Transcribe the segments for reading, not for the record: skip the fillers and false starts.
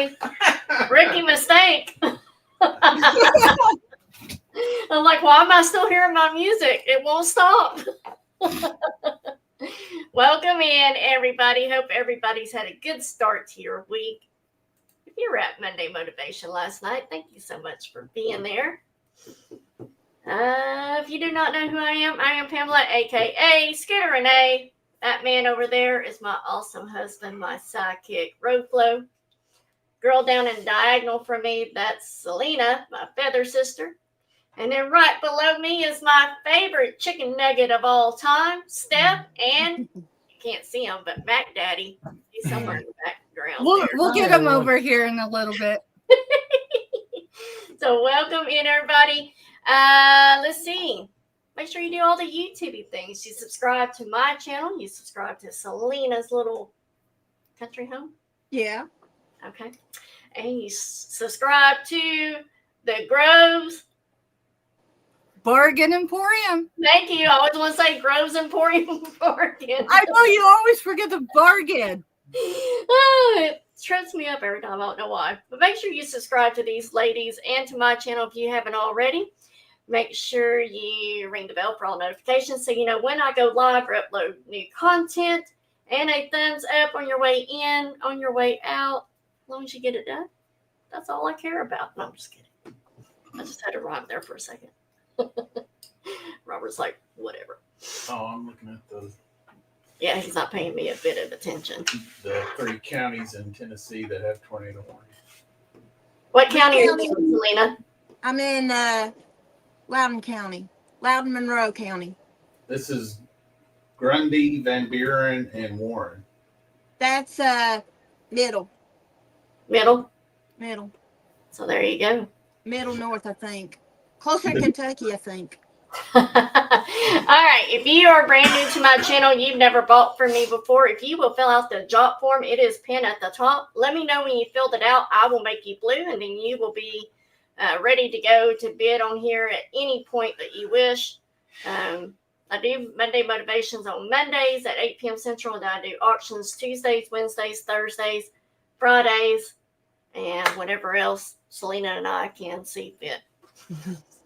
sorry. Rookie mistake. I'm like, why am I still hearing my music? It won't stop. Welcome in, everybody. Hope everybody's had a good start to your week. If you were at Monday Motivation last night, thank you so much for being there. If you do not know who I am Pamela, a.k.a. Scooter Renee. That man over there is my awesome husband, my sidekick, Roadflow. Girl down in diagonal from me, that's Selena, my feather sister. And then right below me is my favorite chicken nugget of all time, Steph, and you can't see him, but Mac Daddy. He's somewhere in the background. We'll get him over here in a little bit. So welcome in, everybody. Let's see. Make sure you do all the YouTube things. You subscribe to my channel. You subscribe to Selena's little country home. Yeah. Okay. And you subscribe to the Groves Bargain Emporium. Thank you. I always want to say Groves Emporium Bargain. I know you always forget the bargain. Oh, it trips me up every time. I don't know why. But make sure you subscribe to these ladies and to my channel if you haven't already. Make sure you ring the bell for all notifications so you know when I go live or upload new content. And a thumbs up on your way in, on your way out. As long as you get it done. That's all I care about. No, I'm just kidding. I just had to rhyme there for a second. Robert's like, whatever. Oh, I'm looking at Yeah, he's not paying me a bit of attention. the 3 counties in Tennessee that have tornado warnings. What county are you in, Selena? I'm in Loudoun County, Loudoun Monroe County. This is Grundy, Van Buren, and Warren. That's middle. Middle? Middle. So there you go. Middle north, I think. Closer to Kentucky, I think. All right. If you are brand new to my channel, you've never bought from me before, if you will fill out the drop form, it is pinned at the top. Let me know when you filled it out. I will make you blue, and then you will be ready to go to bid on here at any point that you wish. I do Monday motivations on Mondays at 8 p.m. Central, and I do auctions Tuesdays, Wednesdays, Thursdays, Fridays, and whatever else Selena and I can see fit.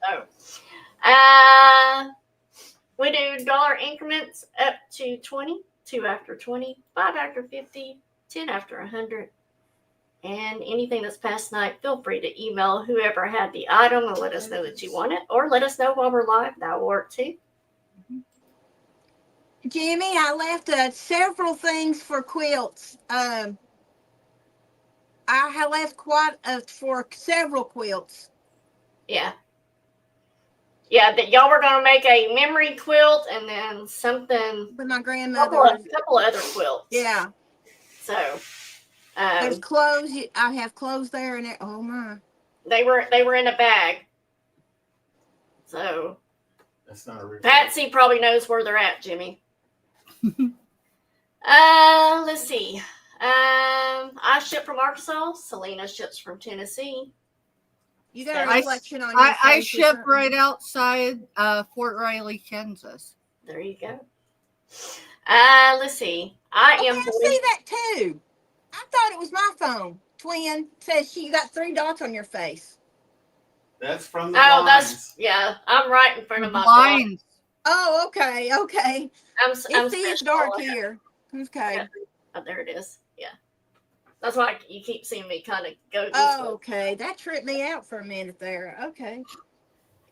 So, we do dollar increments up to 20, 2 after 20, 5 after 50, 10 after 100. And anything that's past night, feel free to email whoever had the item and let us know that you want it, or let us know while we're live. That will work too. Jimmy, I left several things for quilts. I have left for several quilts. Yeah. Yeah, that y'all were going to make a memory quilt and then something. With my grandmother. A couple of other quilts. Yeah. So. There's clothes. I have clothes there and oh my. They were in a bag. So. That's not a real. Patsy probably knows where they're at, Jimmy. Let's see. I ship from Arkansas. Selena ships from Tennessee. You got a reflection on your I ship right outside Fort Riley, Kansas. There you go. Let's see. I see that too. I thought it was my phone. Twin says you got 3 dots on your face. That's from the blinds. I'm right in front of my blinds. Oh, okay. I'm it's dark here. Okay. Oh, there it is. Yeah. That's why you keep seeing me kind of go this way. Okay. That tripped me out for a minute there. Okay.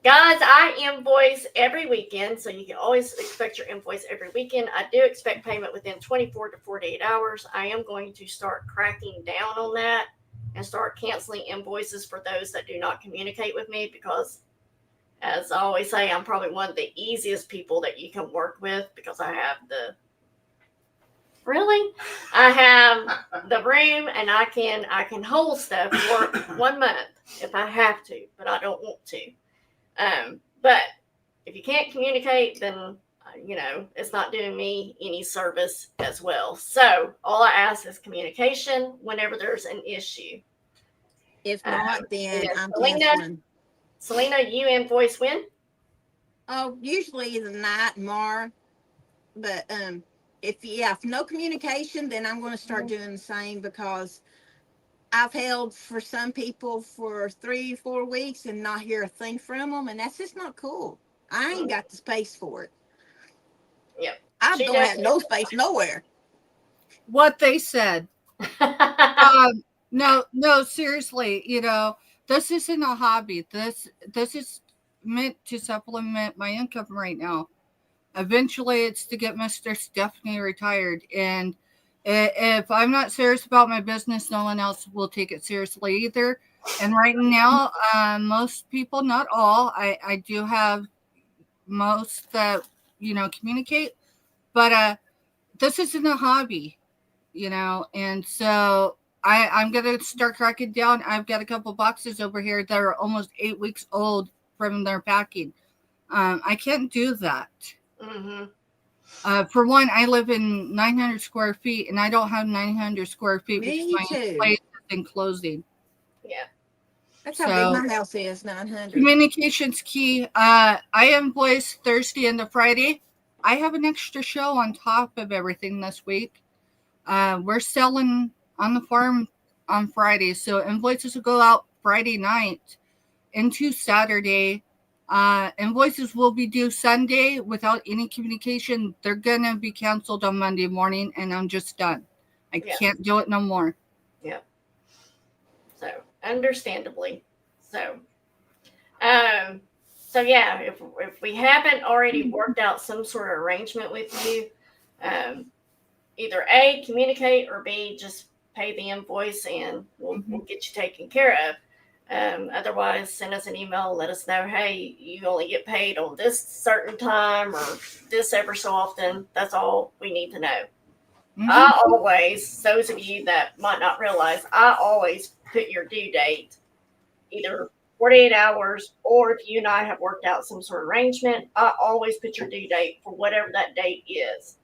Guys, I invoice every weekend, so you can always expect your invoice every weekend. I do expect payment within 24 to 48 hours. I am going to start cracking down on that and start canceling invoices for those that do not communicate with me because, as I always say, I'm probably one of the easiest people that you can work with because I have the room and I can hold stuff for 1 month if I have to, but I don't want to. But if you can't communicate, then, it's not doing me any service as well. So all I ask is communication whenever there's an issue. If not, then I'm canceling. Selena, you invoice when? Oh, usually the night, tomorrow. But if no communication, then I'm going to start doing the same because I've held for some people for 3-4 weeks and not hear a thing from them, and that's just not cool. I ain't got the space for it. Yep. I She don't have definitely no space nowhere. What they said. No, seriously, this isn't a hobby. This is meant to supplement my income right now. Eventually, it's to get Mr. Stephanie retired. And if I'm not serious about my business, no one else will take it seriously either. And right now, most people, not all, I do have most that, communicate, but this isn't a hobby, and so I'm going to start cracking down. I've got a couple boxes over here that are almost 8 weeks old from their packing. I can't do that. For one, I live in 900 square feet, and I don't have 900 square feet Me because my too. place is enclosing. Yeah. That's how big my house is, 900. Communication's key. I invoice Thursday into Friday. I have an extra show on top of everything this week. We're selling on the farm on Friday, so invoices will go out Friday night into Saturday. Invoices will be due Sunday without any communication. They're gonna be canceled on Monday morning, and I'm just done. I can't do it no more. Yeah. So understandably, so yeah, if we haven't already worked out some sort of arrangement with you, either A, communicate, or B, just pay the invoice and we'll get you taken care of. Otherwise, send us an email, let us know, hey, you only get paid on this certain time or this ever so often. That's all we need to know. I always, those of you that might not realize, I always put your due date either 48 hours, or if you and I have worked out some sort of arrangement, I always put your due date for whatever that date is.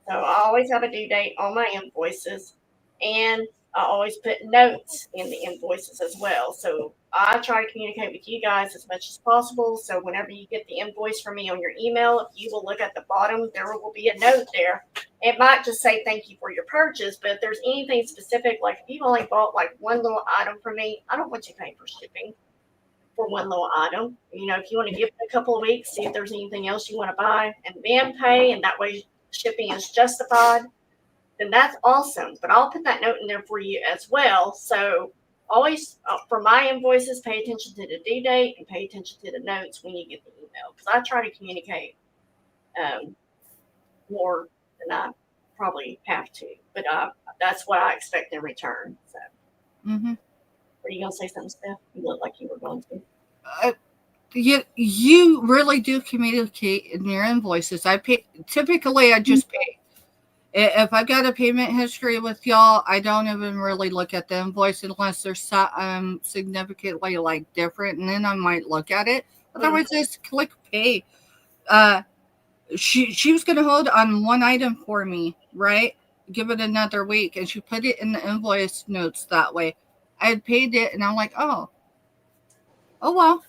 So I always have a due date on my invoices, and I always put notes in the invoices as well. So I try to communicate with you guys as much as possible. So whenever you get the invoice from me on your email, if you will look at the bottom, there will be a note there. It might just say thank you for your purchase, but if there's anything specific, like if you've only bought like one little item from me, I don't want you paying for shipping for one little item. If you want to give it a couple of weeks, see if there's anything else you want to buy, and then pay, and that way shipping is justified, then that's awesome. But I'll put that note in there for you as well. So always, for my invoices, pay attention to the due date and pay attention to the notes when you get the email, because I try to communicate more than I probably have to. But that's what I expect in return. So, Were you going to say something, Steph? You look like you were going to. You really do communicate in your invoices. Typically, I just pay. If I've got a payment history with y'all, I don't even really look at the invoice unless there's significantly like different, and then I might look at it. Otherwise, I just click pay. She was going to hold on one item for me, right? Give it another week, and she put it in the invoice notes that way. I had paid it, and I'm like, oh well,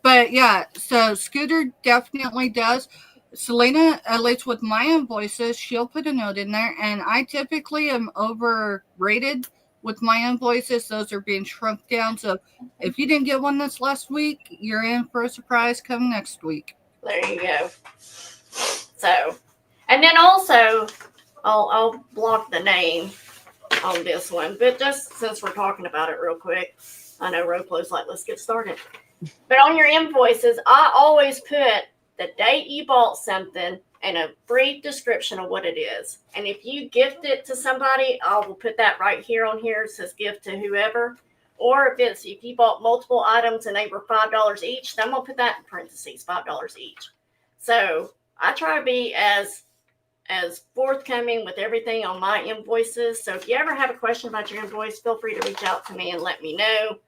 But yeah, so Scooter definitely does. Selena, at least with my invoices, she'll put a note in there, and I typically am overrated with my invoices. Those are being shrunk down. So if you didn't get one this last week, you're in for a surprise come next week. There you go. So, and then also, I'll block the name on this one, but just since we're talking about it real quick, I know Roplo's like, let's get started. But on your invoices, I always put the date you bought something and a brief description of what it is. And if you gift it to somebody, I will put that right here on here. It says gift to whoever. Or if you bought multiple items and they were $5 each, then I'm going to put that in parentheses, $5 each. So I try to be as forthcoming with everything on my invoices. So if you ever have a question about your invoice, feel free to reach out to me and let me know.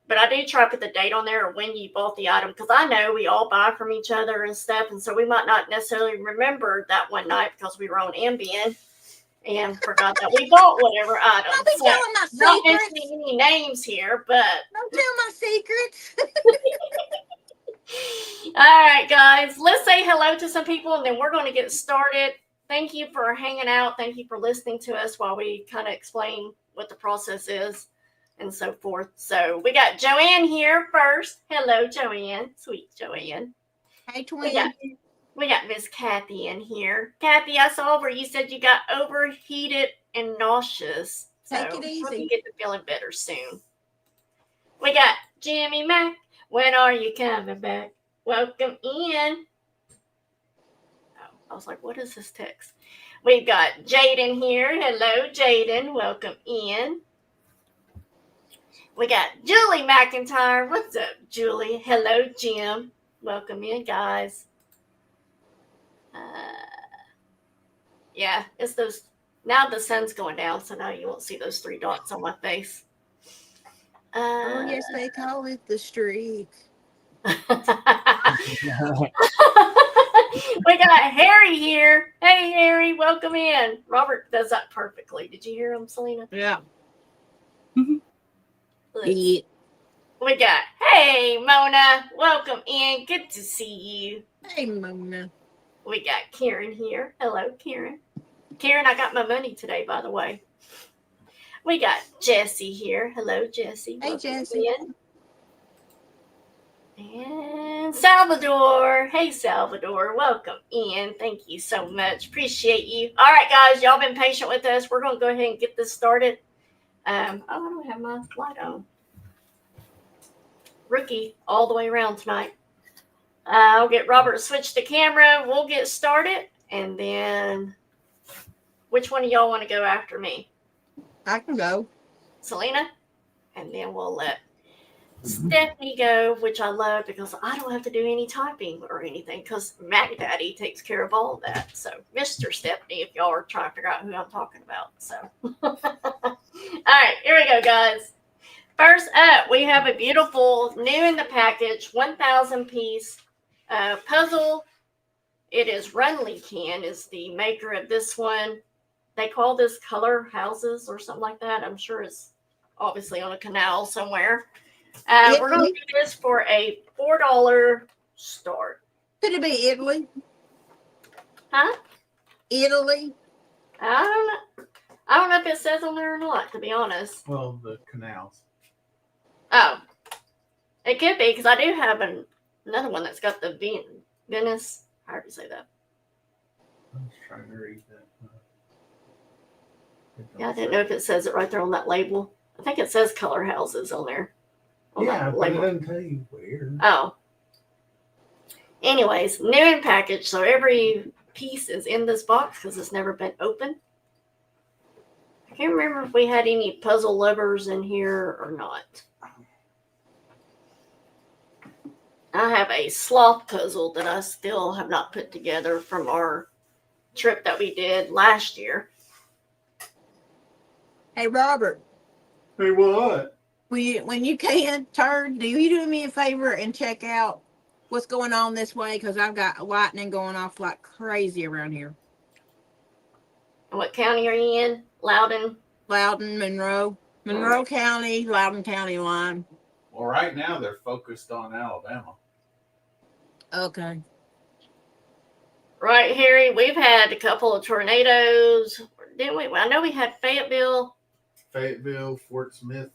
But I do try to put the date on there or when you bought the item, because I know we all buy from each other and stuff. And so we might not necessarily remember that one night because we were on Ambien and forgot that we bought whatever item. Don't be telling my not secrets. mentioning any names here, but. Don't tell my secrets. All right, guys, let's say hello to some people and then we're going to get started. thank you for hanging out. Thank you for listening to us while we kind of explain what the process is and so forth. So we got Joanne here first. Hello, Joanne. Sweet Joanne. Hey, We twin. got Miss Kathy in here. Kathy, I saw where you said you got overheated and nauseous. So Take it hope you easy. get to feeling better soon. We got Jimmy Mack. When are you coming back? Welcome in. Oh, I was like, what is this text? We've got Jaden here. Hello, Jaden. Welcome in. We got Julie McIntyre. What's up, Julie? Hello, Jim. Welcome in, guys. Yeah, it's those. Now the sun's going down, so now you won't see those 3 dots on my face. Oh, yes, they call it the street. We got Harry here. Hey, Harry, welcome in. Robert does that perfectly. Did you hear him, Selena? Yeah. We got, hey, Mona, welcome in. Good to see you. Hey, Mona. We got Karen here. Hello, Karen. Karen, I got my money today, by the way. We got Jesse here. Hello, Jesse. Hey, Welcome Jesse. in. And Salvador. Hey, Salvador. Welcome in. Thank you so much. Appreciate you. All right, guys. Y'all been patient with us. We're going to go ahead and get this started. I don't have my light on. Rookie all the way around tonight. I'll get Robert to switch the camera. We'll get started. And then which one of y'all want to go after me? I can go. Selena? And then we'll let Stephanie go, which I love because I don't have to do any typing or anything because Mac Daddy takes care of all of that. So, Mr. Stephanie, if y'all are trying to figure out who I'm talking about. So, all right, here we go, guys. First up, we have a beautiful, new in the package, 1,000 piece puzzle. It is Runley Can is the maker of this one. They call this color houses or something like that. I'm sure it's obviously on a canal somewhere. We're going to do this for a $4 start. Could it be Italy? Huh? Italy? I don't know if it says on there or not, to be honest. Well, the canals. Oh, it could be because I do have another one that's got the Venice. How do you say that? I was trying to read that. Yeah, I didn't know if it says it right there on that label. I think it says color houses on there. Yeah, but it doesn't tell you where. Oh. Anyways, new in package, so every piece is in this box because it's never been opened. I can't remember if we had any puzzle lovers in here or not. I have a sloth puzzle that I still have not put together from our trip that we did last year. Hey, Robert. Hey, what? When you can, turn, do you do me a favor and check out what's going on this way? Because I've got lightning going off like crazy around here. And what county are you in? Loudon? Loudon, Monroe. Monroe County, Loudon County line. Well, right now they're focused on Alabama. Okay. Right, Harry. We've had a couple of tornadoes, didn't we? I know we had Fayetteville, Fort Smith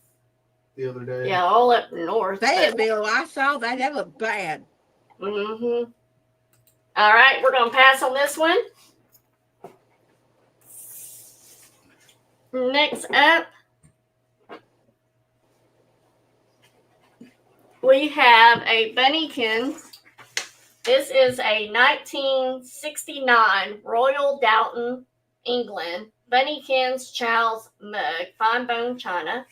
the other day. Yeah, all up north. Fayetteville, I saw that. That looked bad. Mm-hmm. All right, we're going to pass on this one. Next up, we have a Bunnykins. This is a 1969 Royal Doulton, England, Bunnykins Chow's mug, fine bone china.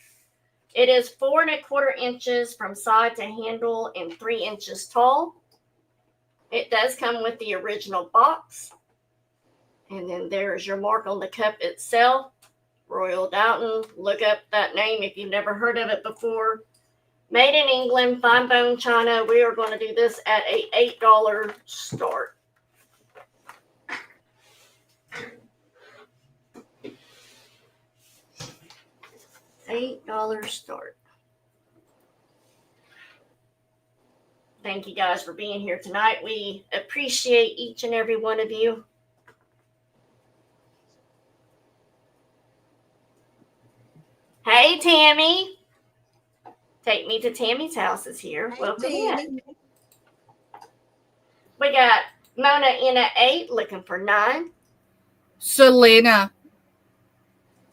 It is 4 1/4 inches from side to handle and 3 inches tall. It does come with the original box. And then there's your mark on the cup itself. Royal Doulton. Look up that name if you've never heard of it before. Made in England, fine bone china. We are going to do this at a $8 start. $8 start. Thank you guys for being here tonight. We appreciate each and every one of you. Tammy. Take me to Tammy's house is here. Hey, Welcome in. Tammy. We got Mona in at 8, looking for 9. Selena,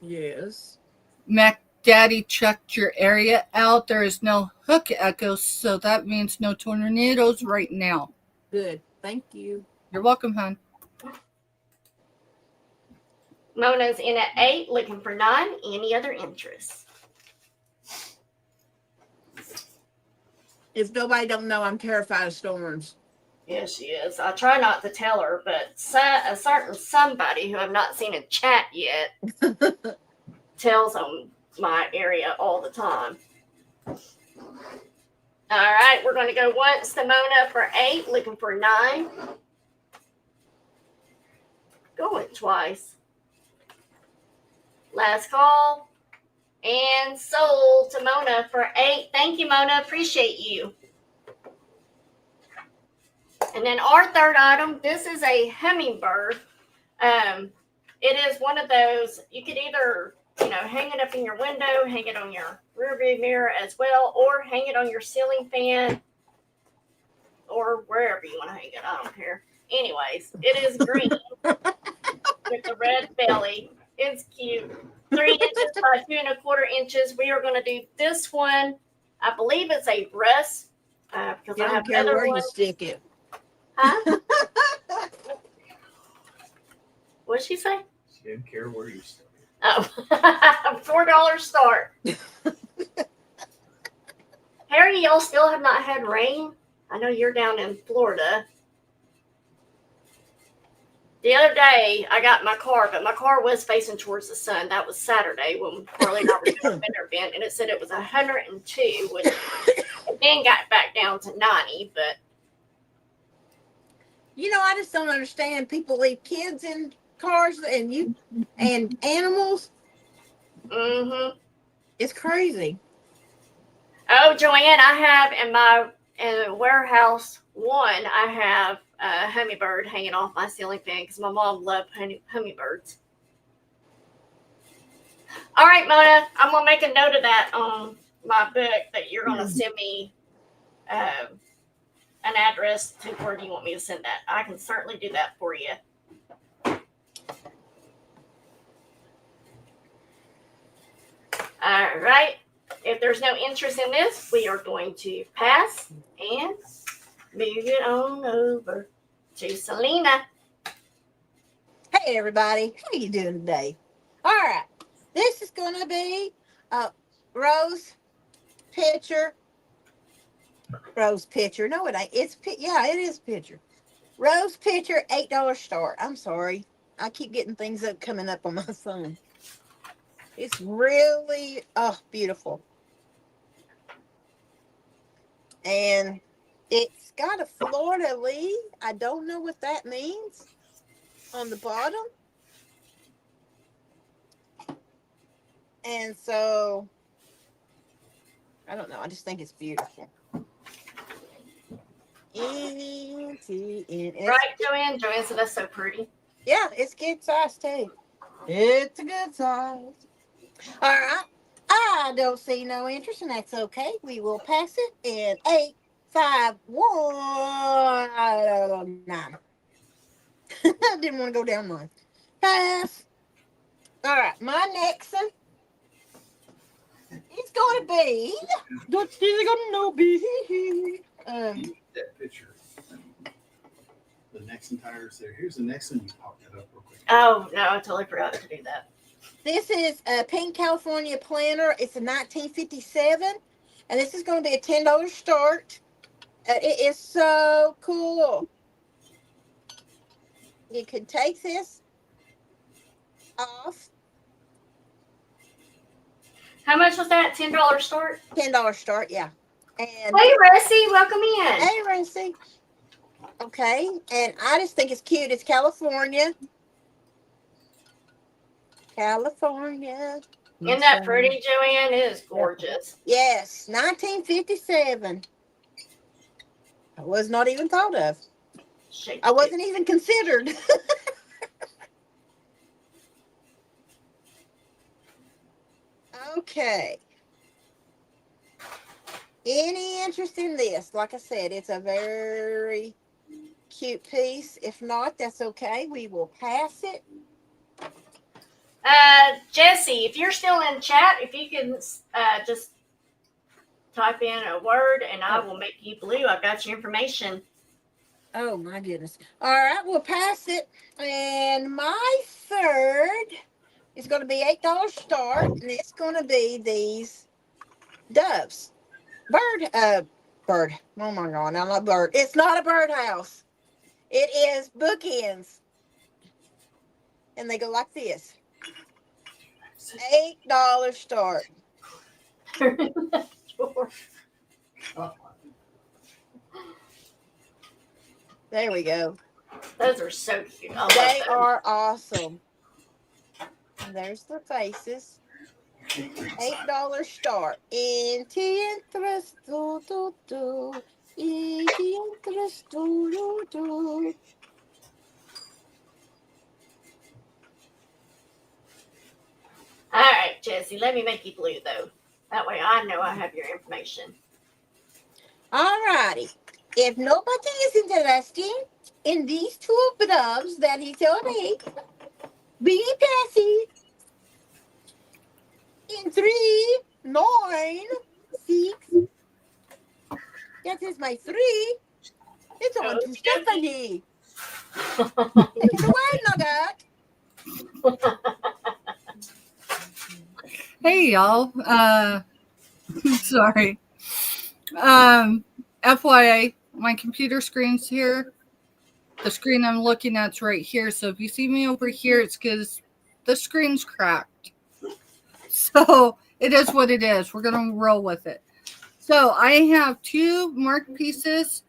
Yes. Mac Daddy checked your area out. There is no hook echo, so that means no tornadoes right now. Good. Thank you. You're welcome, hon. Mona's in at 8, looking for 9. Any other interests? If nobody don't know, I'm terrified of storms. Yes, she is. I try not to tell her, but a certain somebody who I've not seen in chat yet tells them my area all the time. All right, we're going to go once to Mona for 8, looking for 9. Going twice. Last call. And sold to Mona for 8. Thank you, Mona. Appreciate you. And then our third item, this is a hummingbird. It is one of those, you could either, hang it up in your window, hang it on your rear view mirror as well, or hang it on your ceiling fan, or wherever you want to hang it. I don't care. Anyways, it is green with the red belly. It's cute. 3 inches by 2¼ inches. We are going to do this one. I believe it's a breast because I I have don't care other where you ones. stick it. Huh? What'd she say? She didn't care where you stood. Oh, $4 start. Harry, y'all still have not had rain? I know you're down in Florida. The other day, I got in my car, but my car was facing towards the sun. That was Saturday when Carly and I were doing a fender event, and it said it was 102, which it then got back down to 90, but I just don't understand. People leave kids in cars and animals. It's crazy. Oh, Joanne, I have in my warehouse one, I have a hummingbird hanging off my ceiling fan because my mom loved hummingbirds. All right, Mona, I'm going to make a note of that on my book that you're going to send me an address to where you want me to send that. I can certainly do that for you. All right. If there's no interest in this, we are going to pass and move it on over to Selena. Hey, everybody. How you doing today? All right. This is going to be a rose pitcher. Rose pitcher. No, it ain't. It is pitcher. Rose pitcher, $8 start. I'm sorry. I keep getting things coming up on my phone. It's really, beautiful. And it's got a fleur-de-lis. I don't know what that means on the bottom. And so, I don't know. I just think it's beautiful. N-T-N-S. Right, Joanne? Joanne said that's so pretty. Yeah, it's good size too. It's a good size. All right. I don't see no interest, and that's okay. We will pass it in 8, 5, 1, 9. I didn't want to go down one. Pass. All right, my next one is going to be. What is it going to be? That picture. The Nexon tires there. Here's the Nexon. You pop that up real quick. Oh, no, I totally forgot to do that. This is a Pink California Planner. It's a 1957, and this is going to be a $10 start. It is so cool. You can take this off. How much was that? $10 start? $10 start, yeah. And Hey, Russie, welcome in. hey, Rancy. Okay, and I just think it's cute. It's California. California. Isn't that pretty, Joanne? It is gorgeous. Yes, 1957. I was not even thought of. Shake I wasn't even considered. Okay. Any interest in this? Like I said, it's a very cute piece. If not, that's okay. We will pass it. Jesse, if you're still in chat, if you can just type in a word and I will make you blue. I've got your information. Oh my goodness. All right, we'll pass it. And my third is going to be $8 start, and it's going to be these doves. Bird. Oh my God, I'm a bird. It's not a birdhouse. It is bookends. And they go like this. $8 start. There we go. Those are so cute. They are awesome. And there's the faces. $8 start. Interest, do, do, do. Interest, do, do, do. All right, Jesse, let me make you blue, though. That way I know I have your information. All righty. If nobody is interested in these two doves that he told me, be passing in 3, 9, 6. That is my 3. It's on to Stephanie. Take it away, Nugget. Hey y'all. Sorry. FYI, my computer screen's here. The screen I'm looking at's right here. So if you see me over here, it's because the screen's cracked. So it is what it is. We're gonna roll with it. So I have 2 marked pieces.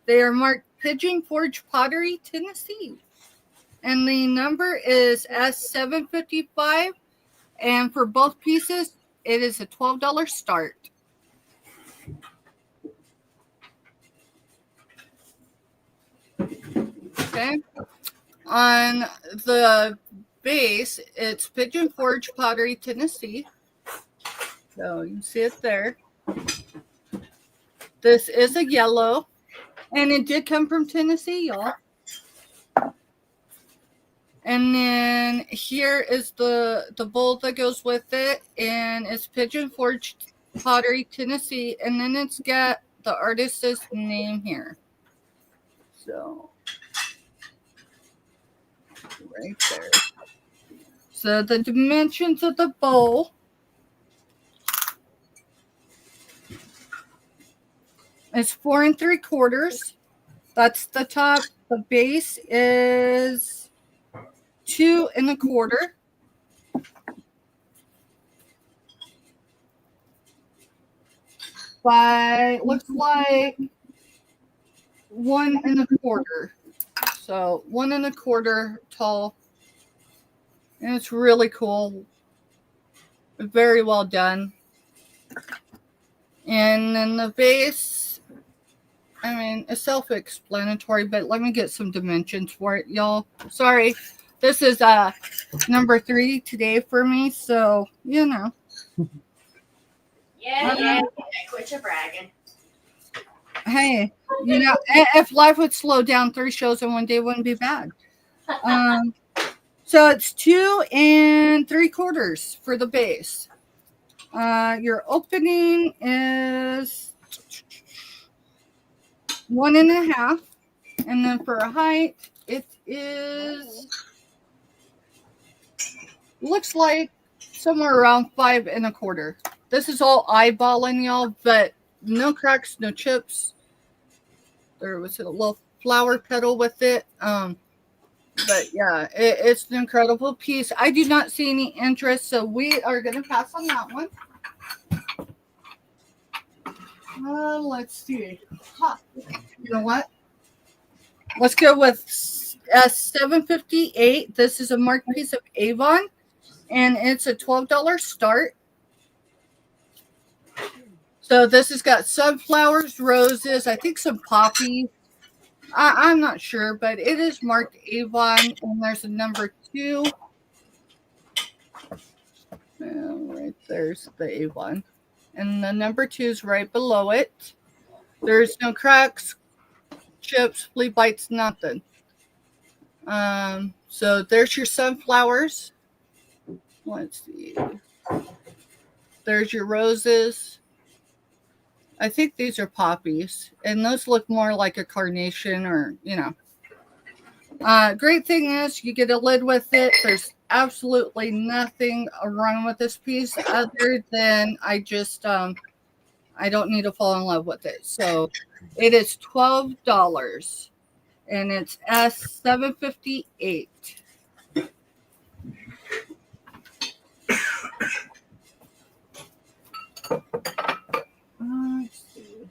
They are marked Pigeon Forge Pottery, Tennessee. And the number is S755. And for both pieces, it is a $12 start. Okay. On the base, it's Pigeon Forge Pottery, Tennessee. So you can see it there. This is a yellow. And it did come from Tennessee, y'all. And then here is the bowl that goes with it. And it's Pigeon Forge Pottery, Tennessee. And then it's got the artist's name here. So, right there. So the dimensions of the bowl is 4 3/4. That's the top. The base is 2 1/4. Looks like 1 1/4. So 1 1/4 tall. And it's really cool. Very well done. And then the base, I mean, it's self-explanatory, but let me get some dimensions for it, y'all. Sorry. This is number 3 today for me, so, you know. Yeah, quit your bragging. Hey, you know, if life would slow down, 3 shows in one day wouldn't be bad. So it's 2 3/4 for the base. Your opening is 1 1/2, and then for a height, it is looks like somewhere around 5 1/4. This is all eyeballing, y'all, but no cracks, no chips. There was a little flower petal with it. But yeah, it's an incredible piece. I do not see any interest, so we are going to pass on that one. Let's see. You know what? Let's go with S758. This is a marked piece of Avon, and it's a $12 start. So this has got sunflowers, roses, I think some poppies. I'm not sure, but it is marked Avon, and there's a number 2. Right there's the Avon. and the number 2 is right below it. There's no cracks, chips, flea bites, nothing. So there's your sunflowers. Let's see. There's your roses. I think these are poppies, and those look more like a carnation or, great thing is you get a lid with it. There's absolutely nothing wrong with this piece other than I don't need to fall in love with it. So it is $12 and it's S758. Let's see.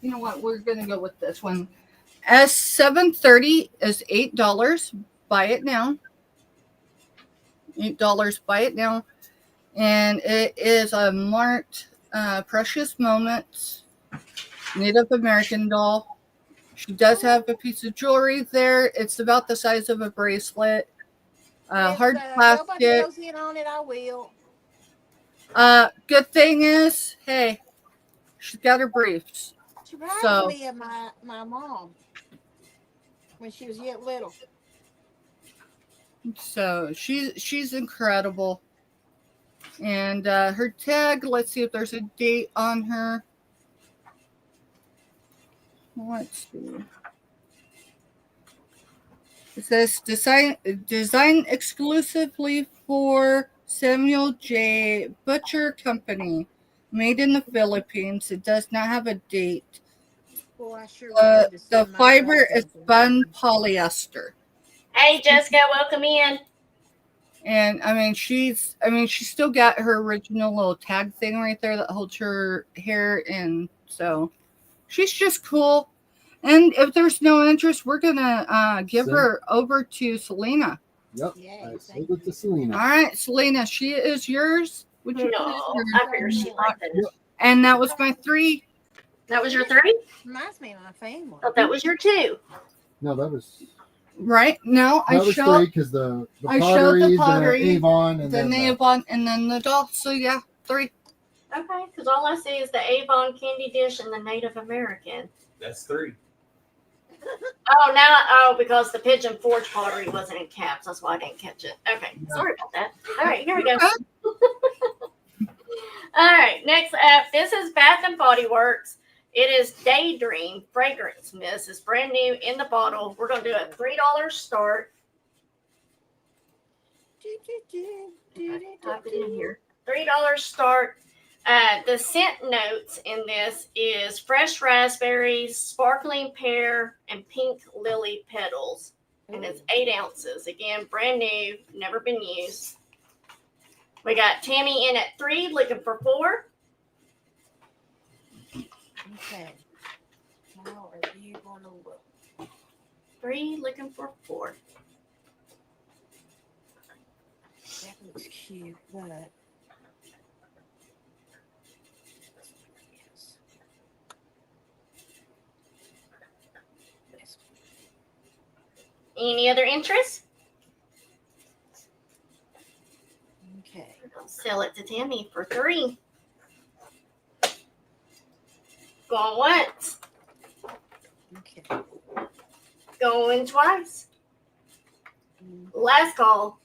You know what? We're going to go with this one. S730 is $8. Buy it now. $8. Buy it now. And it is a marked Precious Moments Native American doll. She does have a piece of jewelry there. It's about the size of a bracelet. Hard Nobody plastic. goes in on it, I will. Good thing is, hey, she's got her briefs. She reminds So- me of my mom when she was yet little. So she's incredible. And her tag, let's see if there's a date on her. Let's see. It says design exclusively for Samuel J. Butcher Company, made in the Philippines. It does not have a date. Boy, I sure would love to The send my fiber daughter is something. spun polyester. Hey, Jessica, welcome in. And I mean, she's still got her original little tag thing right there that holds her hair in. So she's just cool. And if there's no interest, we're gonna give her over to Selena. Yep. Yay, I thank sold it to you. Selena. All right, Selena, she is yours. Would you No, please? I figured she liked it. And that was my 3. That was your 3? Reminds me of my family. Thought that was your 2. No, that was Right? No, I showed 3 because the I showed the pottery, pottery, the Avon, and the then Avon, and then the doll. So yeah, 3. Okay, because all I see is the Avon candy dish and the Native American. That's 3. Because the Pigeon Forge pottery wasn't in caps. That's why I didn't catch it. Okay, sorry about that. All right, here we go. All right, next up, this is Bath and Body Works. It is Daydream Fragrance Mist. It's brand new in the bottle. We're going to do a $3 start. Type it in here. $3 start. The scent notes in this is fresh raspberries, sparkling pear, and pink lily petals. And it's 8 ounces. Again, brand new, never been used. We got Tammy in at 3, looking for 4. Okay. How are you going to look? 3, looking for 4. That looks cute, but. Any other interest? Okay. I'll sell it to Tammy for 3. Going once. Okay. Going twice. Last call.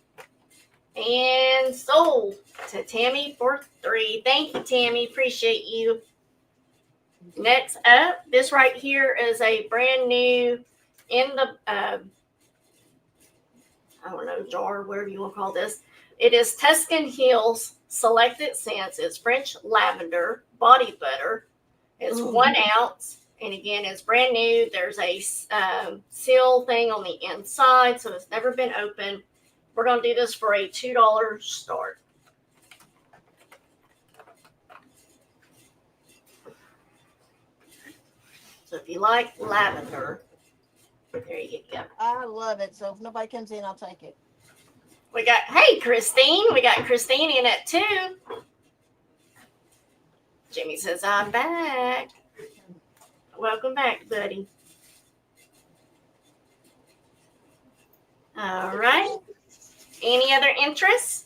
And sold to Tammy for 3. Thank you, Tammy. Appreciate you. Next up, this right here is a brand new in the jar, whatever you want to call this. It is Tuscan Hills Selected Scents. It's French lavender body butter. It's 1 ounce. And again, it's brand new. There's a seal thing on the inside, so it's never been opened. We're going to do this for a $2 start. So if you like lavender, there you go. I love it. So if nobody comes in, I'll take it. Hey, Christine. We got Christine in at 2. Jimmy says, I'm back. Welcome back, buddy. All right. Any other interests?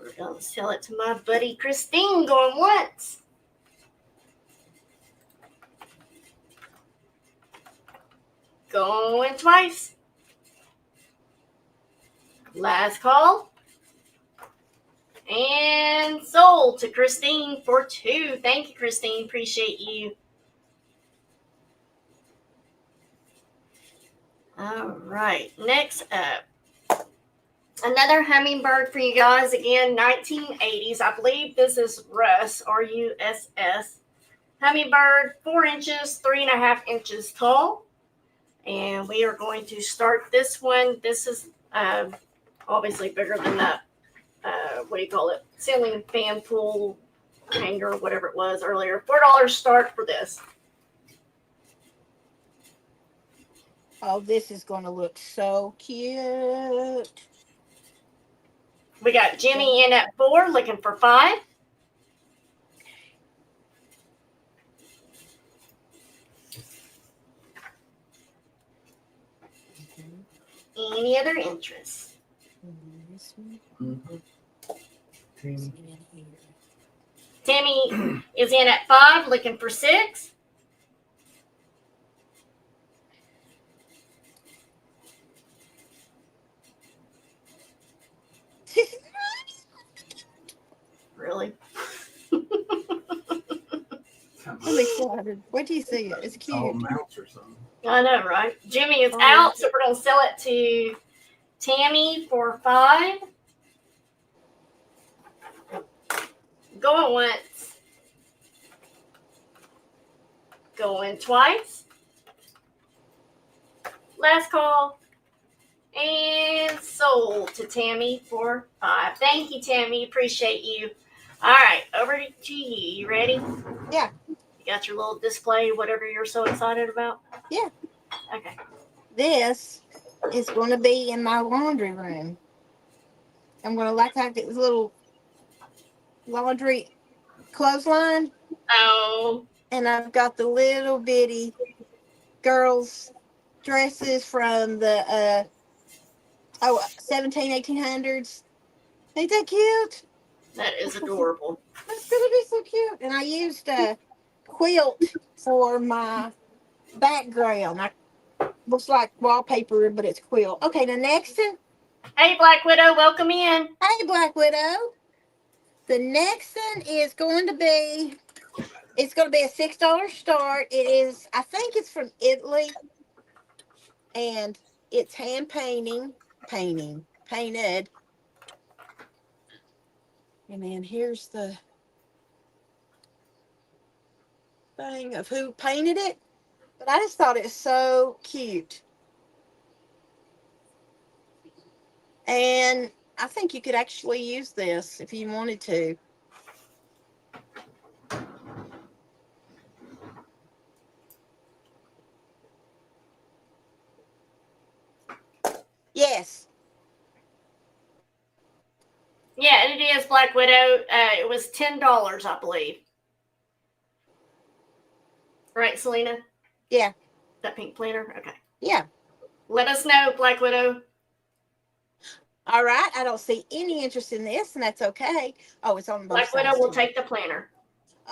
We're going to sell it to my buddy Christine, going once. Going twice. Last call. And sold to Christine for 2. Thank you, Christine. Appreciate you. All right. Next up, another hummingbird for you guys. Again, 1980s. I believe this is Russ, R-U-S-S. Hummingbird, 4 inches, 3.5 inches tall. And we are going to start this one. This is obviously bigger than that. What do you call it? Ceiling fan pool hanger, whatever it was earlier. $4 start for this. Oh, this is going to look so cute. We got Jimmy in at 4, looking for 5. Any other interest? This one. Tammy is in at 5, looking for 6. Really? I'm excited. What do you see? It's cute. Oh, mounts or something. I know, right? Jimmy is out, so we're going to sell it to Tammy for 5. Going once. Going twice. Last call. And sold to Tammy for 5. Thank you, Tammy. Appreciate you. All right, over to you. You ready? Yeah. You got your little display, whatever you're so excited about? Yeah. Okay. This is going to be in my laundry room. I'm going to like this little laundry clothesline. Oh. And I've got the little bitty girls' dresses from the 1800s. Ain't that cute? That is adorable. That's going to be so cute. And I used a quilt for my background. Looks like wallpaper, but it's quilt. Okay, the next one. Hey, Black Widow, welcome in. Hey, Black Widow. The next one is going to be, it's going to be a $6 start. It is, I think it's from Italy. And it's hand painted. And then here's the thing of who painted it. But I just thought it was so cute. And I think you could actually use this if you wanted to. Yes. Yeah, it is Black Widow. It was $10, I believe. Right, Selena? Yeah. That pink planner? Okay. Yeah. Let us know, Black Widow. All right. I don't see any interest in this, and that's okay. Oh, it's on both Black sides. Widow will take the planner.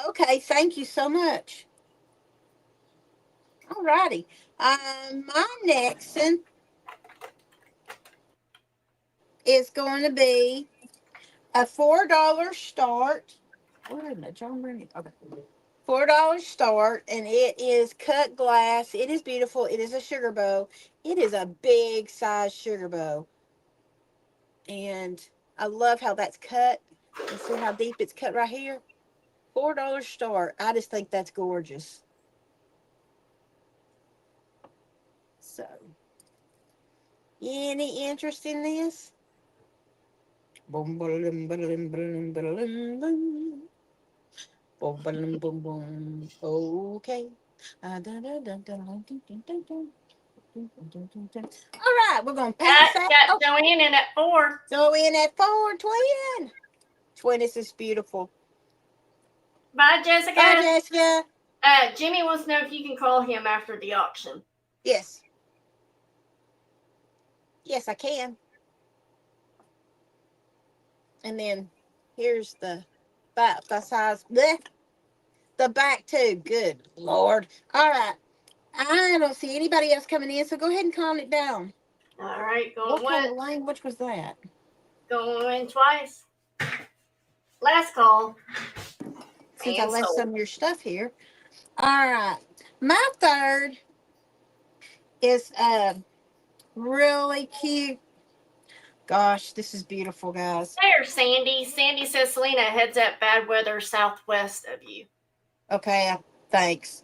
Okay. Thank you so much. All righty. My next one is going to be a $4 start. Where in the John Rennie? Okay. $4 start, and it is cut glass. It is beautiful. It is a sugar bow. It is a big size sugar bow. And I love how that's cut. You see how deep it's cut right here? $4 start. I just think that's gorgeous. So, any interest in this? Boom, boom, boom, boom, boom, boom, boom. Boom, boom, boom, boom. Okay. All right, we're going to pass that. Got Joanne in at 4. So in at 4, twin. Twin, this is beautiful. Bye, Jessica. Bye, Jessica. Jimmy wants to know if you can call him after the auction. Yes. Yes, I can. And then Here's the back, the size. Bleh. The back too. Good Lord. All right. I don't see anybody else coming in, so go ahead and calm it down. All right, What going kind once, of language was that? going twice. Last call. Since I And left sold. some of your stuff here. All right. My third is really cute. Gosh, this is beautiful, guys. There's Sandy. Sandy says Selena heads at bad weather southwest of you. Okay, thanks.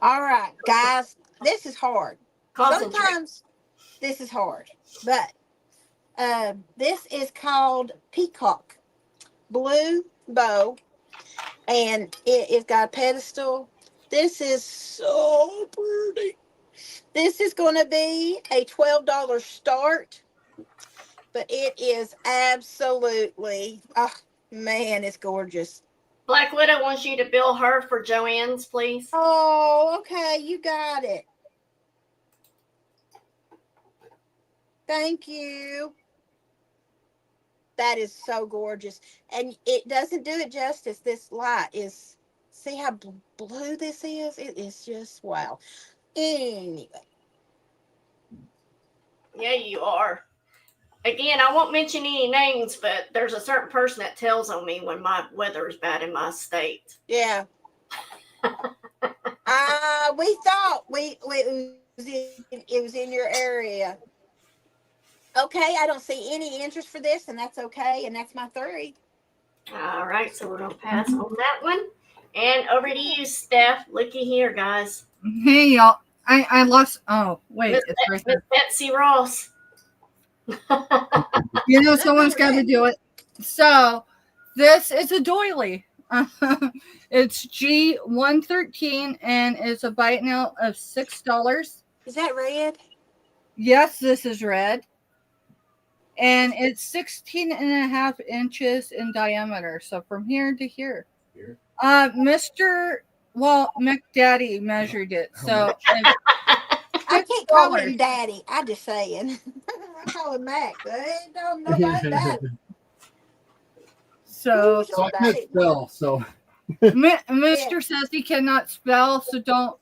All right, guys, this is hard. Concentrate. Sometimes this is hard, but this is called Peacock Blue Bow, and it's got a pedestal. This is so pretty. This is going to be a $12 start, but it is absolutely, oh man, it's gorgeous. Black Widow wants you to bill her for Joanne's, please. Oh, okay, you got it. Thank you. That is so gorgeous. And it doesn't do it justice. This light is, see how blue this is? It is just wow. Anyway. Yeah, you are. Again, I won't mention any names, but there's a certain person that tells on me when my weather is bad in my state. Yeah. We thought it was in your area. Okay, I don't see any interest for this, and that's okay, and that's my three. All right, so we're going to pass on that one. And over to you, Steph. Looky here, guys. Hey, y'all. I lost. Oh, wait. Miss It's right there. Betsy Ross. You know, someone's got to do it. So, this is a doily. It's G113, and it's a bite now of $6. Is that red? Yes, this is red. And it's 16 and a half inches in diameter. So from here to here. McDaddy measured it. So I can't call him Daddy. I'm just saying. I call him Mac. I don't know about Daddy. So I can't spell, so Mr. says he cannot spell, so don't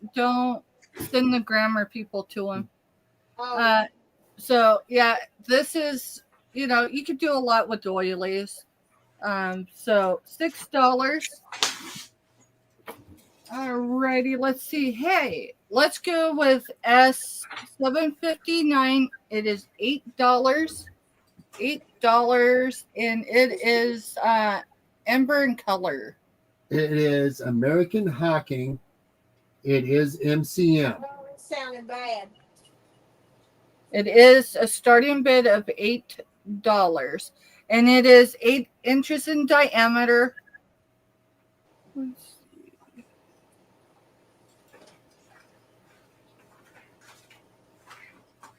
send the grammar people to him. Oh. So yeah, this is, you could do a lot with doilies. So $6. Alrighty, let's see. Hey, let's go with S759. It is $8. $8, and it is amber in color. it is American Hocking. It is MCM. Oh, it sounded bad. It is a starting bid of $8, and it is 8 inches in diameter. Let's see.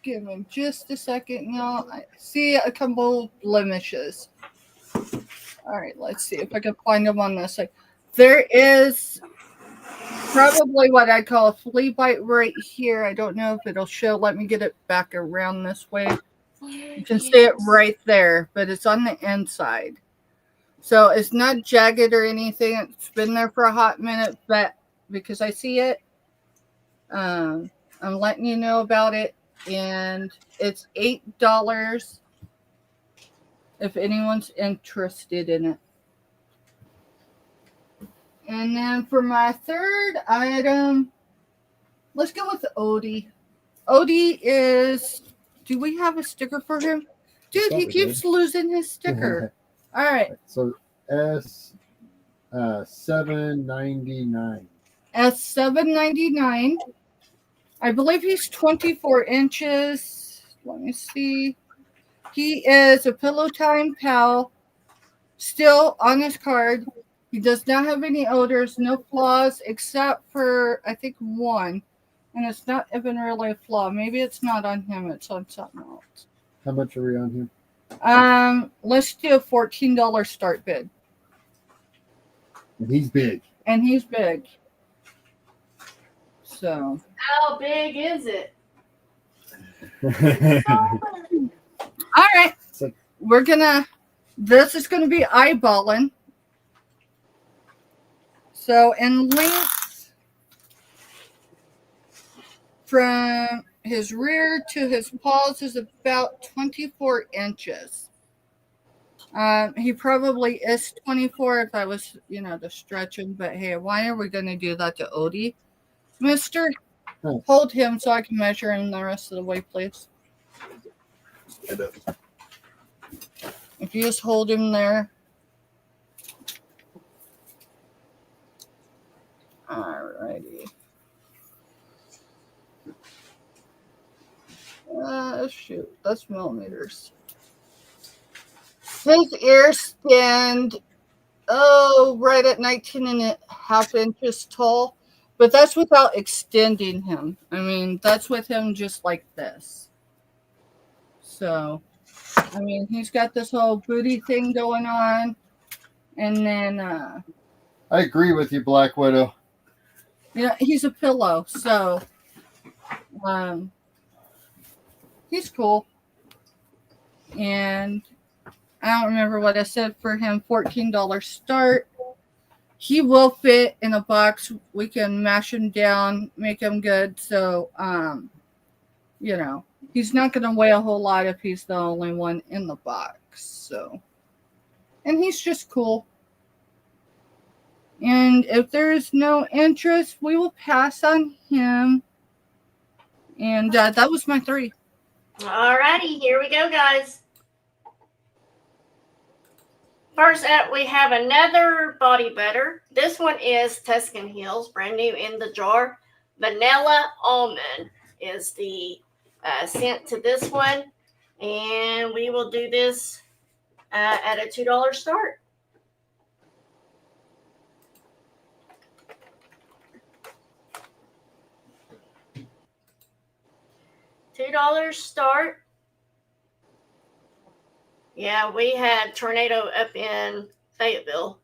Give me just a second, y'all. I see a couple blemishes. All right, let's see if I can find them on this side. There is probably what I call a flea bite right here. I don't know if it'll show. Let me get it back around this way. You can see it right there, but it's on the inside. So it's not jagged or anything. It's been there for a hot minute, but because I see it, I'm letting you know about it. And it's $8 if anyone's interested in it. And then for my third item, let's go with Odie. Odie is, do we have a sticker for him? Dude, he keeps losing his sticker. All right. So S799. S799. I believe he's 24 inches. Let me see. He is a Pillow Time pal. Still on his card. He does not have any odors, no flaws, except for, I think, one. And it's not even really a flaw. Maybe it's not on him. It's on something else. How much are we on here? Let's do a $14 start bid. And he's big. And he's big. So. How big is it? All right. So, We're going to This is going to be eyeballing. So in length from his rear to his paws is about 24 inches. He probably is 24 if I was, to stretch him. But hey, why are we going to do that to Odie? Mister, hold him so I can measure him the rest of the way, please. If you just hold him there. Alrighty. Shoot, that's millimeters. His ear stand, right at 19.5 inches tall, but that's without extending him. I mean, that's with him just like this. So, I mean, he's got this whole booty thing going on, and then, I agree with you, Black Widow. He's a pillow, so, he's cool. And I don't remember what I said for him. $14 start. He will fit in a box. We can mash him down, make him good. So, he's not going to weigh a whole lot if he's the only one in the box. So, and he's just cool. And if there's no interest, we will pass on him. And that was my 3. Alrighty, here we go, guys. First up, we have another body butter. This one is Tuscan Hills, brand new in the jar. Vanilla Almond is the scent to this one. And we will do this at a $2 start. $2 start. Yeah, we had tornado up in Fayetteville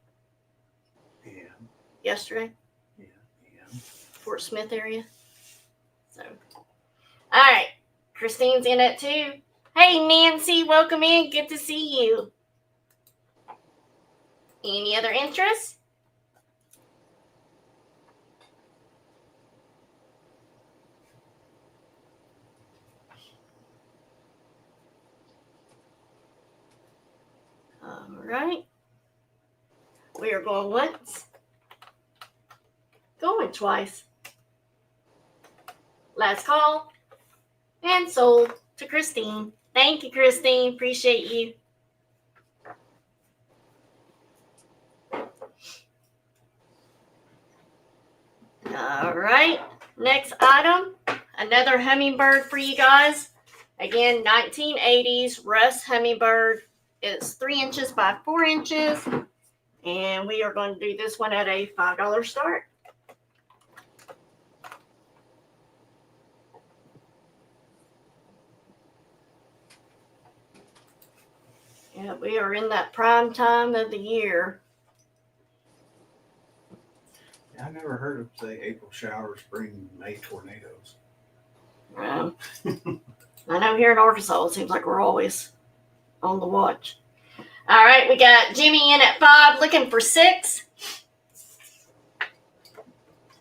yesterday. Yeah. Fort Smith area. So, all right. Christine's in it too. Hey, Nancy, welcome in. Good to see you. Any other interests? All right. We are going once. Going twice. Last call. And sold to Christine. Thank you, Christine. Appreciate you. All right. Next item. Another hummingbird for you guys. Again, 1980s Russ hummingbird. It's 3 inches by 4 inches. And we are going to do this one at a $5 start. Yeah, we are in that prime time of the year. I never heard of, say, April showers bring May tornadoes. I know here in Arkansas, it seems like we're always on the watch. All right, we got Jimmy in at 5, looking for 6.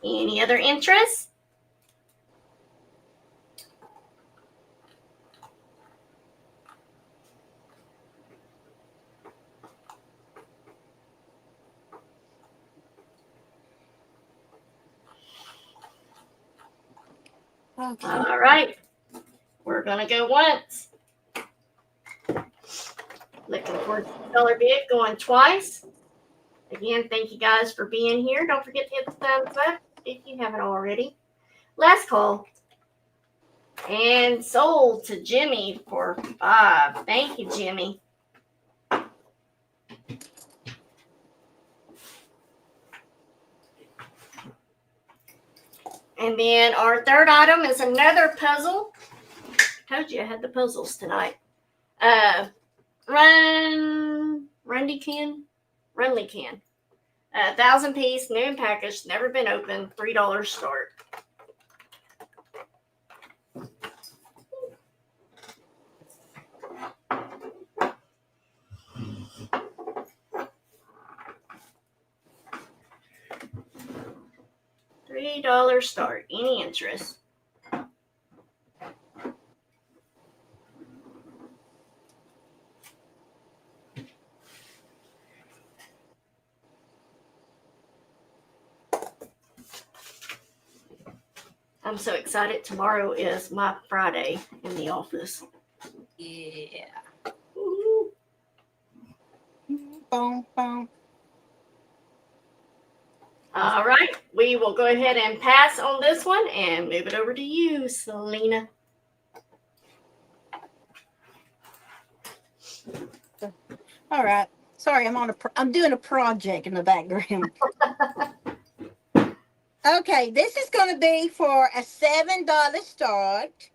Any other interest? Okay. All right, we're gonna go once. Looking for a $2 bid, going twice. Again, thank you guys for being here. Don't forget to hit the thumbs up if you haven't already. Last call. And sold to Jimmy for 5. Thank you, Jimmy. And then our third item is another puzzle. Told you I had the puzzles tonight. Runley can. 1,000 piece, new and packaged, never been opened, $3 start. $3 start. Any interest? I'm so excited. Tomorrow is my Friday in the office. Yeah. Woo-hoo. Boom, boom. All right, we will go ahead and pass on this one and move it over to you, Selena. All right. Sorry, I'm doing a project in the background. Okay, this is going to be for a $7 start.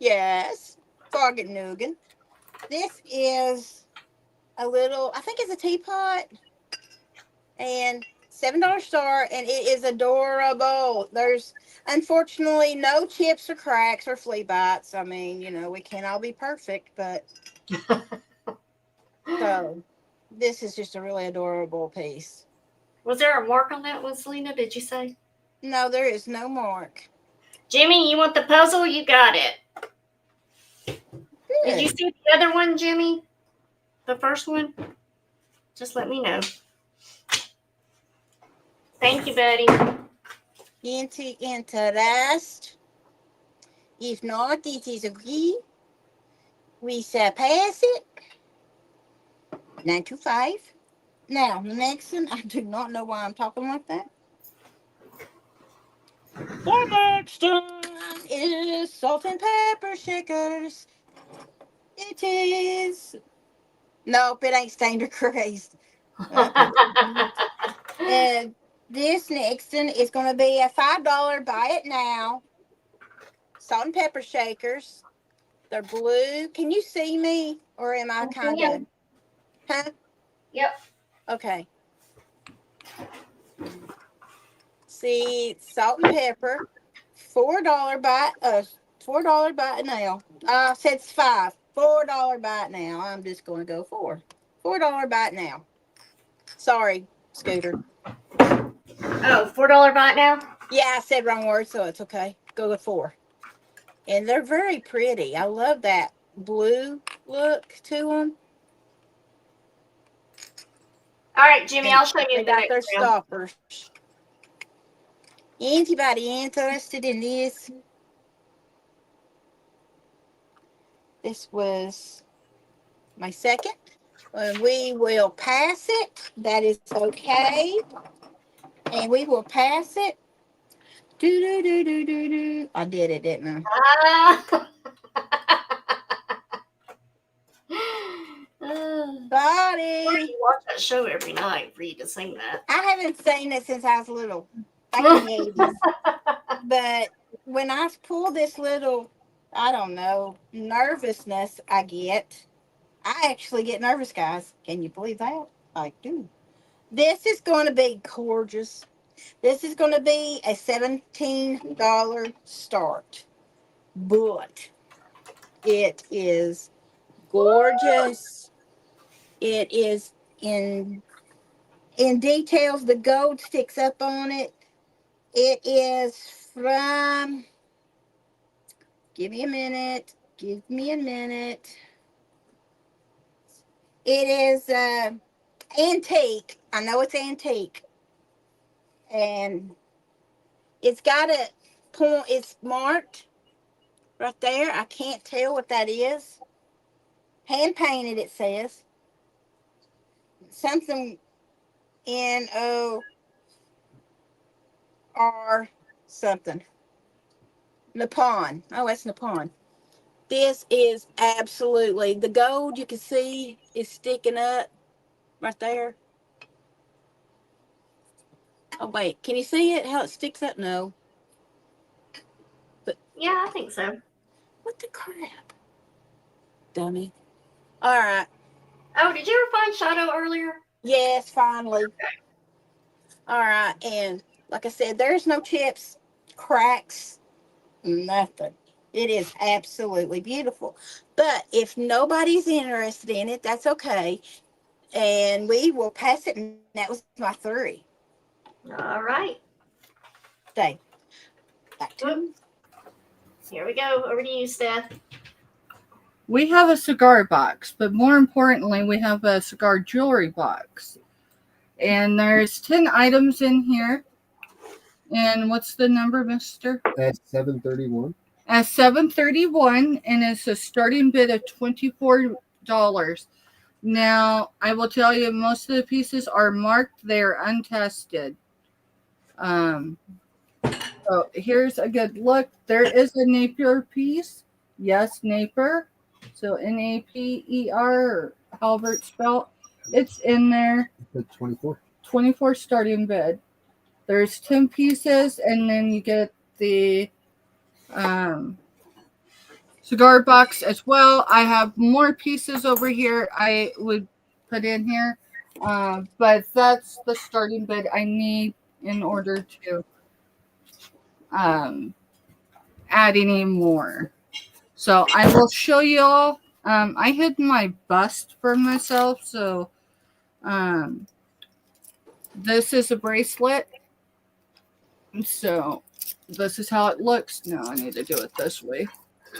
Yes, Fargan Nugan. This is a little, I think it's a teapot, and $7 start, and it is adorable. There's unfortunately no chips or cracks or flea bites. I mean, we can't all be perfect, but so this is just a really adorable piece. Was there a mark on that one, Selena? Did you say? No, there is no mark. Jimmy, you want the puzzle? You got it. Good. Did you see the other one, Jimmy? The first one? Just let me know. Thank you, buddy. Interest. If not, it is agree. We shall pass it. 925. Now, the next one, I do not know why I'm talking like that. The next one is salt and pepper shakers. It is. Nope, it ain't stained or crazed. And this next one is going to be a $5 buy it now. Salt and pepper shakers. They're blue. Can you see me? Or am I kind of? Huh? Yep. Okay. See, salt and pepper. $4 buy $4 buy it now. Said it's $5. $4 buy it now. I'm just going to go $4 buy it now. Sorry, Scooter. Oh, $4 buy it now? Yeah, I said wrong word, so it's okay. Go with 4. And they're very pretty. I love that blue look to them. All right, Jimmy, I'll show you They the got next their round. stoppers. Anybody interested in this? This was my second. We will pass it. That is okay. And we will pass it. Do. I did it, didn't I? Why do Buddy. you watch that show every night for you to sing that? I haven't seen it since I was little. Back in the 80s. But when I pull this little, I don't know, nervousness I actually get nervous, guys. Can you believe that? I do. This is going to be gorgeous. This is going to be a $17 start. But it is gorgeous. It is in details. The gold sticks up on it. It is from, give me a minute. It is antique. I know it's antique. And it's got a point. It's marked right there. I can't tell what that is. Hand painted, it says. Something NOR something. Nippon. Oh, that's Nippon. This is absolutely, the gold you can see is sticking up right there. Oh, wait. Can you see it? How it sticks up? No. Yeah, I think so. What the crap? Dummy. All right. Oh, did you ever find Shadow earlier? Yes, finally. All right. And like I said, there's no chips, cracks, nothing. It is absolutely beautiful. But if nobody's interested in it, that's okay. And we will pass it. And that was my 3. All right. day. Back to Whoop. Here we go. Over to you, Steph. We have a cigar box, but more importantly, we have a cigar jewelry box. And there's 10 items in here. And what's the number, mister? At 731. At 731, and it's a starting bid of $24. Now, I will tell you, most of the pieces are marked. They're untested. So here's a good look. There is a Napier piece. Yes, Napier. So Naper, or however it's spelled. It's in there. At 24. 24 starting bid. There's 10 pieces, and then you get the cigar box as well. I have more pieces over here I would put in here, but that's the starting bid I need in order to add any more. So I will show you all. I hid my bust for myself, so this is a bracelet. So this is how it looks. Now I need to do it this way.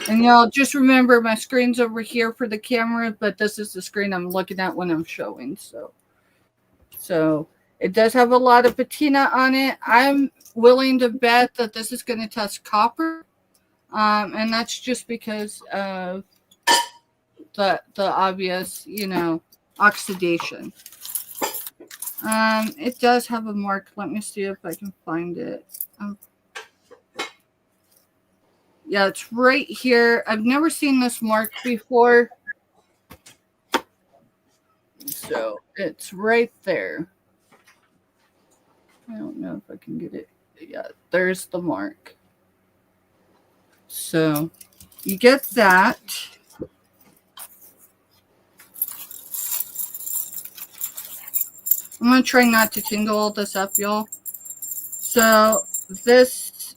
And y'all just remember my screen's over here for the camera, but this is the screen I'm looking at when I'm showing. So it does have a lot of patina on it. I'm willing to bet that this is going to test copper. And that's just because of the obvious, oxidation. It does have a mark. Let me see if I can find it. Yeah, it's right here. I've never seen this mark before. So it's right there. I don't know if I can get it. Yeah, there's the mark. So you get that. I'm going to try not to tingle all this up, y'all. So this,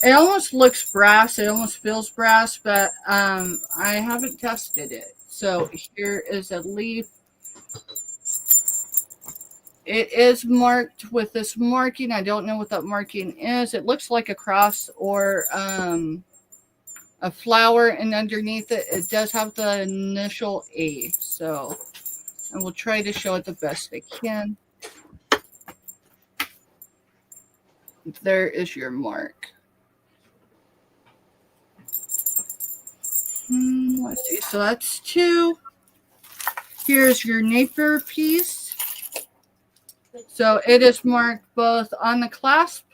it almost looks brass. It almost feels brass, but I haven't tested it. So here is a leaf. It is marked with this marking. I don't know what that marking is. It looks like a cross or a flower, and underneath it, it does have the initial A. So I will try to show it the best I can. There is your mark. Let's see. So that's 2. Here's your Napier piece. So it is marked both on the clasp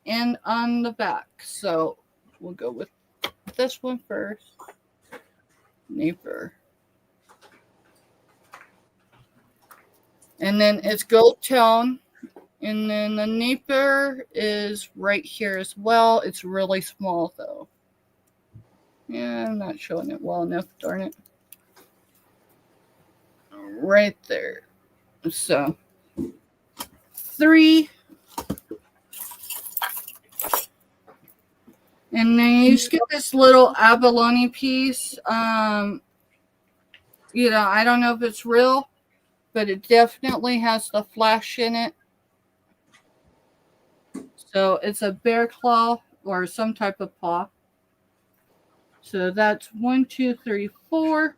and on the back. So we'll go with this one first. Napier. And then it's gold tone. And then the Napier is right here as well. It's really small though. Yeah, I'm not showing it well enough, darn it. Right there. So 3. And then you just get this little abalone piece. I don't know if it's real, but it definitely has the flash in it. So it's a bear claw or some type of paw. So that's 1, 2, 3, 4.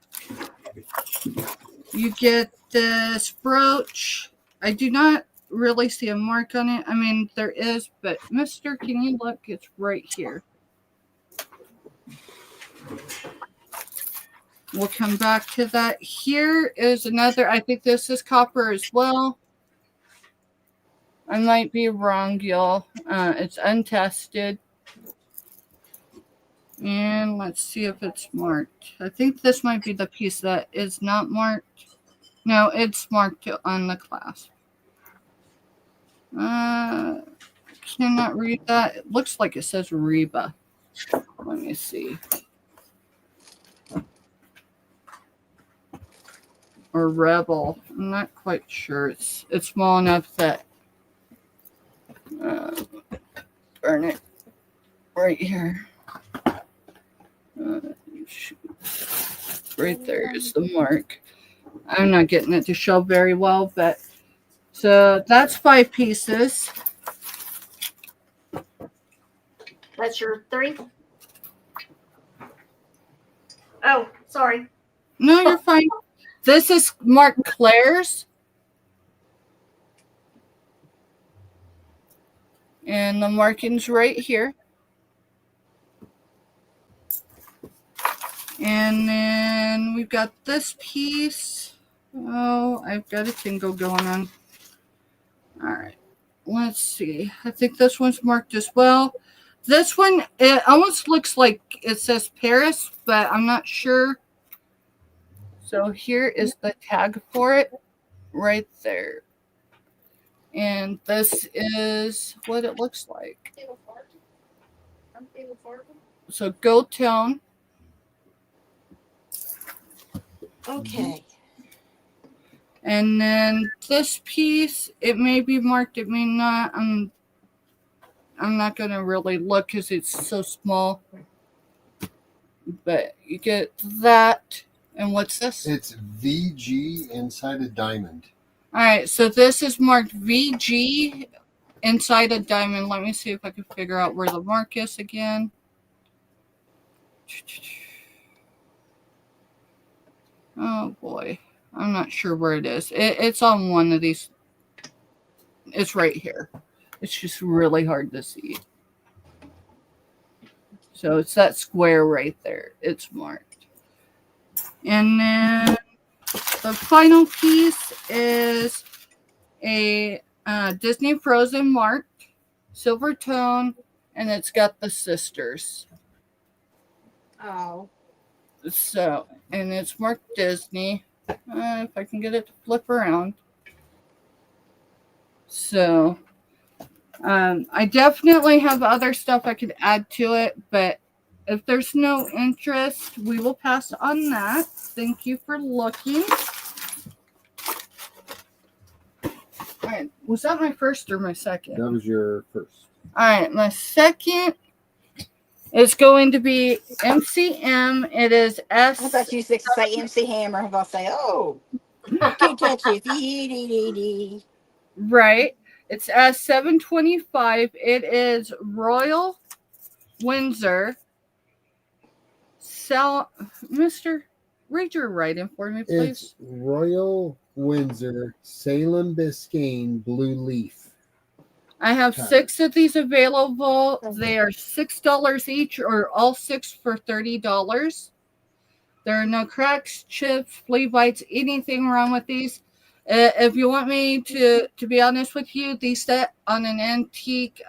You get this brooch. I do not really see a mark on it. I mean, there is, but mister, can you look? It's right here. We'll come back to that. Here is another. I think this is copper as well. I might be wrong, y'all. It's untested. And let's see if it's marked. I think this might be the piece that is not marked. No, it's marked on the clasp. Cannot read that. It looks like it says Reba. Let me see. Or Rebel. I'm not quite sure. It's small enough that burn it right here. Right there is the mark. I'm not getting it to show very well, but so that's 5 pieces. That's your 3. Oh, sorry. No, you're fine. This is marked Claire's. And the marking's right here. And then we've got this piece. Oh, I've got a tingle going on. All right. Let's see. I think this one's marked as well. This one, it almost looks like it says Paris, but I'm not sure. So here is the tag for it right there. And this is what it looks like. So gold tone. Okay. And then this piece, it may be marked, it may not. I'm not going to really look because it's so small. But you get that. And what's this? It's VG inside a diamond. All right, so this is marked VG inside a diamond. Let me see if I can figure out where the mark is again. Oh boy, I'm not sure where it is. It's on one of these. It's right here. It's just really hard to see. So it's that square right there. It's marked. And then the final piece is a Disney Frozen marked silver tone, and it's got the sisters. Oh. So, and it's marked Disney. If I can get it to flip around. So, I definitely have other stuff I could add to it, but if there's no interest, we will pass on that. Thank you for looking. All right, was that my first or my second? That was your first. All right, my second is going to be MCM. It is S. I thought you said say MC Hammer. I'm going to say, oh, can't touch it. Right. It's S725. It is Royal Windsor. Mr. Read your writing for me, please. It's Royal Windsor Salem Biscayne Blue Leaf. I have 6 of these available. They are $6 each, or all 6 for $30. There are no cracks, chips, flea bites, anything wrong with these. If you want me to be honest with you, these set on an antique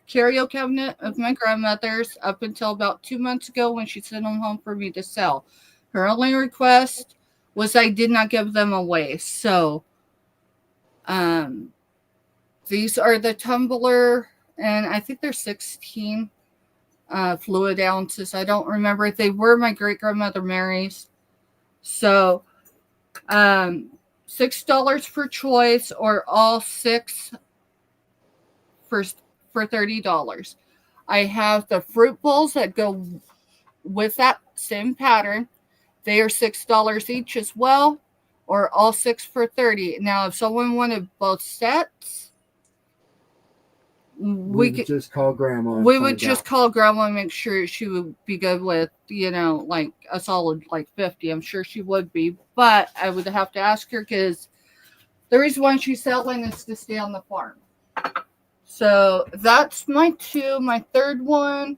curio cabinet of my grandmother's up until about 2 months ago when she sent them home for me to sell. Her only request was I did not give them away. So, these are the tumbler, and I think they're 16 fluid ounces. I don't remember. They were my great-grandmother Mary's. So, $6 per choice, or all 6 for $30. I have the fruit bowls that go with that same pattern. They are $6 each as well, or all 6 for $30. Now, if someone wanted both sets, we could just call Grandma. We would just call Grandma and make sure she would be good with, like a solid like 50. I'm sure she would be, but I would have to ask her because the reason why she's selling is to stay on the farm. So that's my 2. My third one,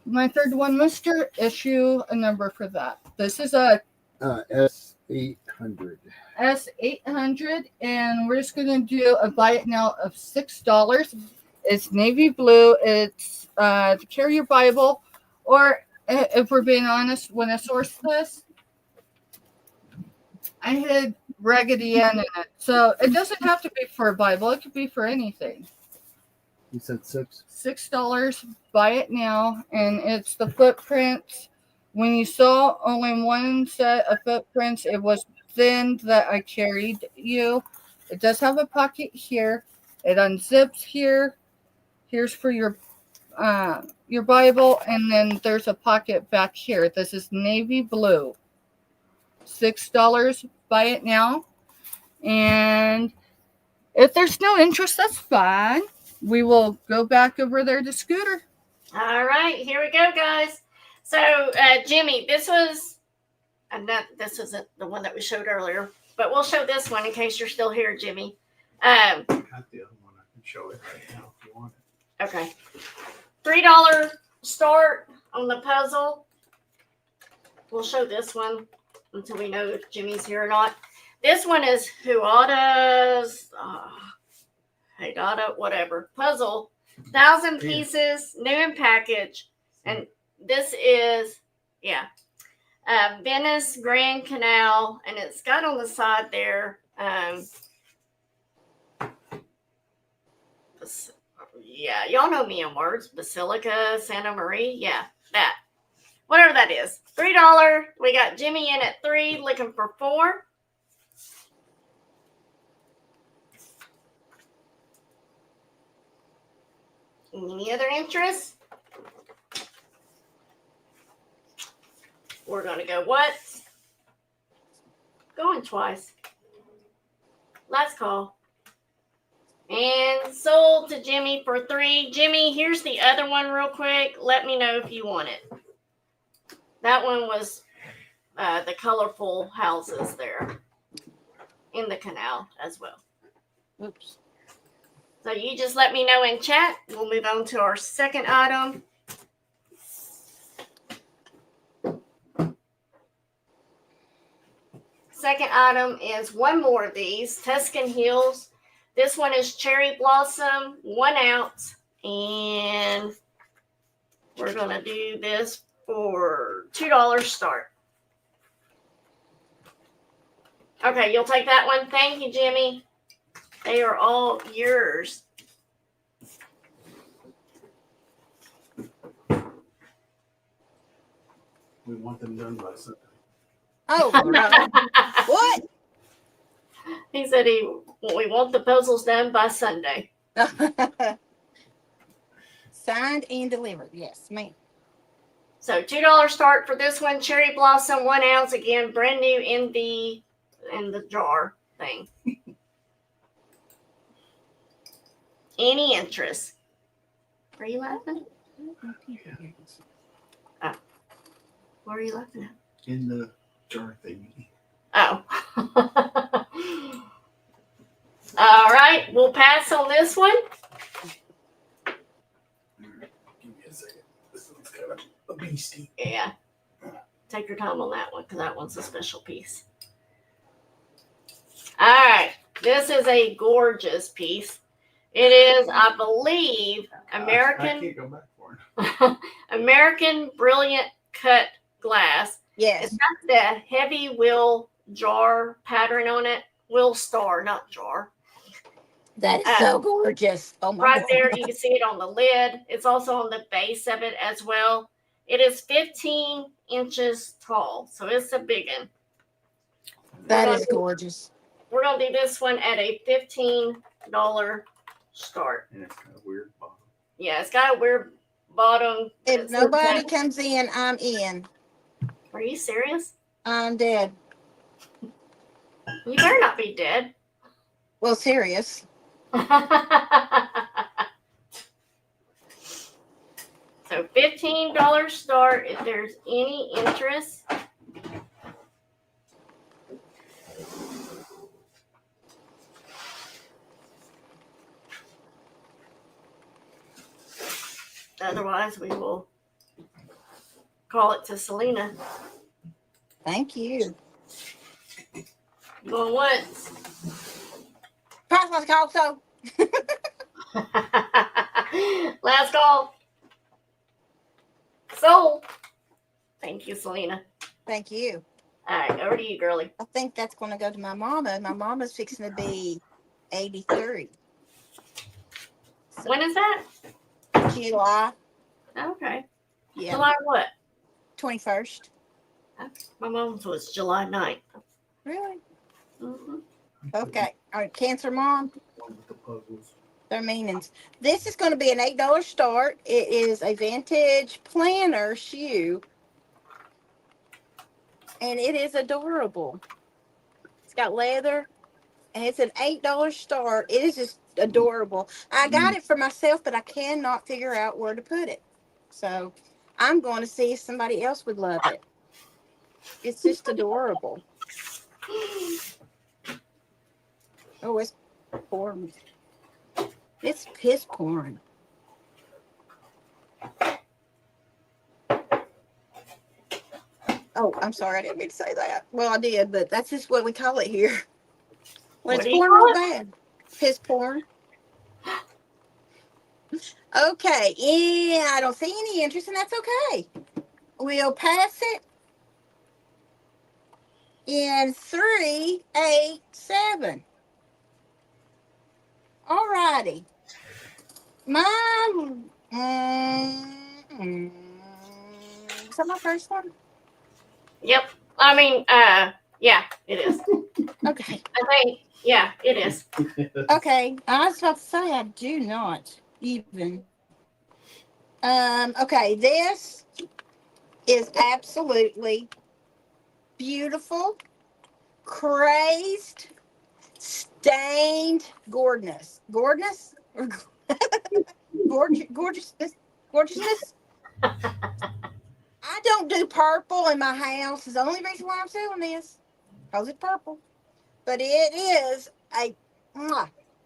Mr. Issue a number for that. This is a S800. S800, and we're just gonna do a buy it now of $6. It's navy blue. It's to carry your Bible, or if we're being honest, when I sourced this, I had Raggedy Ann in it, so it doesn't have to be for a Bible. It could be for anything. You said 6. $6. Buy it now, and it's the footprints. When you saw only one set of footprints, it was thin that I carried you. It does have a pocket here. It unzips here. Here's for your Bible, and then there's a pocket back here. This is navy blue. $6. Buy it now. And if there's no interest, that's fine. we will go back over there to Scooter. All right, here we go, guys. So, Jimmy, this was, and this isn't the one that we showed earlier, but we'll show this one in case you're still here, Jimmy. I got the other one. I can show it right now if you want it. Okay. $3 start on the puzzle. We'll show this one until we know if Jimmy's here or not. This one is Huada's, Hagata, whatever, puzzle. 1,000 pieces, new in package. And this is, Venice Grand Canal. And it's got on the side there, y'all know me in words. Basilica, Santa Maria. That. Whatever that is. $3. We got Jimmy in at 3, looking for 4. Any other interest? We're going to go once. Going twice. Last call. And sold to Jimmy for 3. Jimmy, here's the other one real quick. Let me know if you want it. That one was the colorful houses there in the canal as well. Oops. So you just let me know in chat. We'll move on to our second item. Second item is one more of these, Tuscan Hills. This one is Cherry Blossom, 1 ounce. And we're going to do this for $2 start. Okay, you'll take that one. Thank you, Jimmy. They are all yours. We want them done by Sunday. Oh, no. What? He said we want the puzzles done by Sunday. Signed and delivered. Yes, ma'am. So $2 start for this one. Cherry Blossom, 1 ounce. Again, brand new in the jar thing. Any interest? Are you laughing? Oh. What are you laughing at? In the jar thingy. Oh. All right. We'll pass on this one. All right, give me a second. This one's kind of a beastie. Yeah. Take your time on that one because that one's a special piece. All right. This is a gorgeous piece. It is, I believe, I American can't go back for it. American Brilliant Cut Glass. Yes. It's got the heavy wheel jar pattern on it. Wheel star, not jar. That is so gorgeous. Oh my Right God. there, you can see it on the lid. It's also on the base of it as well. It is 15 inches tall, so it's a big one. That is gorgeous. We're going to do this one at a $15 start. And it's kind of weird bottom. Yeah, it's got a weird bottom. If nobody comes in, I'm in. Are you serious? I'm dead. You better not be dead. Well, serious. So $15 start if there's any interest. Otherwise, we will call it to Selena. Thank you. Going once. Pass my call, so. Last call. Sold. Thank you, Selena. Thank you. All right, over to you, girlie. I think that's going to go to my mama. My mama's fixing to be 83. When is that? July. Okay. Yeah. July what? 21st. My mom's was July 9th. Really? Mm-hmm. Okay. All right. Cancer mom. One with the puzzles. Their meanings. This is going to be an $8 start. It is a vintage planner shoe. And it is adorable. It's got leather. And it's an $8 start. It is just adorable. I got it for myself, but I cannot figure out where to put it. So I'm going to see if somebody else would love it. It's just adorable. Oh, it's pouring. It's piss pouring. Oh, I'm sorry. I didn't mean to say that. Well, I did, but that's just what we call it here. When What it's do you pouring call real it? bad. Piss pouring. Okay. Yeah, I don't see any interest, and that's okay. We'll pass it in 3, 8, 7. All righty. My, is that my first one? Yep. I mean, yeah, it is. Okay. I think, yeah, it is. Okay. I was about to say I do not even. Okay. This is absolutely beautiful, crazed, stained gorgeousness. Gorgeousness? Or gorgeousness? Gorgeousness? I don't do purple in my house. Is the only reason why I'm selling this. Because it's purple. But it is a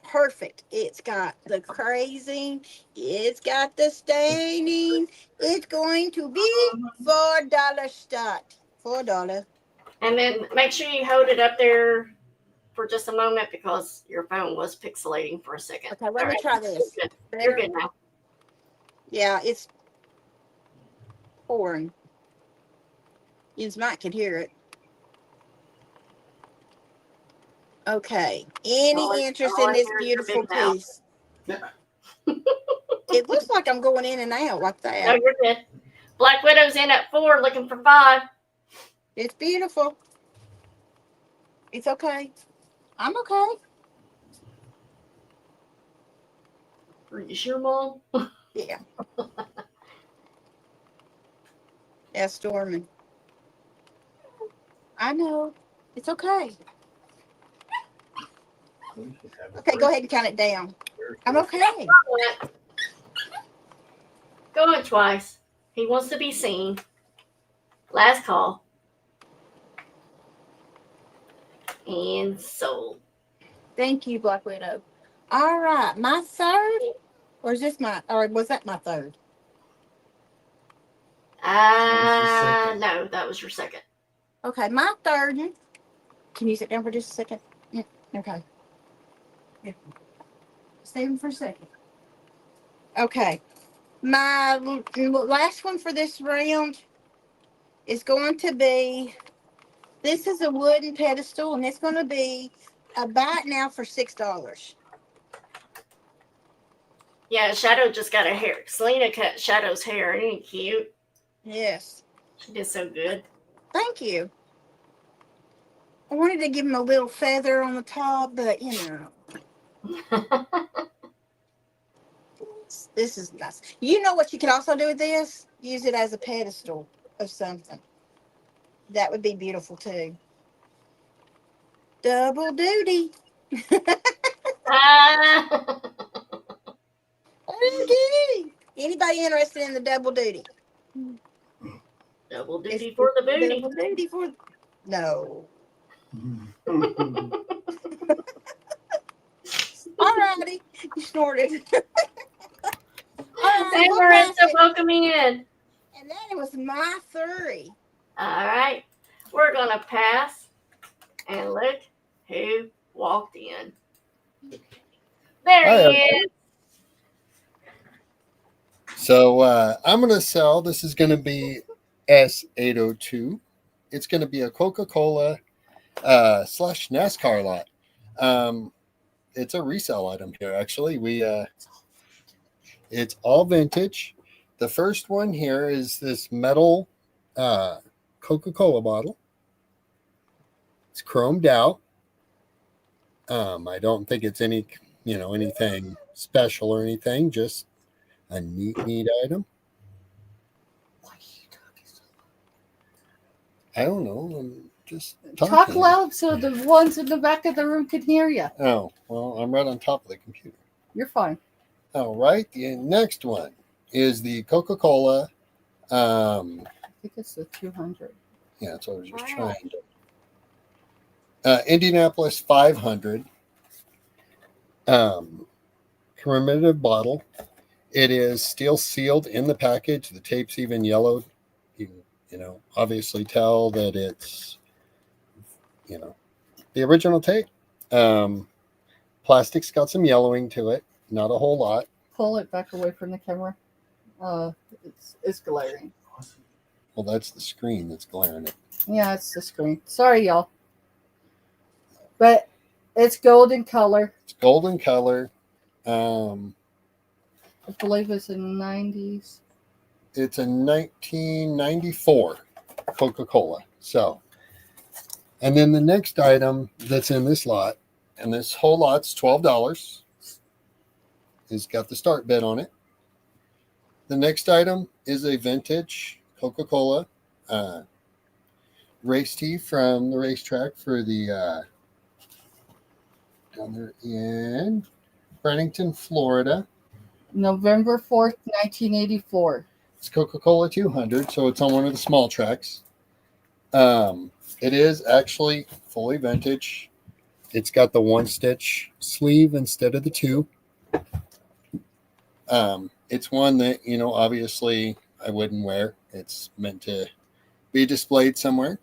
perfect. It's got the crazing. It's got the staining. It's going to be $4 start. $4. And then make sure you hold it up there for just a moment because your phone was pixelating for a second. Okay, let me try this. You're good. You're good now. Yeah, it's pouring. You might could hear it. Okay. Any interest in this beautiful piece? It looks like I'm going in and out like No, that. you're good. Black Widow's in at 4, looking for 5. It's beautiful. It's okay. I'm okay. Are you sure, Mom? Yeah. Yeah, storming. I know. It's okay. Okay, go ahead and count it down. I'm okay. Going twice. He wants to be seen. Last call. And sold. Thank you, Black Widow. All right, my third, or is this my, or was that my third? No, that was your second. Okay, my third. Can you sit down for just a second? Yeah, okay. Yeah. Stay for a second. Okay. My last one for this round is going to be, this is a wooden pedestal, and it's going to be a buy it now for $6. Yeah, Shadow just got a hair. Selena cut Shadow's hair. Ain't he cute? Yes. She did so good. Thank you. I wanted to give him a little feather on the top, but you know. This is nice. You know what you can also do with this? Use it as a pedestal of something. That would be beautiful too. Double duty. Double duty. Anybody interested in the double duty? Double duty for the booty. Double duty for. No. Alrighty. You snorted. Alright, Hey, we'll Marissa, pass it. welcome in. And that was my 3. All right. We're going to pass. And look who walked in. There Hi, he is. So I'm going to sell. This is going to be S802. It's going to be a Coca-Cola slash NASCAR lot. It's a resale item here. Actually, it's all vintage. The first one here is this metal Coca-Cola bottle. It's chromed out. I don't think it's anything special or anything. Just a neat item. I don't know. just Talk talking. loud so the ones in the back of the room can hear you. Oh, well, I'm right on top of the computer. You're fine. All right. The next one is the Coca-Cola. I think it's the 200. Yeah, that's what I was just Wow. trying to. Indianapolis 500 commemorative bottle. It is still sealed in the package. The tape's even yellowed. You can, obviously tell that it's, the original tape. Plastic's got some yellowing to it. Not a whole lot. Pull it back away from the camera. It's glaring. Well, that's the screen that's glaring it. Yeah, it's the screen. Sorry, y'all. But it's golden color. It's golden color. I believe it's in the 90s. It's a 1994 Coca-Cola. So, and then the next item that's in this lot, and this whole lot's $12, it's got the start bid on it. The next item is a vintage Coca-Cola race tee from the racetrack for the down there in Bennington, Florida. November 4th, 1984. It's Coca-Cola 200, so it's on one of the small tracks. It is actually fully vintage. It's got the one stitch sleeve instead of the two. It's one that, obviously I wouldn't wear. It's meant to be displayed somewhere.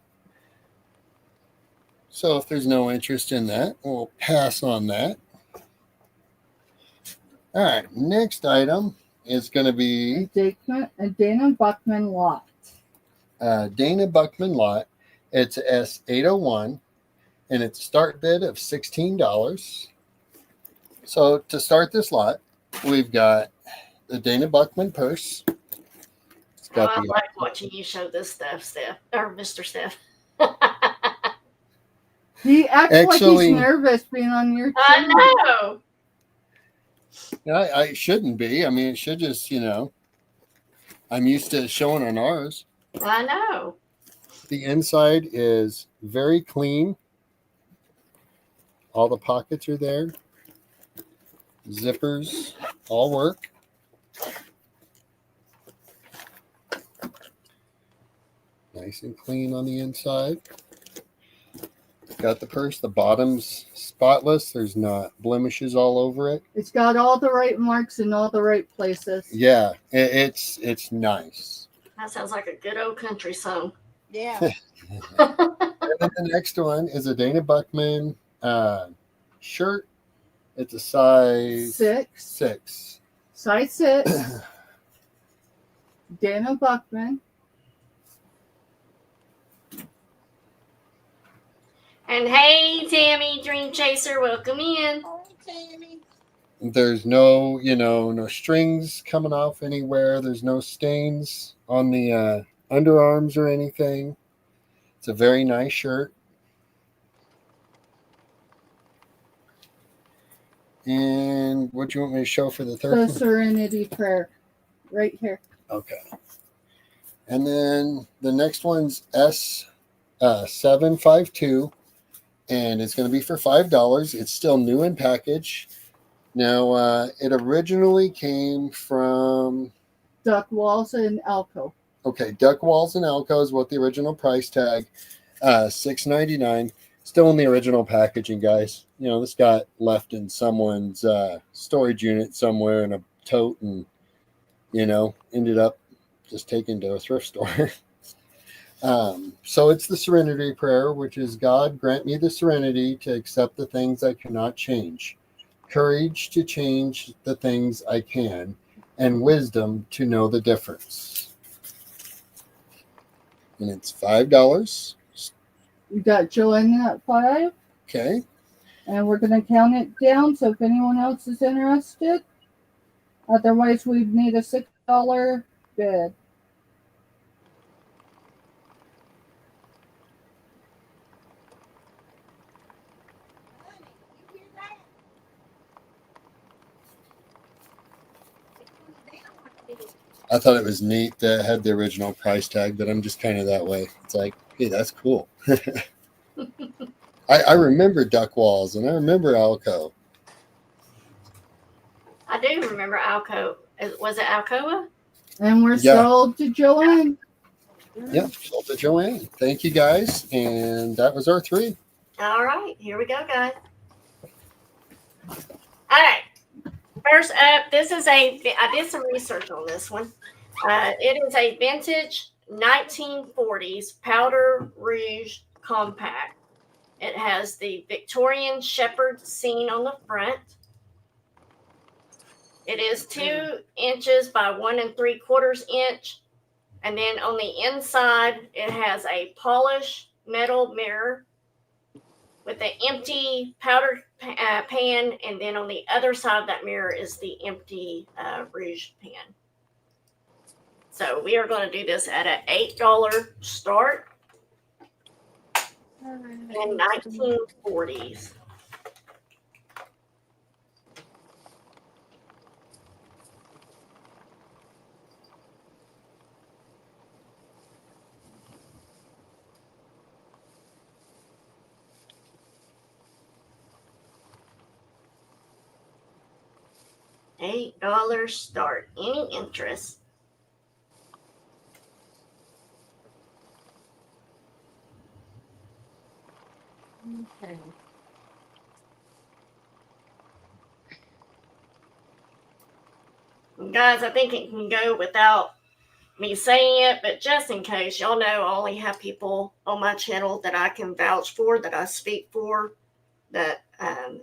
So if there's no interest in that, we'll pass on that. All right, next item is going to be A Dana Buckman lot. Dana Buckman lot. It's S801, and it's a start bid of $16. So to start this lot, we've got the Dana Buckman purse. It's got I the like watching you show this stuff, Steph, or Mr. Steph. He acts like Actually- he's nervous being on your I channel. know. I shouldn't be. I mean, it should just, I'm used to showing on ours. I know. The inside is very clean. All the pockets are there. Zippers all work. Nice and clean on the inside. Got the purse. The bottom's spotless. There's not blemishes all over it. It's got all the right marks in all the right places. Yeah, it's nice. That sounds like a good old country song. Yeah. And then the next one is a Dana Buckman shirt. It's a size 6. Size 6. Dana Buckman. And hey, Tammy, Dream Chaser, welcome in. Oh, Tammy. There's no, no strings coming off anywhere. There's no stains on the underarms or anything. It's a very nice shirt. And what do you want me to show for the third The one? Serenity Prayer. Right here. Okay. And then the next one's S752. And it's going to be for $5. It's still new in package. Now, it originally came from... Duck Walls and Alco. Okay, Duck Walls and Alco is what the original price tag. $6.99. Still in the original packaging, guys. This got left in someone's storage unit somewhere in a tote and, ended up just taken to a thrift store. So it's the Serenity Prayer, which is God, grant me the serenity to accept the things I cannot change, courage to change the things I can, and wisdom to know the difference. And it's $5. We got Joanna at 5. Okay. And we're going to count it down. So if anyone else is interested, otherwise we'd need a $6 bid. I thought it was neat that it had the original price tag, but I'm just kind of that way. It's like, Hey, that's cool. I remember duck walls and I remember Alco. I do remember Alco. Was it Alcoa? And we're Yeah. sold to Joanne. Yep, sold to Joanne. Thank you guys. And that was our 3. All right, here we go, guys. All right. First up, I did some research on this one. It is a vintage 1940s powder rouge compact. It has the Victorian shepherd scene on the front. It is 2 inches by 1 3/4 inch. And then on the inside, it has a polished metal mirror with an empty powder pan. And then on the other side of that mirror is the empty rouge pan. So we are going to do this at an $8 start in 1940s. $8 start. Any interest? Okay. Guys, I think it can go without me saying it, but just in case, y'all know I only have people on my channel that I can vouch for, that I speak for, that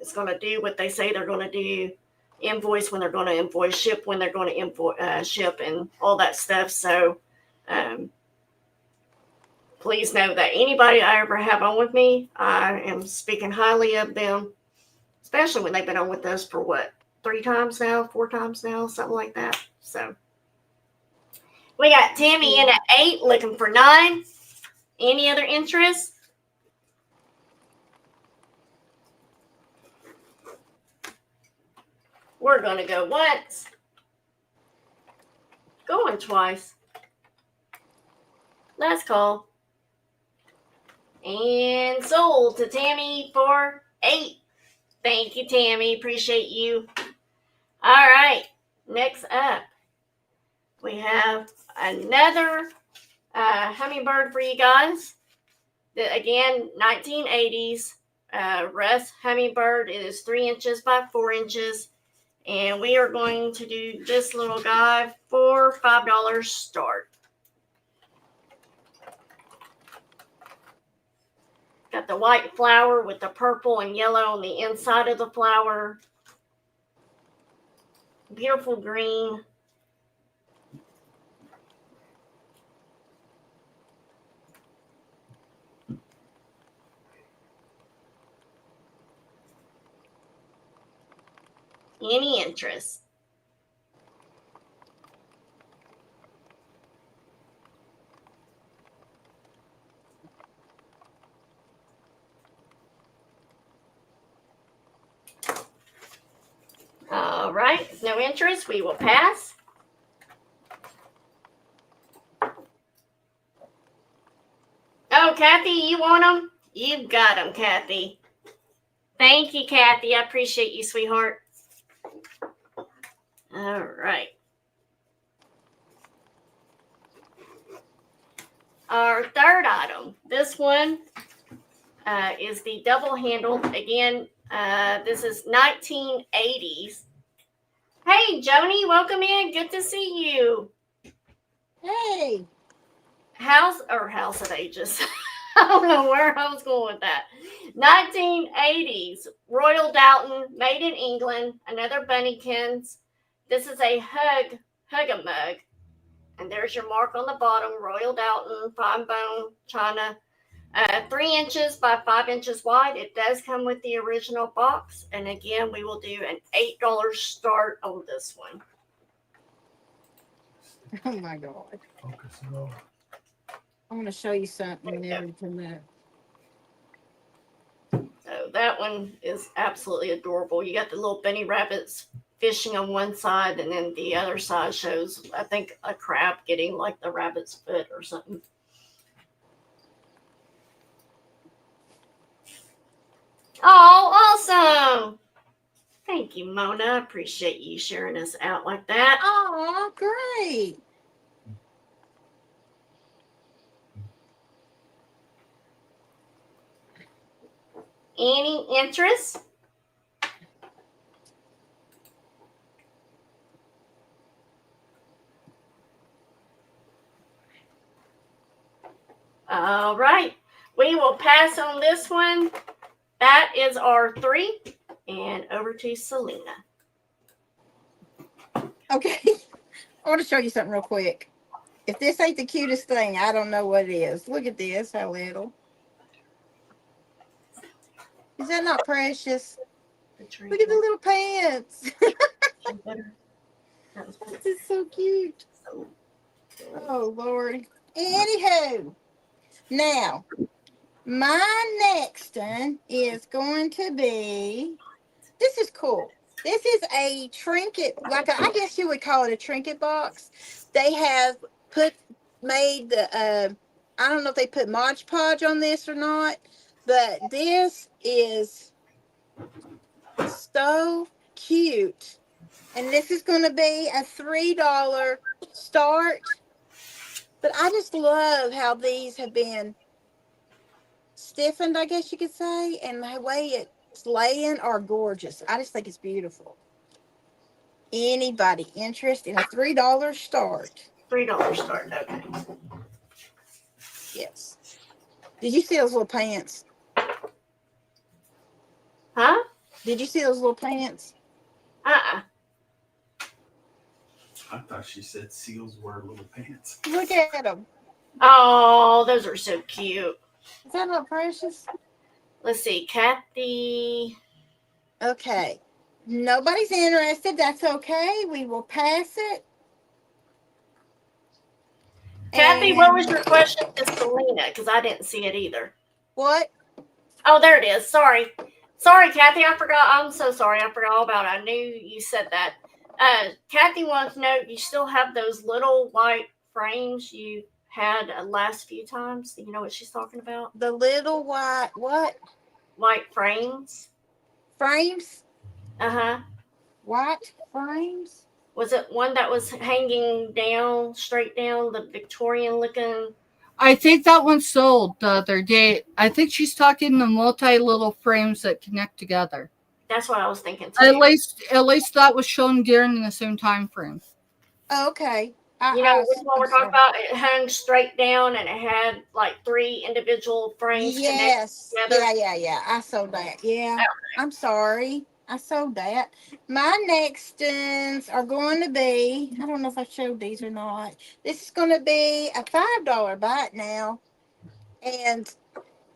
is going to do what they say they're going to do, invoice when they're going to invoice, ship when they're going to ship, and all that stuff. So please know that anybody I ever have on with me, I am speaking highly of them, especially when they've been on with us for what, 3 times now, 4 times now, something like that. So we got Tammy in at 8, looking for 9. Any other interest? We're going to go once, going twice. Last call. And sold to Tammy for 8. Thank you, Tammy. Appreciate you. All right. Next up, we have another hummingbird for you guys. Again, 1980s Russ hummingbird. It is 3 inches by 4 inches. And we are going to do this little guy for $5 start. Got the white flower with the purple and yellow on the inside of the flower. Beautiful green. Any interest? All right, no interest, we will pass. Oh, Kathy, you want them? You've got them, Kathy. Thank you, Kathy. I appreciate you, sweetheart. All right. Our third item. This one is the double handled. Again, this is 1980s. Hey, Joni, welcome in. Good to see you. Hey. House of Ages. I don't know where I was going with that. 1980s Royal Doulton, made in England. Another Bunnykins. This is a hug-a-mug. And there's your mark on the bottom. Royal Doulton, fine bone, china. 3 inches by 5 inches wide. It does come with the original box. And again, we will do an $8 start on this one. Oh my God. Focus it on. I'm going to show you something there in a minute. So that one is absolutely adorable. You got the little bunny rabbits fishing on one side, and then the other side shows, I think, a crab getting like the rabbit's foot or something. Oh, awesome. Thank you, Mona. Appreciate you sharing us out like that. Oh, great. Any interest? All right. We will pass on this one. That is our 3. And over to Selena. Okay. I want to show you something real quick. If this ain't the cutest thing, I don't know what it is. Look at this, how little. Is that not precious? Look at the little pants. This is so cute. Oh, Lord. Anywho, now, my next one is going to be, this is cool. This is a trinket, I guess you would call it a trinket box. They have made the, I don't know if they put Mod Podge on this or not, but this is so cute. And this is going to be a $3 start. But I just love how these have been stiffened, I guess you could say, and the way it's laying are gorgeous. I just think it's beautiful. Anybody interested in a $3 start? $3 start. Okay. Yes. Did you see those little pants? Huh? Did you see those little pants? Uh-uh. I thought she said seals wear little pants. Look at them. Oh, those are so cute. Is that not precious? Let's see. Kathy. Okay. Nobody's interested. That's okay. We will pass it. Kathy, And what was your question to Selena? Because I didn't see it either. what? Oh, there it is. Sorry. Sorry, Kathy. I forgot. I'm so sorry. I forgot all about it. I knew you said that. Kathy wants to know, you still have those little white frames you had last few times? Do you know what she's talking about? The little white, what? White frames? Frames? Uh-huh. White frames? Was it one that was hanging down, straight down, the Victorian looking? I think that one sold the other day. I think she's talking the multi little frames that connect together. That's what I was thinking At too. least that was shown during the same time frame. Oh, okay. You know which one we're talking about? It hung straight down and it had like 3 individual frames Yes. connected together. Yeah. I sold that. Yeah. Okay. I'm sorry. I sold that. My next ones are going to be, I don't know if I showed these or not. This is going to be a $5 bite now. And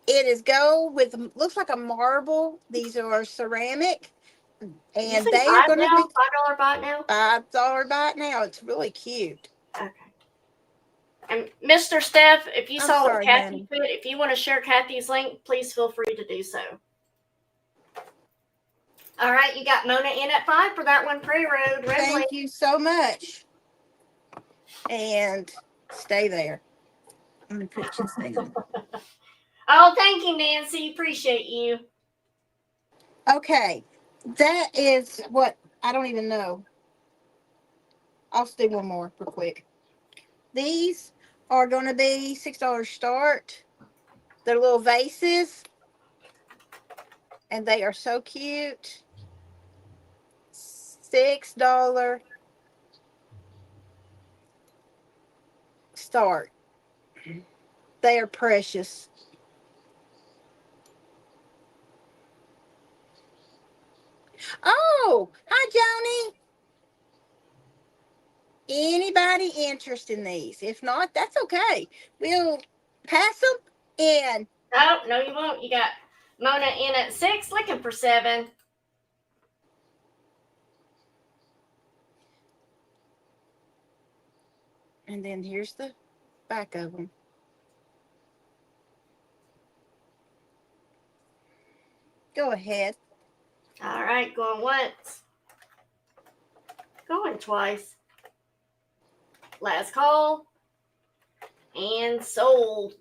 it is gold with, looks like a marble. These are ceramic. You And say they are going to be $5 bite now? $5 bite now. It's really cute. Okay. And Mr. Steph, if you I'm saw what sorry, Kathy honey. put, if you want to share Kathy's link, please feel free to do so. All right, you got Mona in at 5 for that one, Prairie Road. Thank you so much. And stay there. I'm going to put you down. Oh, thank you, Nancy. Appreciate you. Okay. That is what, I don't even know. I'll do one more real quick. These are going to be $6 start. They're little vases. And they are so cute. $6 start. They are precious. Oh, hi, Joni. Anybody interested in these? If not, that's okay. We'll pass them and No, you won't. You got Mona in at 6, looking for 7. then here's the back of them. Go ahead. All right, going once. Going twice. Last call. And sold.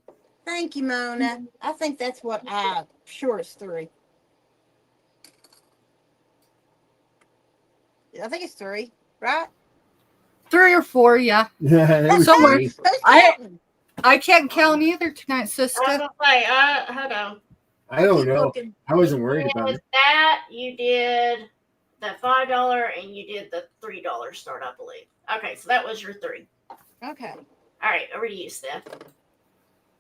Thank you, Mona. I think that's what sure it's 3. I think it's 3, right? 3 or 4, yeah. It was Somewhere. me. Who's I- counting? I can't count either tonight, I was sister. gonna say, hold on. I don't Keep know. looking. I wasn't worried You about did it. that. You did the $5 and you did the $3 start, I believe. Okay, so that was your 3. Okay. All right, over to you, Steph.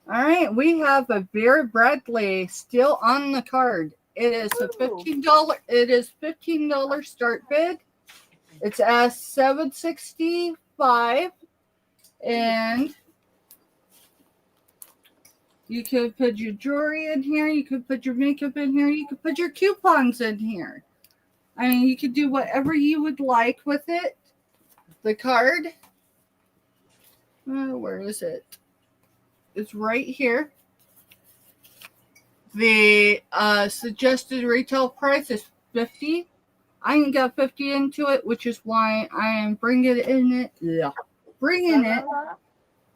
All right, we have a Vera Bradley still on the card. It is a $15. It is $15 start bid. It's at $765, and you could put your jewelry in here. You could put your makeup in here. You could put your coupons in here. I mean, you could do whatever you would like with it. The card. Where is it? It's right here. The suggested retail price is $50. I ain't got 50 into it, which is why I am bringing it in it. Yeah, bringing it.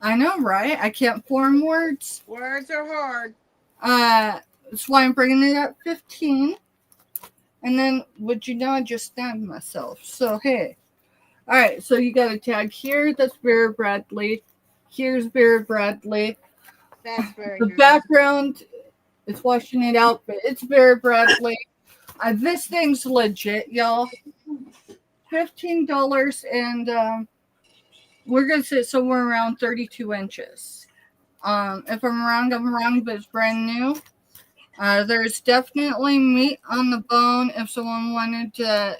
I know, right? I can't form words. Words are hard. That's why I'm bringing it at 15. And then, would you know, I just stabbed myself. So, hey. All right, so you got a tag here. That's Vera Bradley. Here's Vera Bradley. That's very The good. background is washing it out, but it's Vera Bradley. This thing's legit, y'all. $15, and we're going to say somewhere around 32 inches. If I'm wrong, but it's brand new. There's definitely meat on the bone if someone wanted to,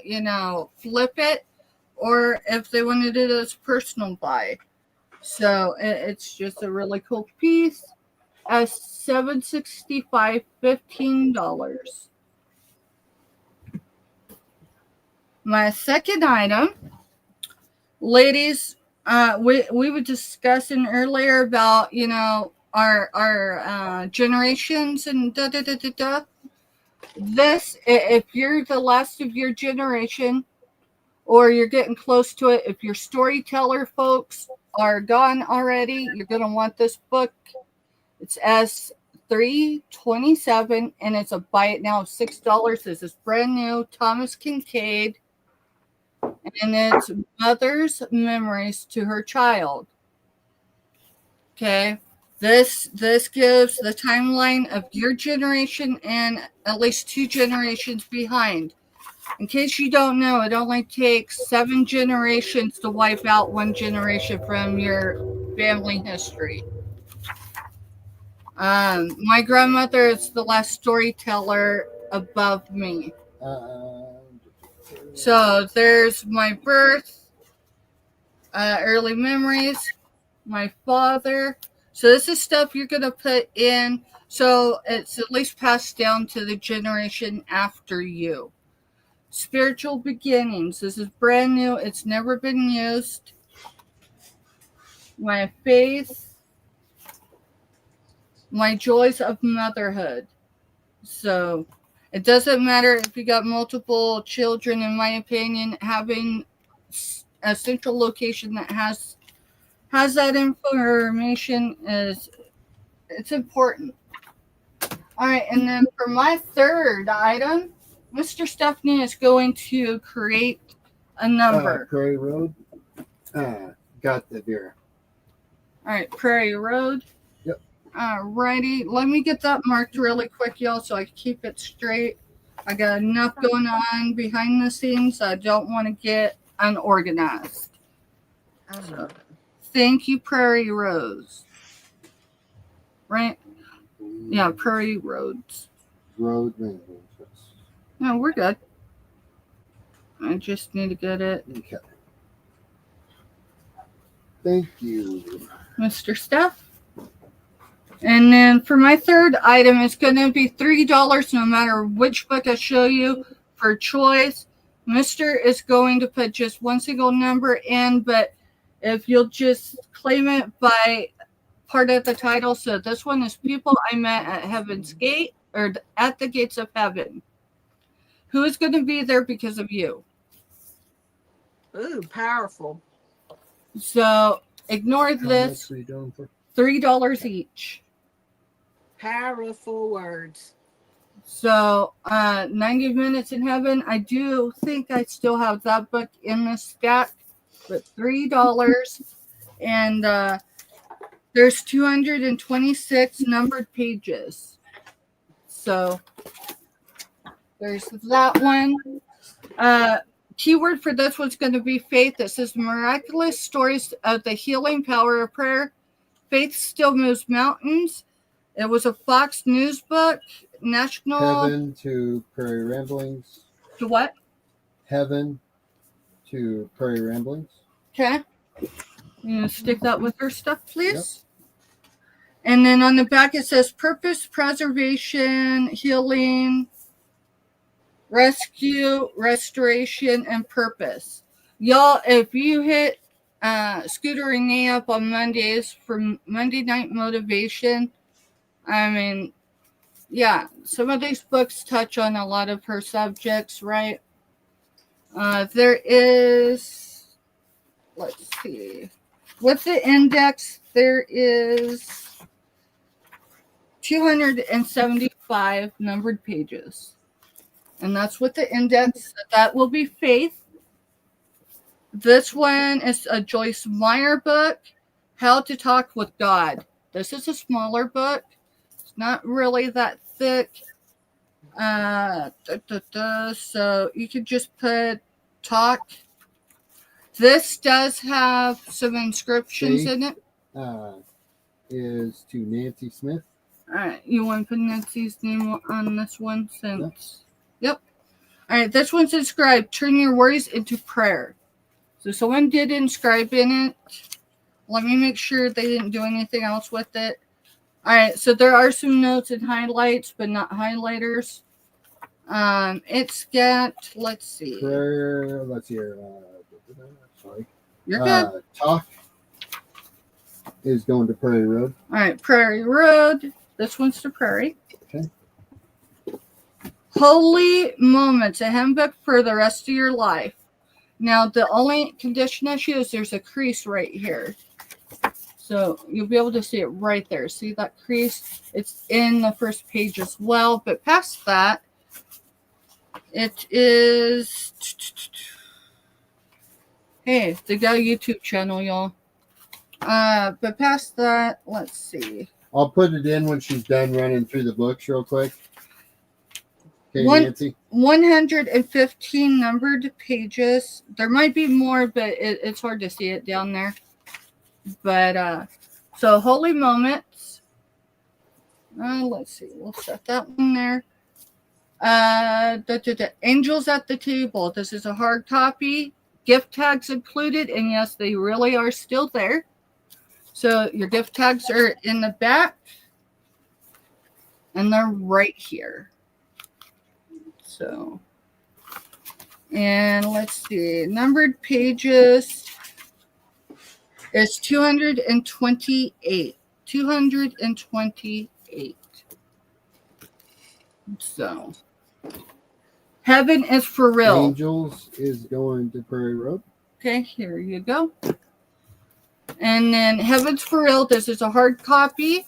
flip it, or if they wanted it as personal buy. So it's just a really cool piece. $765, $15. My second item, ladies, we were discussing earlier about our generations and da da da da da. This, if you're the last of your generation, or you're getting close to it, if your storyteller folks are gone already, you're gonna want this book. It's S327, and it's a buy it now of $6. This is brand new, Thomas Kincaid, and it's mother's memories to her child. Okay, this gives the timeline of your generation and at least 2 generations behind. In case you don't know, it only takes 7 generations to wipe out 1 generation from your family history. My grandmother is the last storyteller above me. So there's my birth, early memories, my father. So this is stuff you're going to put in so it's at least passed down to the generation after you. Spiritual beginnings. This is brand new. It's never been used. My faith. My joys of motherhood. So it doesn't matter if you got multiple children, in my opinion, having a central location that has that information it's important. All right, and then for my third item, Mr. Stephanie is going to create a number. Prairie Road. Got the Vera. All right, Prairie Road. Yep. Alrighty, let me get that marked really quick, y'all, so I keep it straight. I got enough going on behind the scenes. I don't want to get unorganized. So, thank you, Prairie Rose. Right? Yeah, Prairie Roads. Road maintenance. No, we're good. I just need to get it. Okay. Thank you, Mr. Steph. And then for my third item, it's going to be $3 no matter which book I show you for choice. Mr. is going to put just one single number in, but if you'll just claim it by part of the title. So this one is People I Met at Heaven's Gate, or at the Gates of Heaven. Who is going to be there because of you? Ooh, powerful. So ignore this. How much are you doing for? $3 each. Powerful words. So 90 Minutes in Heaven, I do think I still have that book in the stack, but $3. And there's 226 numbered pages. So there's that one. Keyword for this one's going to be faith. It says miraculous stories of the healing power of prayer. Faith still moves mountains. It was a Fox News book. National. Heaven to Prairie Ramblings. To what? Heaven to Prairie Ramblings. Okay. You gonna stick that with her stuff, please? Yep. And then on the back it says purpose, preservation, healing, rescue, restoration, and purpose. Y'all, if you hit Scooter Renee up on Mondays for Monday Night Motivation, I mean, yeah, some of these books touch on a lot of her subjects, right? There is, let's see, with the index, there is 275 numbered pages. And that's with the index. That will be faith. This one is a Joyce Meyer book, How to Talk with God. This is a smaller book. It's not really that thick. So you could just put talk. This does have some inscriptions Faith, in it. Is to Nancy Smith. All right, you want to put Nancy's name on this one since. Yep. All right, this one's inscribed, turn your worries into prayer. So someone did inscribe in it. Let me make sure they didn't do anything else with it. All right, so there are some notes and highlights, but not highlighters. It's got, let's see. Prayer, let's hear. Sorry. You're good. Talk is going to Prairie Road. All right, Prairie Road. This one's to Prairie. Okay. Holy Moments, a handbook for the rest of your life. Now, the only condition issue is there's a crease right here. So you'll be able to see it right there. See that crease? It's in the first page as well. But past that, it is... Hey, they got a YouTube channel, y'all. But past that, let's see. I'll put it in when she's done running through the books real quick. Okay, Nancy. 115 numbered pages. There might be more, but it's hard to see it down there. But so Holy Moments. Let's see. We'll set that one there. Angels at the Table. This is a hard copy. Gift tags included, and yes, they really are still there. So your gift tags are in the back, and they're right here. So, and let's see, numbered pages is 228. 228. So, Heaven is for real. Angels is going to Prairie Road. Okay, here you go. And then Heaven's for Real. This is a hard copy.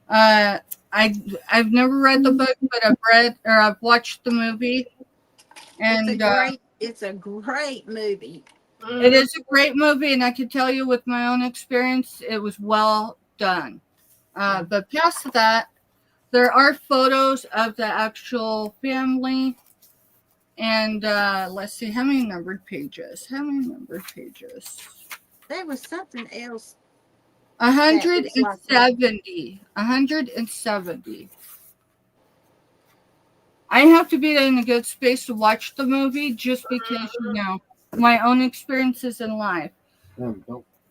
I've never read the book, but I've watched the movie. And it's a great movie. It is a great movie, and I can tell you with my own experience, it was well done. But past that, there are photos of the actual family. And let's see, how many numbered pages? There was something else. 170. 170. I have to be in a good space to watch the movie just because, my own experiences in life. Yeah,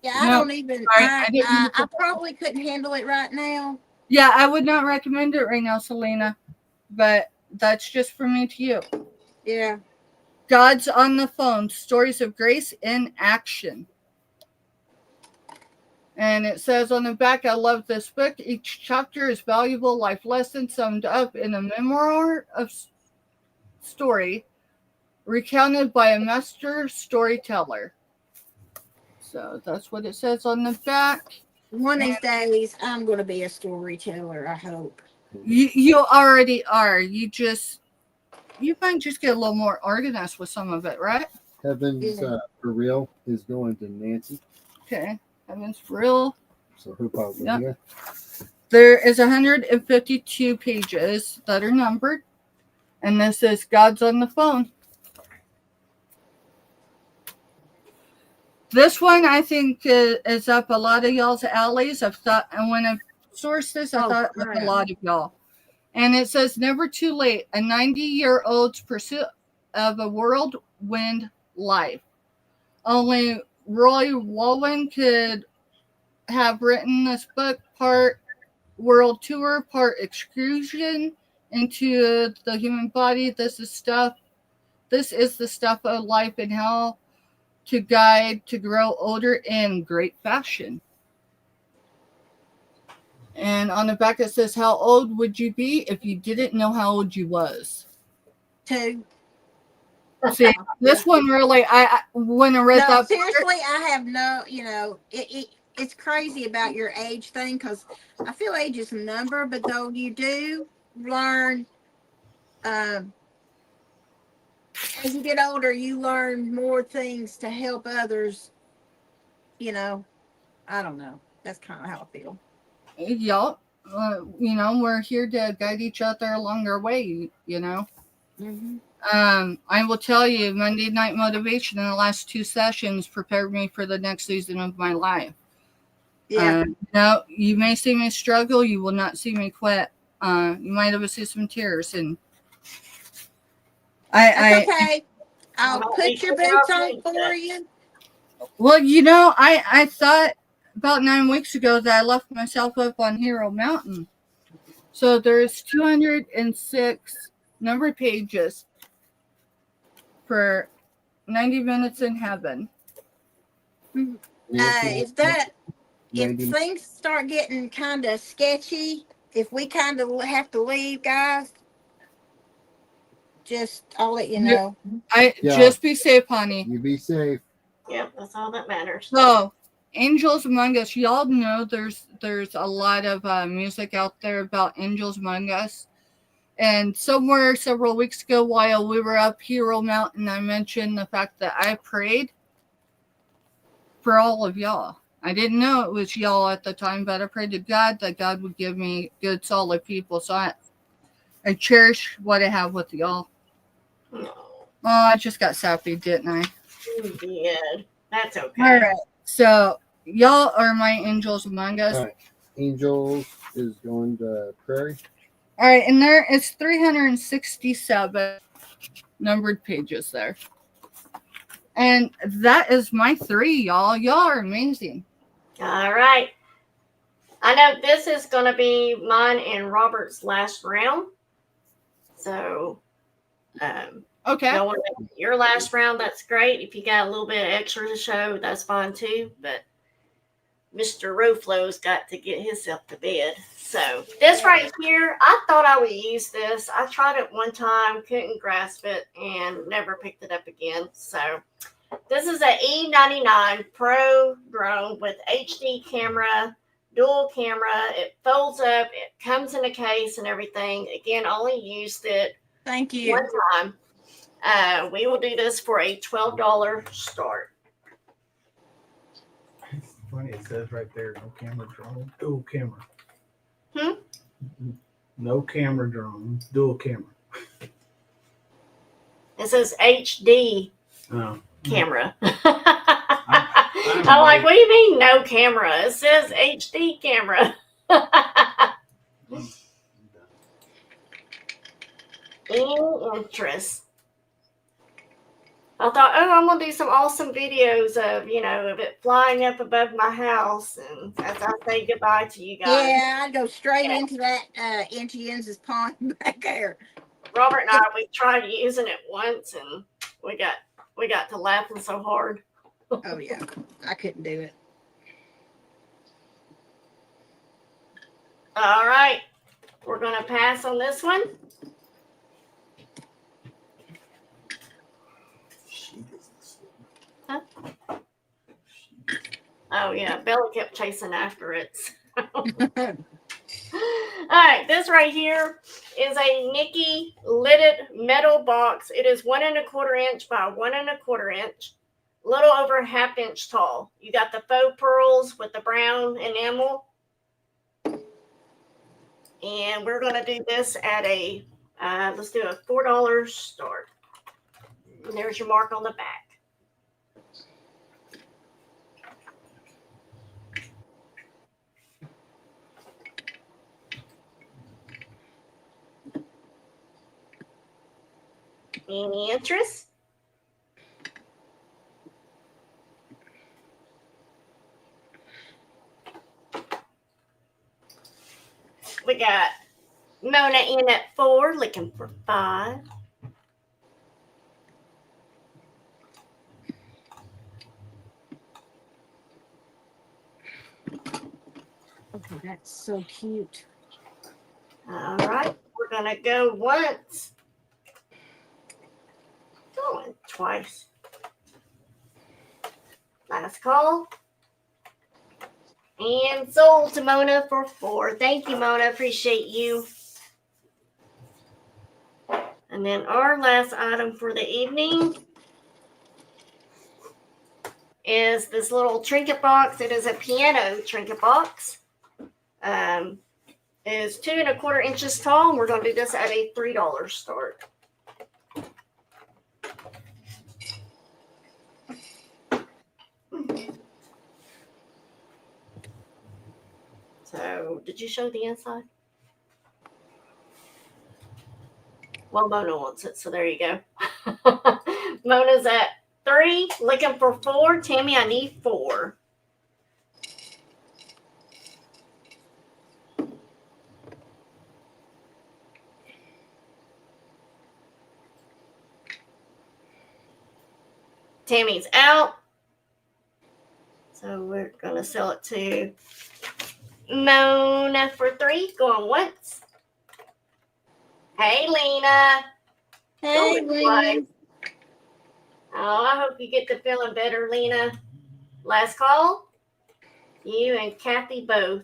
I probably couldn't handle it right now. Yeah, I would not recommend it right now, Selena. But that's just from me to you. Yeah. God's on the Phone, Stories of Grace in Action. And it says on the back, I love this book. Each chapter is valuable life lesson summed up in a memoir of story recounted by a master storyteller. So that's what it says on the back. One of these days, I'm going to be a storyteller, I hope. You already are. You might just get a little more organized with some of it, right? Heaven's Yeah. for real is going to Nancy. Okay. Heaven's for real. So who probably Yep. here? There is 152 pages that are numbered. And this is God's on the Phone. This one I think is up a lot of y'all's alleys. I've thought, and when I sourced this, I Oh, thought of crap. a lot of y'all. And it says, never too late, a 90-year-old's pursuit of a whirlwind life. Only Roy Walwyn could have written this book, part world tour, part excursion into the human body. This is the stuff of life and how to guide to grow older in great fashion. And on the back it says, how old would you be if you didn't know how old you was? 2. See, this one really, I when I read No, that, seriously, I have no, it's crazy about your age thing because I feel age is a number, but though you do learn, as you get older, you learn more things to help others. I don't know. That's kind of how I feel. y'all, we're here to guide each other along our way, Mm-hmm. I will tell you, Monday Night Motivation in the last 2 sessions prepared me for the next season of my life. Yeah. No, you may see me struggle. You will not see me quit. You might have seen some tears, and That's okay. I'll Well, put your boots on for you. Well, I thought about 9 weeks ago that I left myself up on Hero Mountain. So there's 206 numbered pages for 90 minutes in heaven. If things start getting kind of sketchy, if we kind of have to leave, guys, I'll let you know. Just be safe, honey. You be safe. Yep, that's all that matters. So, Angels Among Us, y'all know there's a lot of music out there about Angels Among Us. And somewhere several weeks ago, while we were up Hero Mountain, I mentioned the fact that I prayed for all of y'all. I didn't know it was y'all at the time, but I prayed to God that God would give me good, solid people. So I cherish what I have with y'all. Oh, I just got sappy, didn't I? you did. That's okay. All right. So, y'all are my Angels Among Us. All right. Angels is going to Prairie. All right, and there is 367 numbered pages there. And that is my 3, y'all. Y'all are amazing. All right. I know this is going to be mine and Robert's last round. So, Okay. y'all want to make your last round? That's great. If you got a little bit of extra to show, that's fine too. But Mr. Roflo's got to get himself to bed. So this right here, I thought I would use this. I tried it one time, couldn't grasp it, and never picked it up again. So this is an E99 Pro drone with HD camera, dual camera. It folds up. It comes in a case and everything. Again, only used it Thank you. one time. We will do this for a $12 start. It's funny, it says right there, no camera drone, dual camera. No camera drone, dual camera. It says HD Oh. camera. I'm like, what do you mean no camera? It says HD camera. Any interest? I thought, I'm gonna do some awesome videos of it flying up above my house, and as I say goodbye to you guys. Yeah, I'd go straight into that into Jens's pond back there. Robert and I, we tried using it once, and we got to laughing so hard. Oh yeah, I couldn't do it. All right, we're gonna pass on this one. Huh? Oh yeah, Bella kept chasing after it. right, this right here is a Nikki lidded metal box. It is 1¼ inch by 1¼ inch, little over ½ inch tall. You got the faux pearls with the brown enamel. And we're going to do this at a, let's do a $4 start. And there's your mark on the back. Any interest? We got Mona in at 4, looking for 5. Okay, that's so cute. All right, we're gonna go once. Going twice. Last call. And sold to Mona for 4. Thank you, Mona. Appreciate you. And then our last item for the evening is this little trinket box. It is a piano trinket box. It is 2¼ inches tall, and we're going to do this at a $3 start. So, did you show the inside? Well, Mona wants it, so there you go. Mona's at 3, looking for 4. Tammy, I need 4. Tammy's out. So we're going to sell it to Mona for 3. Going once. Hey, Lena. Hey, Going Lena. twice. Oh, I hope you get to feeling better, Lena. Last call. You and Kathy both.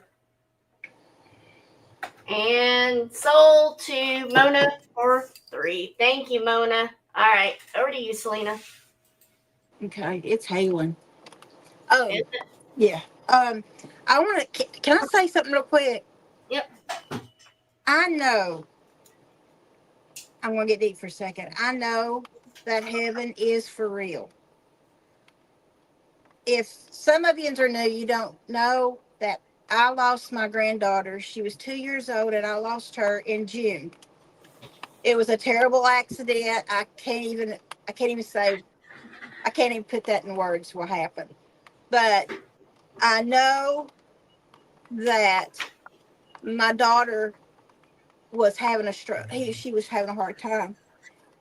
And sold to Mona for 3. Thank you, Mona. All right, over to you, Selena. Okay, it's hailing. Oh, Is it? yeah. I want to. Can I say something real quick? Yep. I know. I'm gonna get deep for a second. I know that heaven is for real. If some of you are new, you don't know that I lost my granddaughter. She was 2 years old, and I lost her in June. It was a terrible accident. I can't even put that in words what happened. But I know that my daughter was having a stroke. She was having a hard time.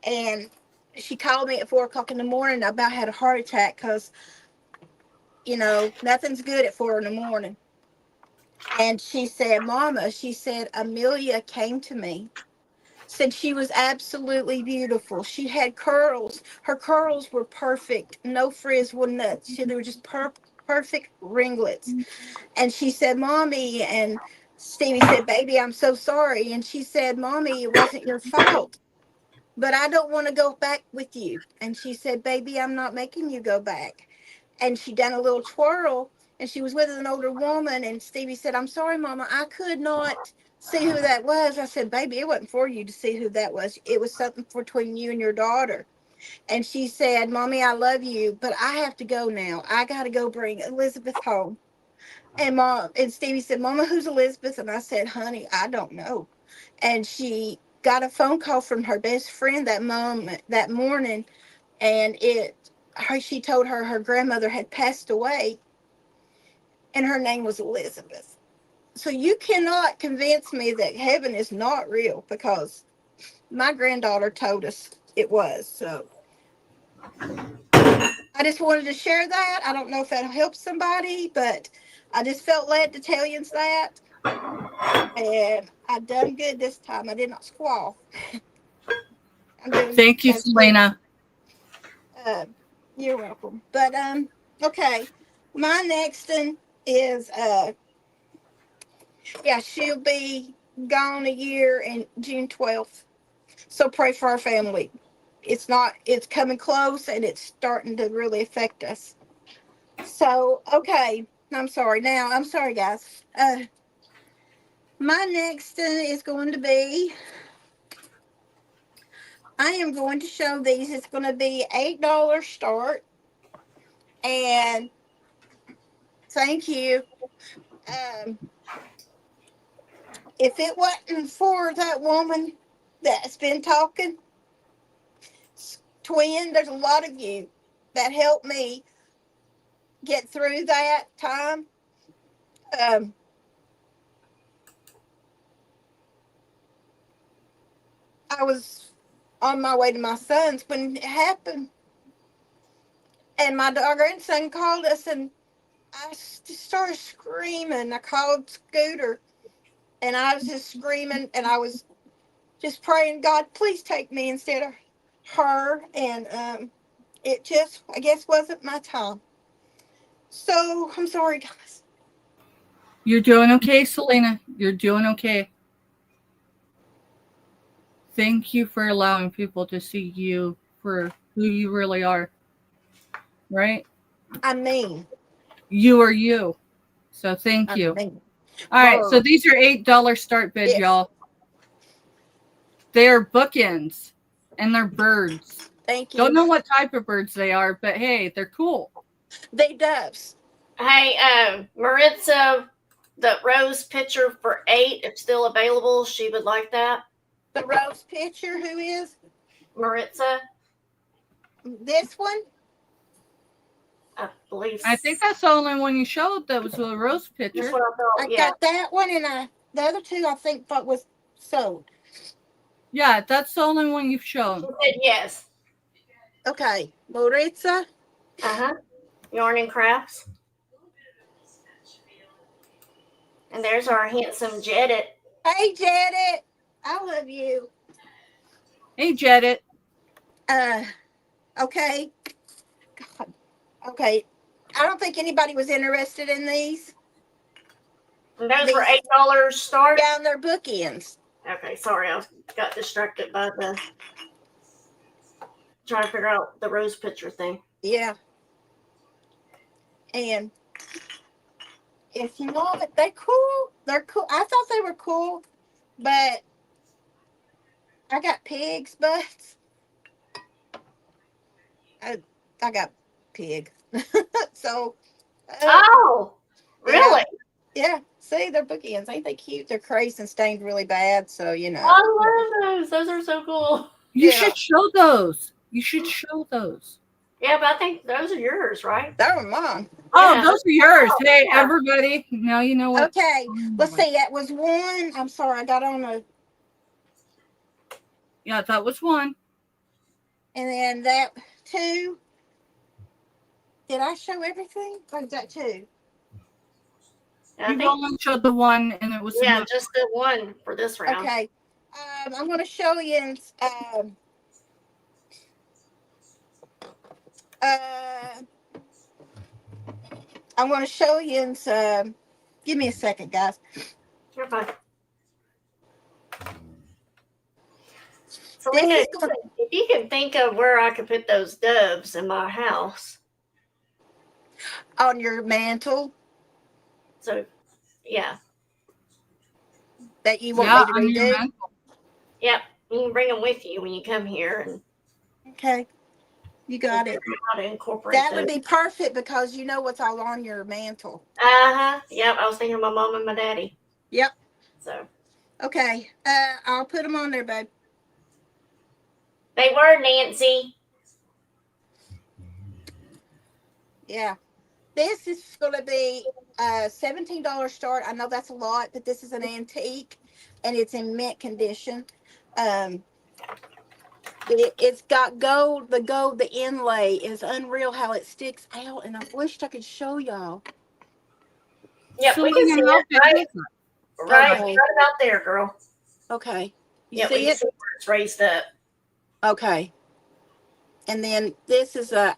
And she called me at 4:00 in the morning. I about had a heart attack because, nothing's good at 4 in the morning. And she said, Mama, she said, Amelia came to me. Said she was absolutely beautiful. She had curls. Her curls were perfect. No frizz, one nut. They were just perfect ringlets. And she said, Mommy, and Stevie said, Baby, I'm so sorry. And she said, Mommy, it wasn't your fault, but I don't want to go back with you. And she said, Baby, I'm not making you go back. And she done a little twirl, and she was with an older woman. And Stevie said, I'm sorry, Mama, I could not see who that was. I said, Baby, it wasn't for you to see who that was. It was something between you and your daughter. And she said, Mommy, I love you, but I have to go now. I got to go bring Elizabeth home. And Stevie said, Mama, who's Elizabeth? And I said, Honey, I don't know. And she got a phone call from her best friend that morning, and she told her grandmother had passed away, and her name was Elizabeth. So you cannot convince me that heaven is not real, because my granddaughter told us it was. So I just wanted to share that. I don't know if that'll help somebody, but I just felt led to tell you that. And I done good this time. I did not squall. Thank you, Selena. You're welcome. But okay. My next one is she'll be gone a year in June 12th. So pray for our family. It's coming close and it's starting to really affect us. So, okay. I'm sorry. Now, I'm sorry, guys. My next is going to be, I am going to show these. It's going to be $8 start. And thank you. If it wasn't for that woman that's been talking, twin, there's a lot of you that helped me get through that time. I was on my way to my son's when it happened. And my grandson called us, and I just started screaming. I called Scooter, and I was just screaming, and I was just praying, God, please take me instead of her. And it just, I guess, wasn't my time. So I'm sorry, guys. You're doing okay, Selena. You're doing okay. Thank you for allowing people to see you for who you really are. Right? I mean, You are you. So thank you. All right. So these are $8 start bids, Yes. y'all. They are bookends and they're birds. Thank you. Don't know what type of birds they are, but hey, they're cool. They doves. Hey, Maritza, the rose picture for 8 is still available. She would like that. The rose picture, who is? Maritza, This one? I believe. I think that's the only one you showed that was a rose That's picture. what I thought. I got that one, and the other two I think thought was sold. Yeah, that's the only one you've shown. She said yes. Okay, Maritza. Yarn and crafts. And there's our handsome Jedit. Hey, Janet. I love you. Hey, Jedit. Okay. God. Okay. I don't think anybody was interested in these. And those were $8 start. Down their bookends. Okay, sorry, I got distracted by the trying to figure out the rose picture thing. Yeah. And if you know it, they're cool. They're cool. I thought they were cool, but I got pigs' butts. I got pig. So. Oh, really? Yeah. See, they're bookends. Ain't they cute? They're creased and stained really bad. So, you know. I love those. Those are so cool. You should show those. You should show those. Yeah, but I think those are yours, right? They were mine. Oh, Yeah. those are yours. Hey, everybody. Now you know what. Okay. Let's see. That was one. I'm sorry. I got on a. Yeah, that was one. And then that two. Did I show everything? Or is that two? You've only showed the one, and it was just the one for this round. Okay. I'm going to show you in. I'm going to show you in some. Give me a second, guys. You're fine. Selena, if you can think of where I could put those doves in my house. On your mantle. So, yeah. That you want me to redo? Yep. You can bring them with you when you come here. And okay. You got it. How to incorporate that would be perfect because you know what's all on your mantle. Yep. I was thinking of my mom and my daddy. Yep. So. Okay. I'll put them on there, babe. They were, Nancy. Yeah. This is going to be $17 start. I know that's a lot, but this is an antique, and it's in mint condition. It's got gold. The inlay is unreal how it sticks out, and I wished I could show y'all. Yep, we can see it. Right about there, girl. Okay. You see it? It's raised up. Okay. And then this is I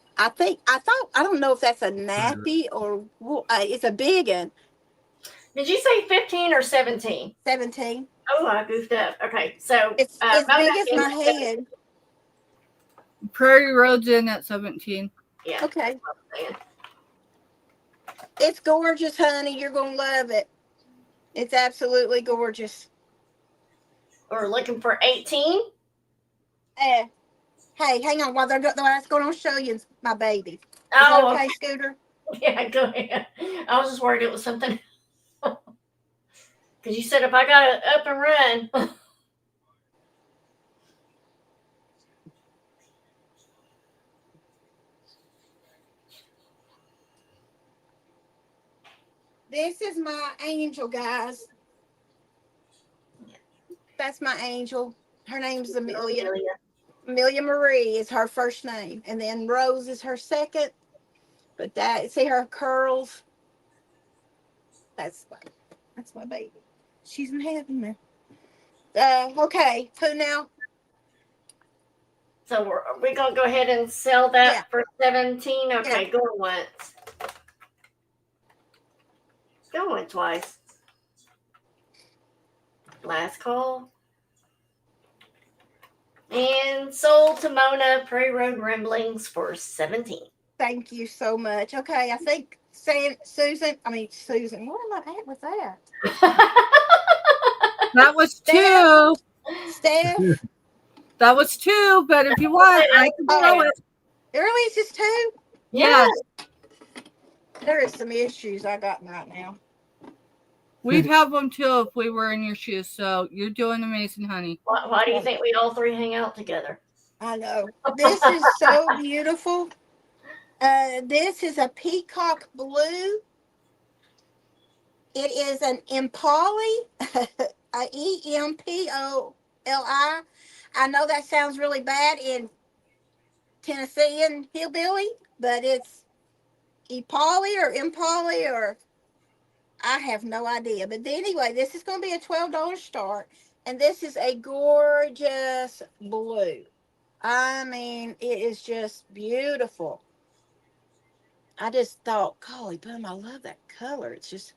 don't know if that's a nappy or it's a big one. Did you say 15 or 17? 17. Oh, I goofed up. Okay, so It's as Mona big as came my in- head. Prairie Road's in at 17. Yeah. Okay. That's what I'm saying. It's gorgeous, honey. You're going to love it. It's absolutely gorgeous. We're looking for 18. Hey, hang on. While I was going to show you my baby. Is Oh, that okay, Scooter? yeah, go ahead. I was just worried it was something. Because you said if I got it up and run. This is my angel, guys. That's my angel. Her name's Amelia. Amelia Marie is her first name. And then Rose is her second. But see her curls? That's my baby. She's in heaven now. Okay, who now? So we're going to go ahead and sell that Yeah. for 17. Okay, Yeah. going once. Going twice. Last call. And sold to Mona Prairie Road Ramblings for 17. Thank you so much. Okay, I think Susan, where am I at with that? That was 2. Steph, That was 2, but if you want, I can Oh. throw it. really, it's just 2? Yes. There is some issues I got right now. We'd have them too if we were in your shoes. So you're doing amazing, honey. Why do you think we all three hang out together? I know. This is so beautiful. This is a peacock blue. It is an Impoli, a Empoli. I know that sounds really bad in Tennessee and hillbilly, but it's Impoli, or I have no idea. But anyway, this is going to be a $12 start, and this is a gorgeous blue. I mean, it is just beautiful. I just thought, golly boom, I love that color. It's just,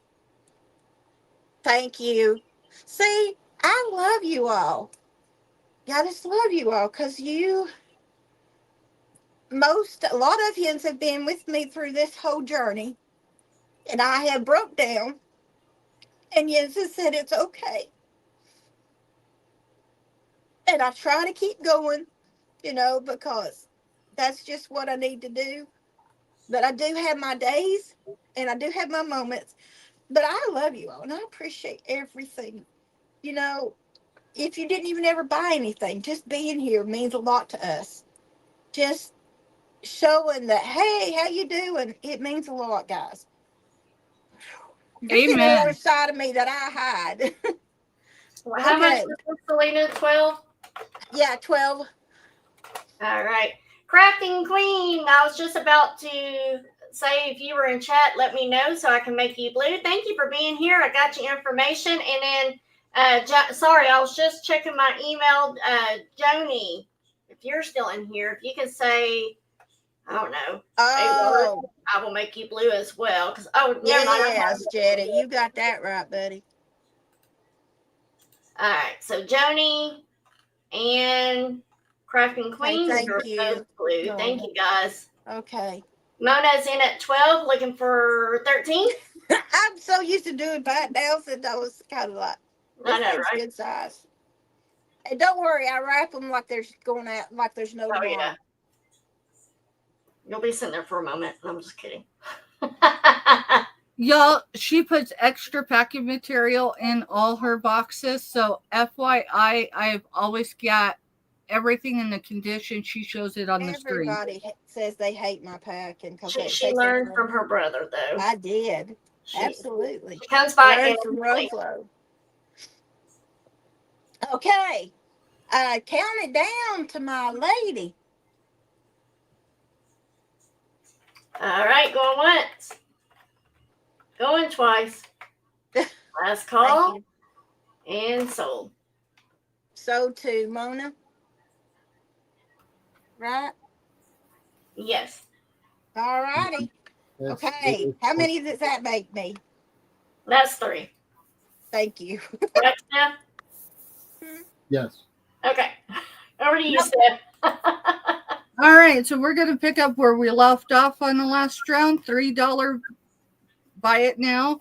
thank you. See, I love you all. I just love you all because a lot of you have been with me through this whole journey, and I have broke down, and you just said it's okay. And I try to keep going, because that's just what I need to do. But I do have my days, and I do have my moments. But I love you all, and I appreciate everything. If you didn't even ever buy anything, just being here means a lot to us. Just showing that, hey, how you doing? It means a lot, guys. You're seeing another Amen. side of me that I hide. How much Okay. was this, Selena? 12? Yeah, 12. All right. Crafting Queen, I was just about to say if you were in chat, let me know so I can make you blue. Thank you for being here. I got your information. And then, sorry, I was just checking my email. Joni, if you're still in here, if you can say, I don't know, Oh, I will make you blue as well. Because, never mind. yes, Jetty. You got that right, buddy. All right. So, Joni and Crafting Queen, thank you're you. both blue. No. Thank you, guys. Okay. Mona's in at 12, looking for 13. I'm so used to doing pat downs that I was kind of like, I know, thing's right? good size. And don't worry, I wrap them like there's going out, like there's no Oh, tomorrow. yeah. You'll be sitting there for a moment. I'm just kidding. Y'all, she puts extra packing material in all her boxes. So FYI, I've always got everything in the condition she shows it on the screen. Everybody says they hate my packing. She learned from her brother, though. I did. She Absolutely. comes by Learned and from Roslo. Okay. Count it down to my lady. all right, going once, going twice. Last Thank call you. and sold. So to Mona. Right? Yes. All righty. Okay. How many does that make me? That's 3. Thank you. Right, Steph? Yes. Okay. Over to you, Steph. All right, so we're going to pick up where we left off on the last round. $3 buy it now.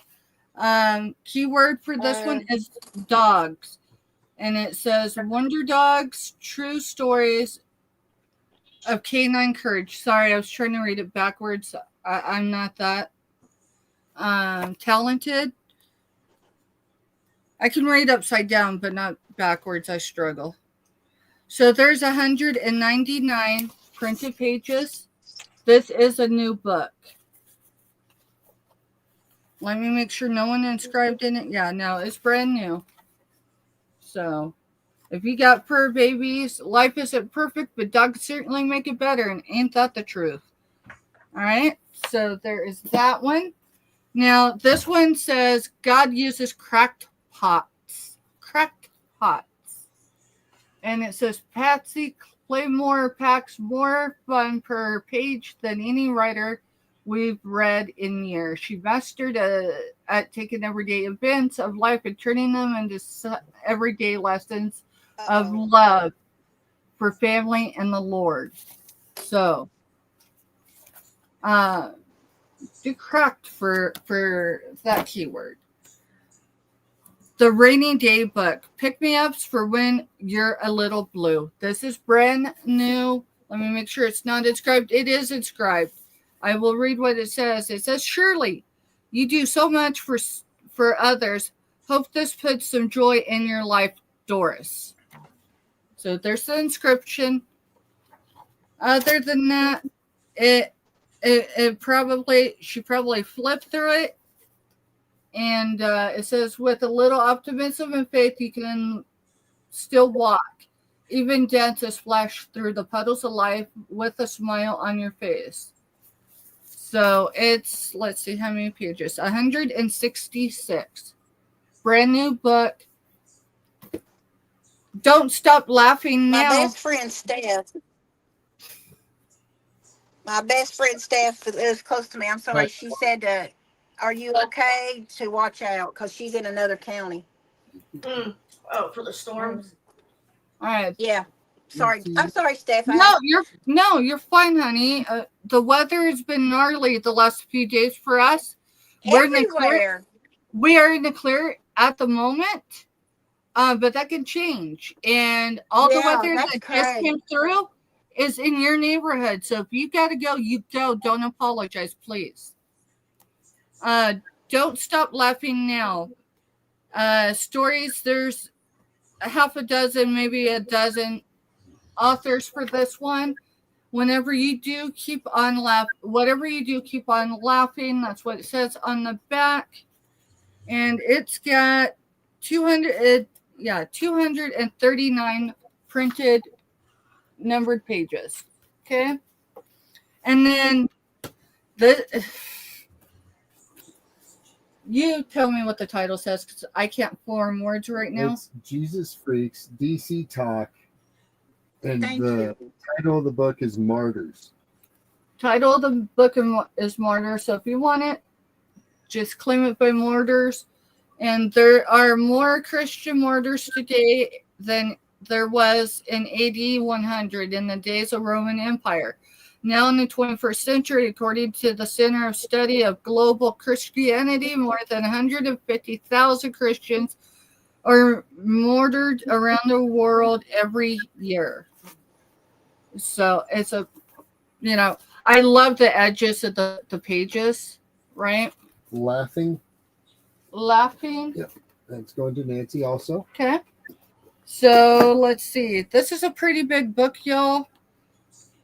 Keyword for this one is dogs. And it says Wonder Dogs, True Stories of Canine Courage. Sorry, I was trying to read it backwards. I'm not that talented. I can read upside down, but not backwards. I struggle. So there's 199 printed pages. This is a new book. Let me make sure no one inscribed in it. Yeah, no, it's brand new. So if you got fur babies, life isn't perfect, but dogs certainly make it better. And ain't that the truth? All right. So there is that one. Now, this one says God uses cracked pots. Cracked pots. And it says Patsy Claymore packs more fun per page than any writer we've read in years. She mastered at taking everyday events of life and turning them into everyday lessons of love for family and the Lord. So, do correct for that keyword. The Rainy Day book, pick-me-ups for when you're a little blue. This is brand new. Let me make sure it's not inscribed. It is inscribed. I will read what it says. It says, Shirley, you do so much for others. Hope this puts some joy in your life, Doris. So there's the inscription. Other than that, she probably flipped through it. And it says, with a little optimism and faith, you can still walk. Even dance a splash through the puddles of life with a smile on your face. So it's, let's see how many pages. 166. Brand new book. Don't stop laughing now. My best friend Steph lives close to me. I'm sorry. She said, are you okay to watch out? Because she's in another county. Oh, for the storms? All right. Yeah. Sorry. I'm sorry, Steph. You're fine, honey. The weather has been gnarly the last few days for us. We're everywhere. We are in the clear at the moment, but that can change. And all the weather that just came through is in your neighborhood. So if you got to go, you go. Don't apologize, please. Don't stop laughing now. Stories, there's a half a dozen, maybe a dozen authors for this one. Whenever you do, keep on laughing. Whatever you do, keep on laughing. That's what it says on the back. And it's got 239 printed numbered pages. Okay. And then you tell me what the title says, because I can't form words right now. It's Jesus Freaks, DC Talk, and Thank the title of the book is Martyrs. Title of the book is Martyrs. So if you want it, just claim it by Martyrs. And there are more Christian martyrs today than there was in AD 100 in the days of Roman Empire. Now in the 21st century, according to the Center of Study of Global Christianity, more than 150,000 Christians are martyred around the world every year. So it's I love the edges of the pages, right? Laughing. Laughing. Yep. That's going to Nancy also. Okay. So let's see. This is a pretty big book, y'all.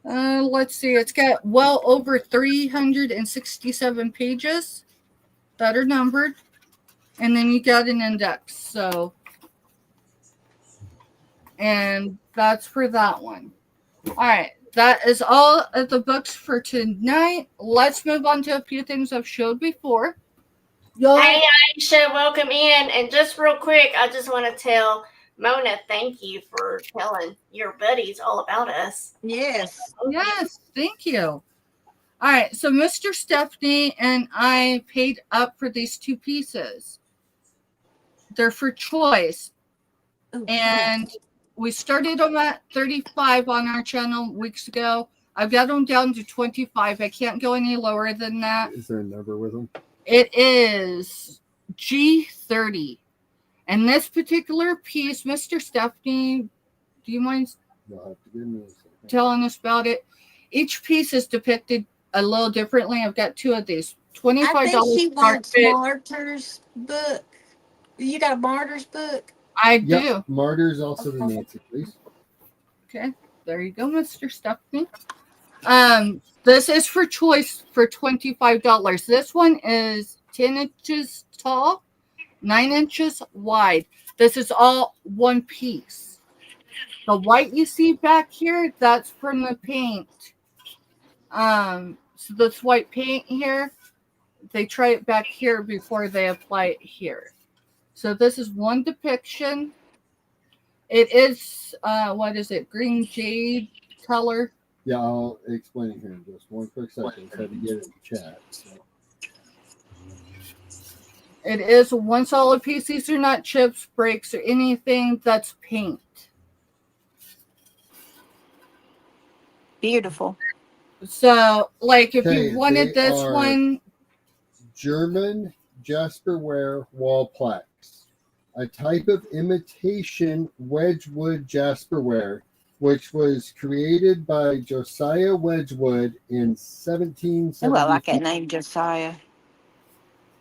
Let's see. It's got well over 367 pages that are numbered. And then you got an index. So, and that's for that one. All right. That is all of the books for tonight. Let's move on to a few things I've showed before. Hey, Aisha, welcome in. And just real quick, I just want to tell Mona, thank you for telling your buddies all about us. Yes. Yes, thank you. All right, so Mr. Stephanie and I paid up for these two pieces. They're for choice. Ooh, and we started them at 35 on our channel weeks ago. I've got them down to 25. I can't go any lower than that. Is there a number with them? It is G30. And this particular piece, Mr. Stephanie, do you mind You'll have to give me a second. telling us about it? Each piece is depicted a little differently. I've got two of these. $25 I think she start wants bid. Martyr's book. You got a Martyr's book? I do. Yep. Martyrs also to Nancy, please. Okay, there you go, Mr. Stephanie. This is for choice for $25. This one is 10 inches tall, 9 inches wide. This is all one piece. The white you see back here, that's from the paint. So this white paint here, they try it back here before they apply it here. So this is one depiction. It is, what is it, green jade color. Yeah, I'll explain it here in just one quick second. I had to get it in chat. So. It is one solid piece. These are not chips, breaks, or anything. That's paint. Beautiful. So, like, if Okay, you wanted they this are one, German jasperware wall plaques, a type of imitation Wedgwood jasperware, which was created by Josiah Wedgwood in 1770. Oh, I like that name, Josiah.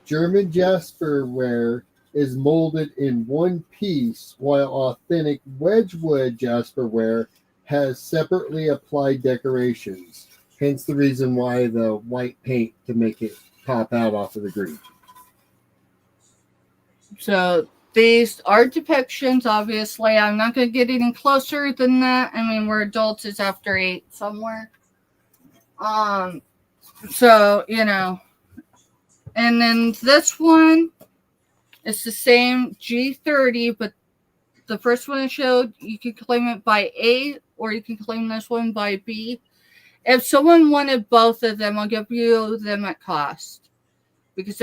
German jasperware is molded in one piece, while authentic Wedgwood jasperware has separately applied decorations. Hence the reason why the white paint to make it pop out off of the green. so these are depictions, obviously. I'm not going to get any closer than that. I mean, we're adults. It's after 8 somewhere. So, you know. And then this one is the same G30, but the first one I showed, you can claim it by A, or you can claim this one by B. If someone wanted both of them, I'll give you them at cost. Because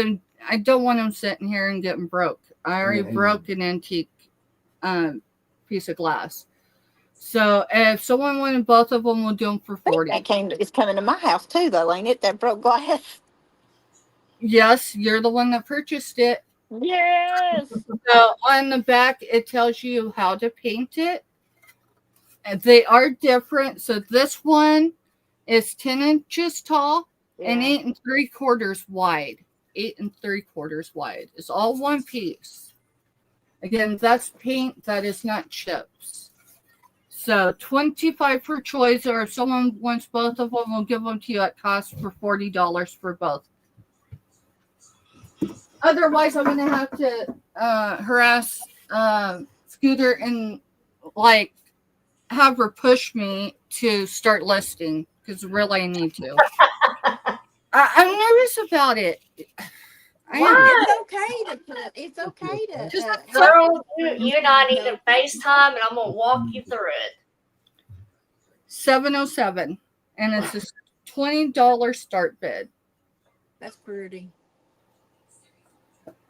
I don't want them sitting here and getting broke. I already broke an antique piece of glass. So if someone wanted both of them, we'll do them for $40. It's coming to my house too, though, ain't it? That broke glass. Yes, you're the one that purchased it. Yes. So on the back, it tells you how to paint it. And they are different. So this one is 10 inches tall and 8 3/4 wide. 8 3/4 wide. It's all one piece. Again, that's paint. That is not chips. So $25 for choice, or if someone wants both of them, we'll give them to you at cost for $40 for both. Otherwise, I'm going to have to harass Scooter and like have her push me to start listing, because really I need to. I'm nervous about it. It's okay to Just Girl, you and I need to FaceTime and I'm going to walk you through it. 707, and it's a $20 start bid. That's pretty.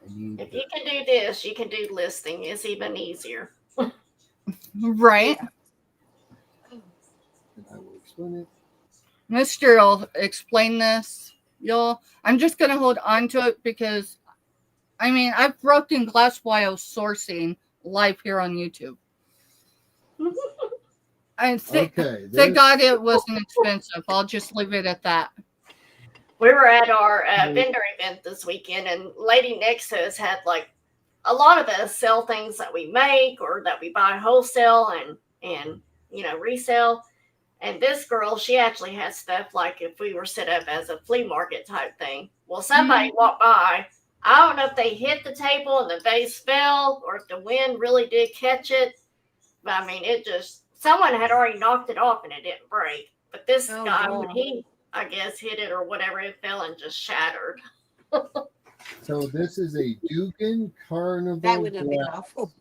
If you can do this, you can do listing. It's even easier. Right. And I will explain it. Mr. will explain this, y'all. I'm just going to hold on to it because, I mean, I've broken glass while sourcing live here on YouTube. And thank God it wasn't expensive. I'll just leave it at that. We were at our vendor event this weekend, and lady next to us had like a lot of us sell things that we make or that we buy wholesale and you know resell. And this girl, she actually has stuff like if we were set up as a flea market type thing. Well, somebody walked by. I don't know if they hit the table and the vase fell or if the wind really did catch it. But I mean, someone had already knocked it off and it didn't break. But this guy, when he, I guess, hit it or whatever, it fell and just shattered. So this is a Dugan Carnival That would have been glass. awful.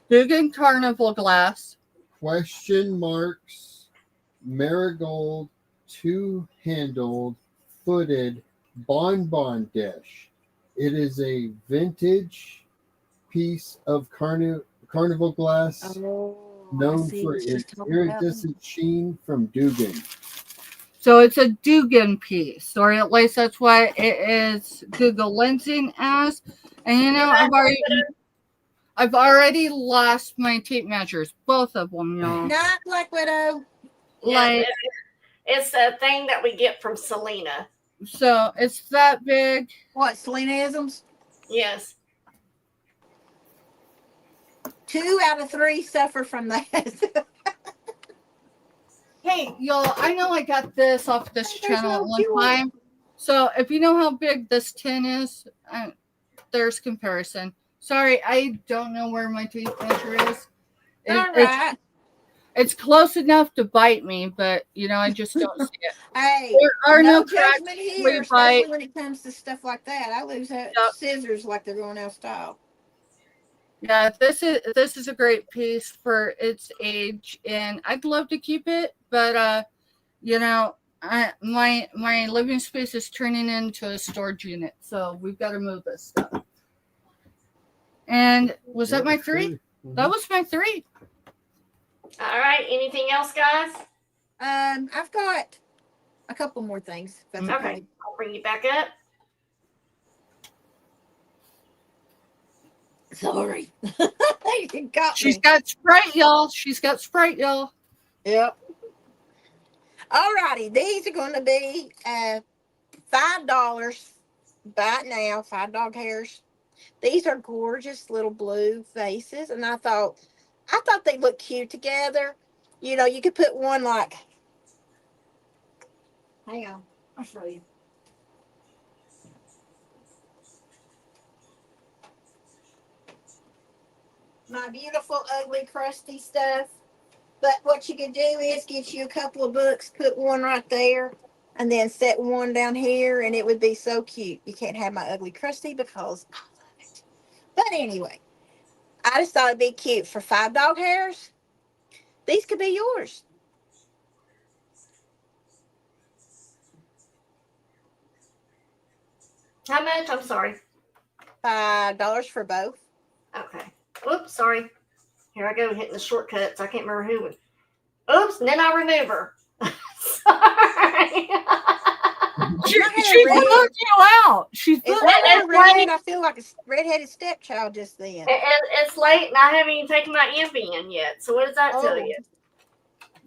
Dugan Carnival glass. Question marks. Marigold, two-handled, footed bonbon dish. It is a vintage piece of carnival glass, Oh, I known see for what she's its talking about. iridescent sheen from Dugan. So it's a Dugan piece, or at least that's what it is Google lensing as. And you know, I've already lost my tape measures, both of them, y'all. Not Black Widow. Like, It's a thing that we get from Selena. so it's that big. What, Selena-isms? Yes. 2 out of 3 suffer from that. Hey, y'all, I know I got this off this There's channel no at one cure. time. So if you know how big this tin is, there's comparison. Sorry, I don't know where my tape measure is. All right. It's close enough to bite me, but you know, I just don't see it. Hey, There are no no cracks judgment where here, you especially bite. when it comes to stuff like that. I lose scissors like they're going out of style. Yeah, this is a great piece for its age, and I'd love to keep it, but you know, my living space is turning into a storage unit, so we've got to move this stuff. And was that my 3? That was my 3. All right. Anything else, guys? I've got a couple more things. That's Okay. okay. I'll bring you back up. Sorry. You got She's me. got Sprite, y'all. She's got Sprite, y'all. Yep. Alrighty, these are going to be $5. Buy it now, 5 dog hairs. These are gorgeous little blue faces, and I thought they looked cute together. You know, you could put one like. Hang on, I'll show you. My beautiful, ugly, crusty stuff. But what you could do is get you a couple of books, put one right there, and then set one down here, and it would be so cute. You can't have my ugly, crusty because I love it. But anyway, I just thought it'd be cute for 5 dog hairs. These could be yours. How much? I'm sorry. $5 for both. Okay. Oops, sorry. Here I go hitting the shortcuts. I can't remember who would. Oops, and then I remember. Sorry. She bugged you out. She's Is bugged that It's redhead? late. I feel like a redheaded stepchild just then. It's late, and I haven't even taken my Ambien yet. So what does that tell you?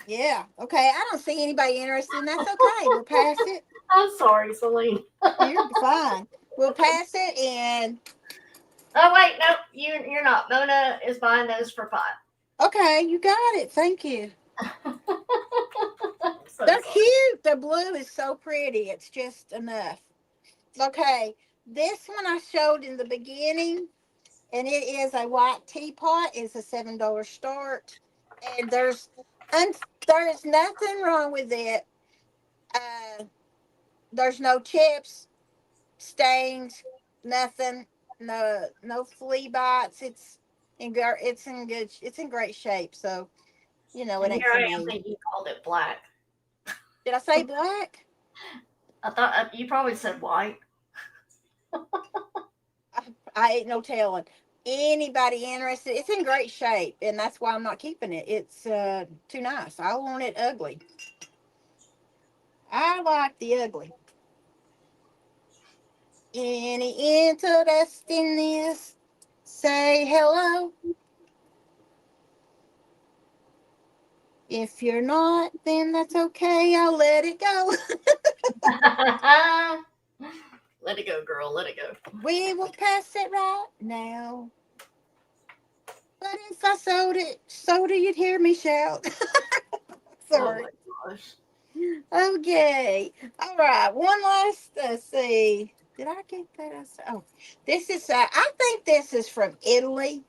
Yeah. Okay. I don't see anybody interested, and that's okay. We'll pass it. I'm sorry, Selena. You're fine. We'll pass it, and Oh wait, no, you're not. Mona is buying those for 5. okay, you got it. Thank you. So They're sorry. cute. The blue is so pretty. It's just enough. Okay. This one I showed in the beginning, and it is a white teapot. It's a $7 start, and there's nothing wrong with it. There's no chips, stains, nothing, no flea bites. It's in great shape. So you know it And ain't here for I am me. thinking you called it black. Did I say black? I thought you probably said white. I ain't no telling. Anybody interested? It's in great shape, and that's why I'm not keeping it. It's too nice. I want it ugly. I like the ugly. Any interest in this? Say hello. If you're not, then that's okay. I'll let it go. Let it go, girl. Let it go. We will pass it right now. But if I sold it, you'd hear me shout. Sorry. Oh my gosh. Okay. All right. One last. Let's see. Did I get that? Oh, this is. I think this is from Italy.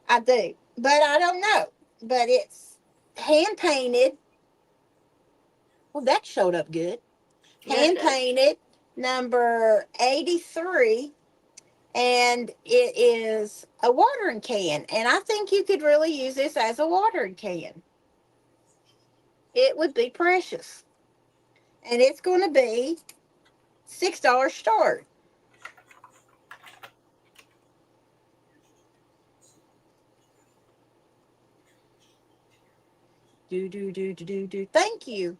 I do, but I don't know. But it's hand painted. Well, that showed up good. Hand painted, number 83, and it is a watering can. And I think you could really use this as a watering can. It would be precious. And it's going to be $6 start. Do. Thank you.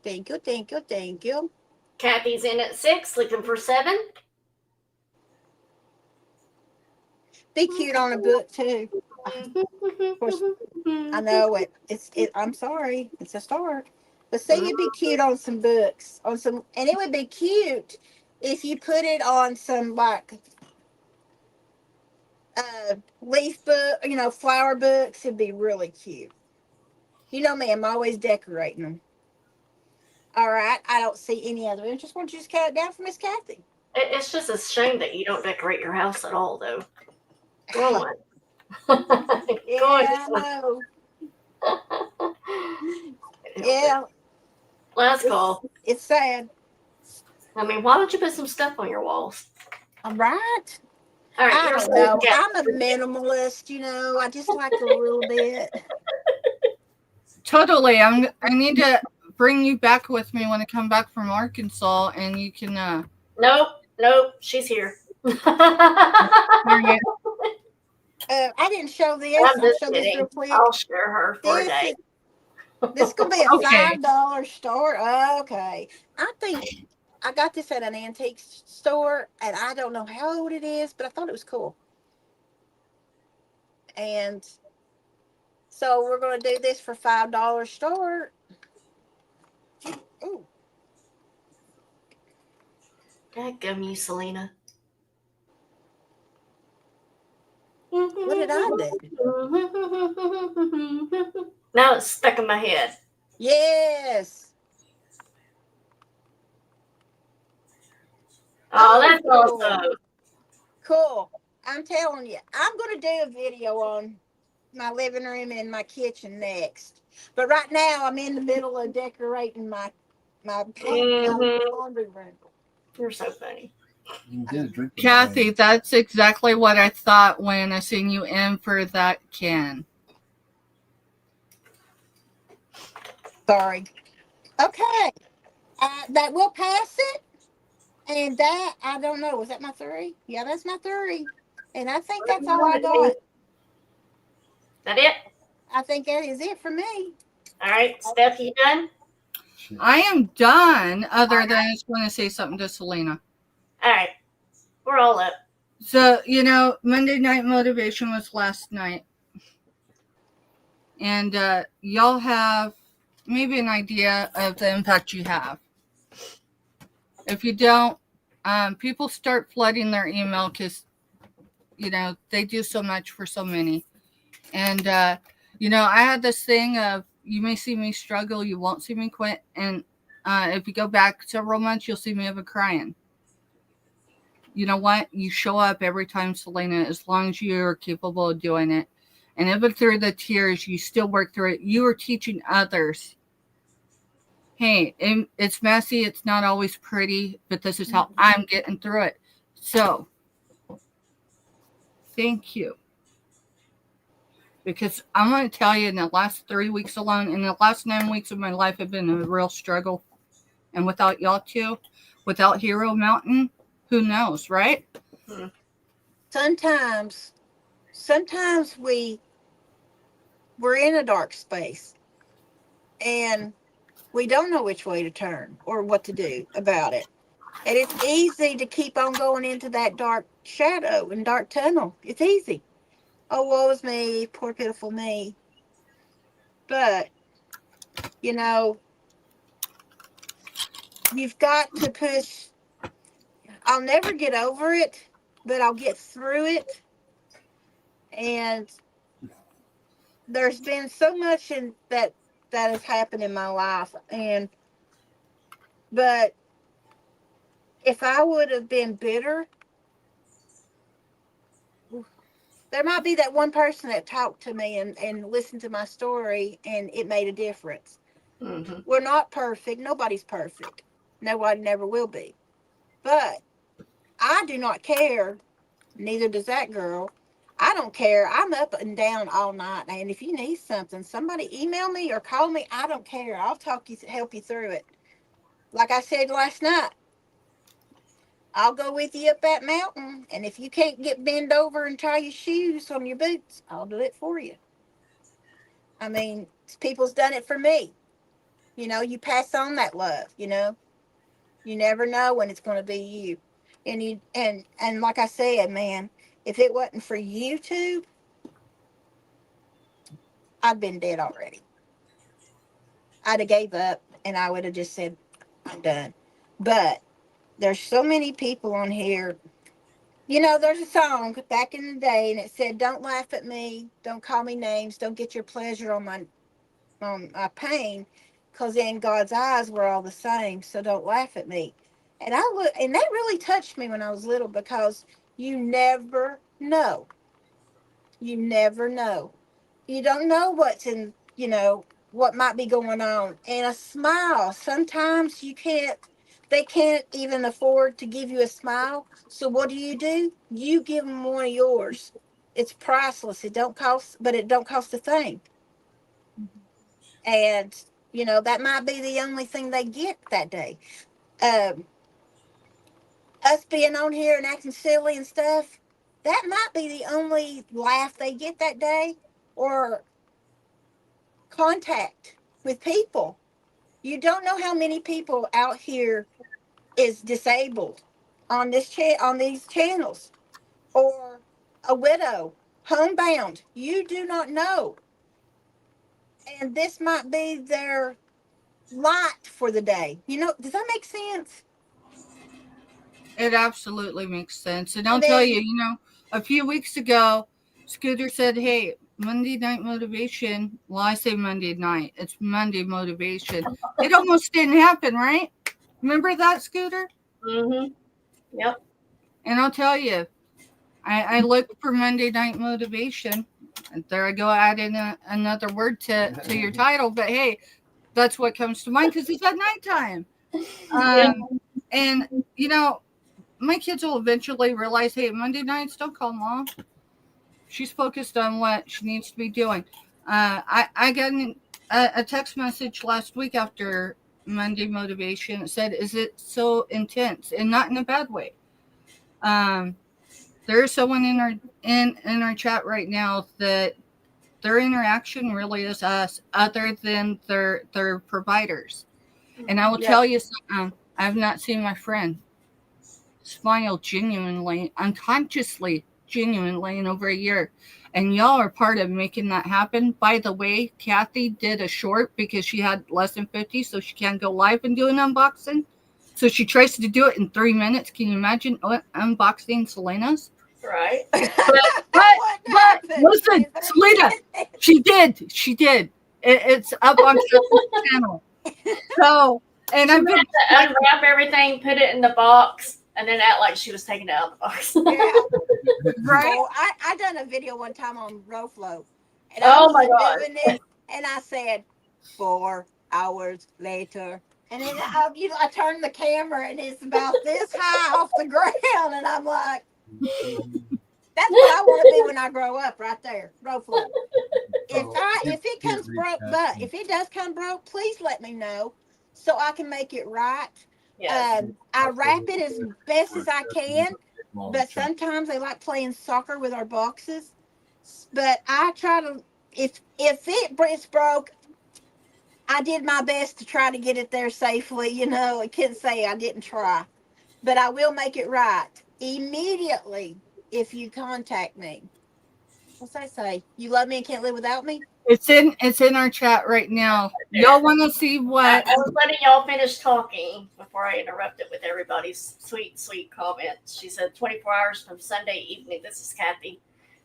Thank you, thank you, thank you. Kathy's in at 6, looking for 7. Be cute on a book too. Of course, I know it. I'm sorry. It's a start. But say you'd be cute on some books, and it would be cute if you put it on some like leaf book, flower books. It'd be really cute. You know me, I'm always decorating them. All right, I don't see any other interest. Why don't you just cut it down for Miss Kathy? It's just a shame that you don't decorate your house at all, though. Go on. Yeah, Go I on. know. Yeah, Last call. it's sad. I mean, why don't you put some stuff on your walls? All right. All right, I you're don't know. yeah. I'm a minimalist, I just like a little bit. Totally. I need to bring you back with me when I come back from Arkansas, and you can. Nope. She's here. I didn't show this. I'm I'll just show this kidding. real quick. I'll share her for a This day. is gonna be a Okay. $5 store. Okay. I think I got this at an antique store, and I don't know how old it is, but I thought it was cool. And so we're gonna do this for $5 store. Ooh. Dadgum you, Selena. What did I do? Now it's stuck in my head. Yes. Oh, that's cool. awesome. Cool. I'm telling you, I'm going to do a video on my living room and my kitchen next. But right now, I'm in the middle of decorating my laundry room. You're so funny. You can get a drink. Kathy, that's exactly what I thought when I seen you in for that can. Sorry. Okay. That will pass it. And that, I don't know. Was that my 3? Yeah, that's my 3. And I think that's all I got. That it? I think that is it for me. All right, Steph, you done? I am done, other than I just want to say something to Selena. All right, we're all up. So, Monday Night Motivation was last night. And y'all have maybe an idea of the impact you have. If you don't, people start flooding their email because, they do so much for so many. And, I had this thing of, you may see me struggle, you won't see me quit. And if you go back several months, you'll see me ever crying. You know what? You show up every time, Selena, as long as you're capable of doing it. And even through the tears, you still work through it. You are teaching others. Hey, it's messy. It's not always pretty, but this is how I'm getting through it. So, thank you. Because I'm going to tell you, in the last 3 weeks alone, in the last 9 weeks of my life have been a real struggle. And without y'all two, without Hero Mountain, who knows, right? Sometimes we're in a dark space and we don't know which way to turn or what to do about it. And it's easy to keep on going into that dark shadow and dark tunnel. It's easy. Oh, woe is me, poor pitiful me. But, you've got to push. I'll never get over it, but I'll get through it. And there's been so much that has happened in my life. But if I would have been bitter, there might be that one person that talked to me and listened to my story, and it made a difference. Mm-hmm. We're not perfect. Nobody's perfect. Nobody never will be. But I do not care. Neither does that girl. I don't care. I'm up and down all night. And if you need something, somebody email me or call me. I don't care. I'll help you through it. Like I said last night, I'll go with you up that mountain. And if you can't bend over and tie your shoes on your boots, I'll do it for you. I mean, people's done it for me. You know, you pass on that love, you know. You never know when it's going to be you. And like I said, man, if it wasn't for YouTube, I'd been dead already. I'd have gave up and I would have just said, I'm done. But there's so many people on here. You know, there's a song back in the day and it said, don't laugh at me, don't call me names, don't get your pleasure on my pain, because in God's eyes we're all the same, so don't laugh at me. And and that really touched me when I was little, because you never know. You never know. You don't know what's in, you know, what might be going on. And a smile, sometimes they can't even afford to give you a smile. So what do? You give them one of yours. It's priceless. It don't cost, but it don't cost a thing. And, you know, that might be the only thing they get that day. Um, us being on here and acting silly and stuff, that might be the only laugh they get that day, or contact with people. You don't know how many people out here is disabled on on these channels, or a widow, homebound. You do not know. And this might be their light for the day. You know, does that make sense? It absolutely makes sense. And I'll And tell then, you, you know, a few weeks ago, Scooter said, hey, Monday night motivation. Well, I say Monday night. It's Monday motivation. It almost didn't happen, right? Remember that, Scooter? Mm-hmm. Yep. And I'll tell you, I looked for Monday night motivation. And there I go, adding another word to your title. But hey, that's what comes to mind because it's at nighttime. Yeah. And, you know, my kids will eventually realize, hey, Monday nights, don't call mom. She's focused on what she needs to be doing. I got a text message last week after Monday motivation. It said, is it so intense? And not in a bad way. There's someone in our chat right now that their interaction really is us, other than their providers. And I will yeah, tell you something. I have not seen my friend smile genuinely, unconsciously, genuinely in over a year. And y'all are part of making that happen. By the way, Kathy did a short because she had less than 50, so she can't go live and do an unboxing. So she tries to do it in 3 minutes. Can you imagine unboxing Selena's? Right. But listen, Selena, she did. It's up on the channel. So, and She I've been had to unwrap everything, put it in the box, and then act like she was taking it out of the box. yeah. right. Oh, I done a video one time on RoFlow, and I Oh was my God. doing it, and I said 4 hours later, and then I turned the camera, and it's about this high off the ground, and I'm like, that's what I want to be when I grow up, right there, RoFlow. If it comes broke, but if it does come broke, please let me know so I can make it right. Yes. I wrap it as best as I can, but sometimes they like playing soccer with our boxes. But I try to, if it's broke, I did my best to try to get it there safely. You know, I can't say I didn't try, but I will make it right immediately if you contact me. What's that say? You love me and can't live without me? It's in our chat right now. Y'all want to see what? I was letting y'all finish talking before I interrupted with everybody's sweet, sweet comments. She said 24 hours from Sunday evening. This is Kathy.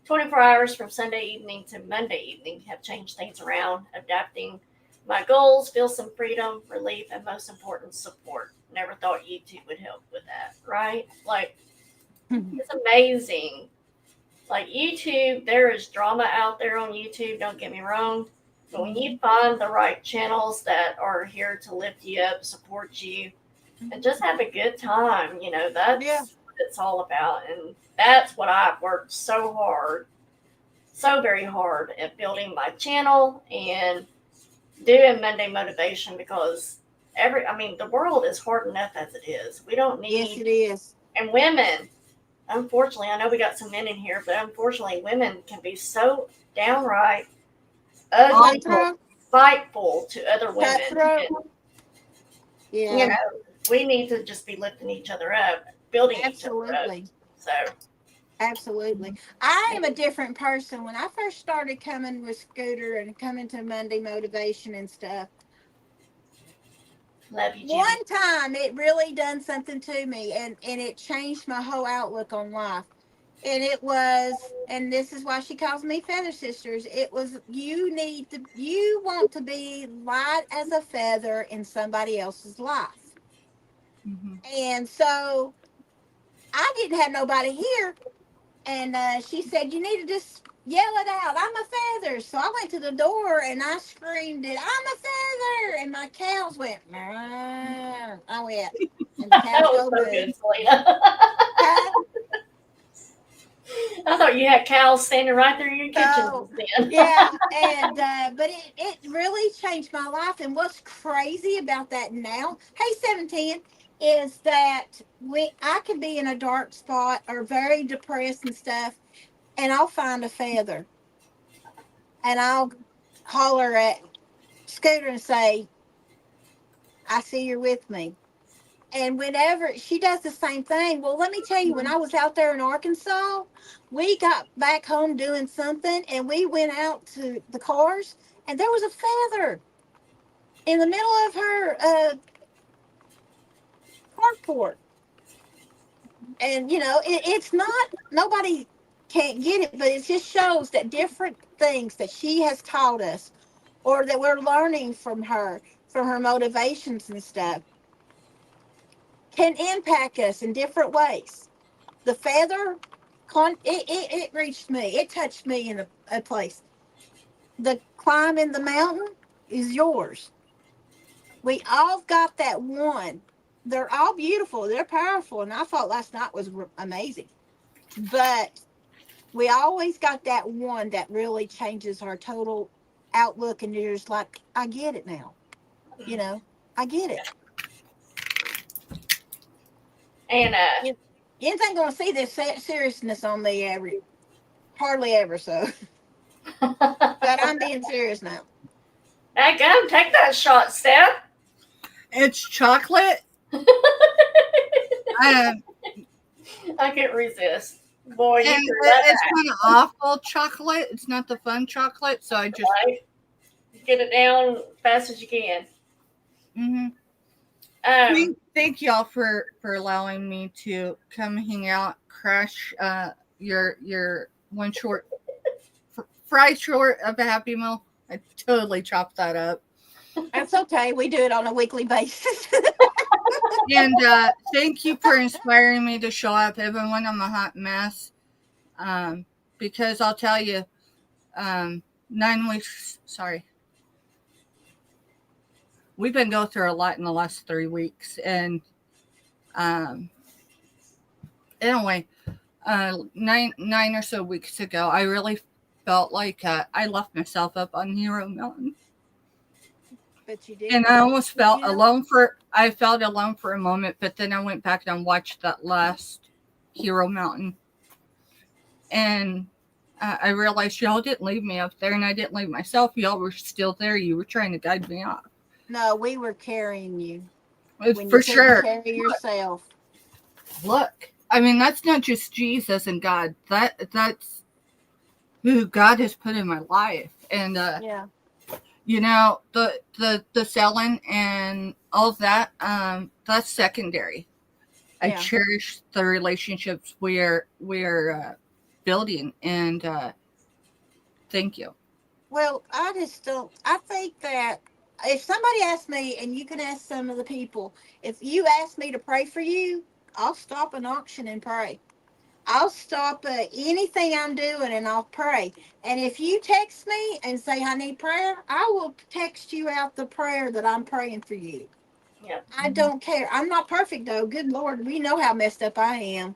24 hours from Sunday evening to Monday evening have changed things around, adapting my goals, feel some freedom, relief, and most important, support. Never thought YouTube would help with that, right? Like, it's amazing. Like YouTube, there is drama out there on YouTube, don't get me wrong. But when you find the right channels that are here to lift you up, support you, and just have a good time, you know, that's what it's all about. And that's what I've worked so hard, so very hard at building my channel and doing Monday Motivation, because the world is hard enough as it is. We don't Yes, need, it is. and women, unfortunately, I know we got some men in here, but unfortunately, women can be so downright ugly, Cutthroat. spiteful to other women. Cutthroat. And, Yeah. you know, we need to just be lifting each other up, building each other up. Absolutely. So, Absolutely. I am a different person. When I first started coming with Scooter and coming to Monday Motivation and stuff, love you, Jenny. one time it really done something to me, and it changed my whole outlook on life. And it was, and this is why she calls me Feather Sisters. It was, you want to be light as a feather in somebody else's life. Mhm. And so I didn't have nobody here. And she said, you need to just yell it out. I'm a feather. So I went to the door and I screamed it, I'm a feather. And my cows went, "Meow." I went, and the That cows was go so moo. good, Selena. Huh? I thought you had cows standing right there in your kitchen. So, Then. yeah, and but it really changed my life. And what's crazy about that now, hey 710, is that I could be in a dark spot or very depressed and stuff, and I'll find a feather and I'll holler at Scooter and say, I see you're with me. And whenever she does the same thing, well, let me tell you, when I was out there in Arkansas, we got back home doing something and we went out to the cars and there was a feather in the middle of her carport. And, it's not, nobody can't get it, but it just shows that different things that she has taught us or that we're learning from her motivations and stuff, can impact us in different ways. The feather, it reached me. It touched me in a place. The climb in the mountain is yours. We all got that one. They're all beautiful. They're powerful. And I thought last night was amazing. But we always got that one that really changes our total outlook. And you're just like, I get it now. I get it. And You ain't gonna see this seriousness on me hardly ever. So, but I'm being serious now. hey, go take that shot, Steph. It's chocolate. I can't resist. Boy, you And threw that it's back. kind of awful chocolate. It's not the fun chocolate. So I just. Right? Get it down fast as you can. Mm-hmm. Thank y'all for allowing me to come hang out, crash your one short fry short of a Happy Meal. I totally chopped that up. That's okay. We do it on a weekly basis. And thank you for inspiring me to show up even when I'm a hot mess. Because I'll tell you, 9 weeks. Sorry. We've been going through a lot in the last 3 weeks, and anyway, 9 or so weeks ago, I really felt like I left myself up on Hero Mountain, But you did, and I almost felt alone I felt alone for a moment, but then I went back and watched that last Hero Mountain, and I realized y'all didn't leave me up there, and I didn't leave myself. Y'all were still there. You were trying to guide me up. No, we were carrying you. For sure. Carry yourself. Look, I mean, that's not just Jesus and God. That's who God has put in my life. And yeah, the selling and all of that, that's secondary. I cherish the relationships we're building, and thank you. Well, I just don't. I think that if somebody asks me, and you can ask some of the people, if you ask me to pray for you, I'll stop an auction and pray. I'll stop anything I'm doing and I'll pray. And if you text me and say I need prayer, I will text you out the prayer that I'm praying for you. Yeah. I don't care. I'm not perfect though. Good Lord, we know how messed up I am.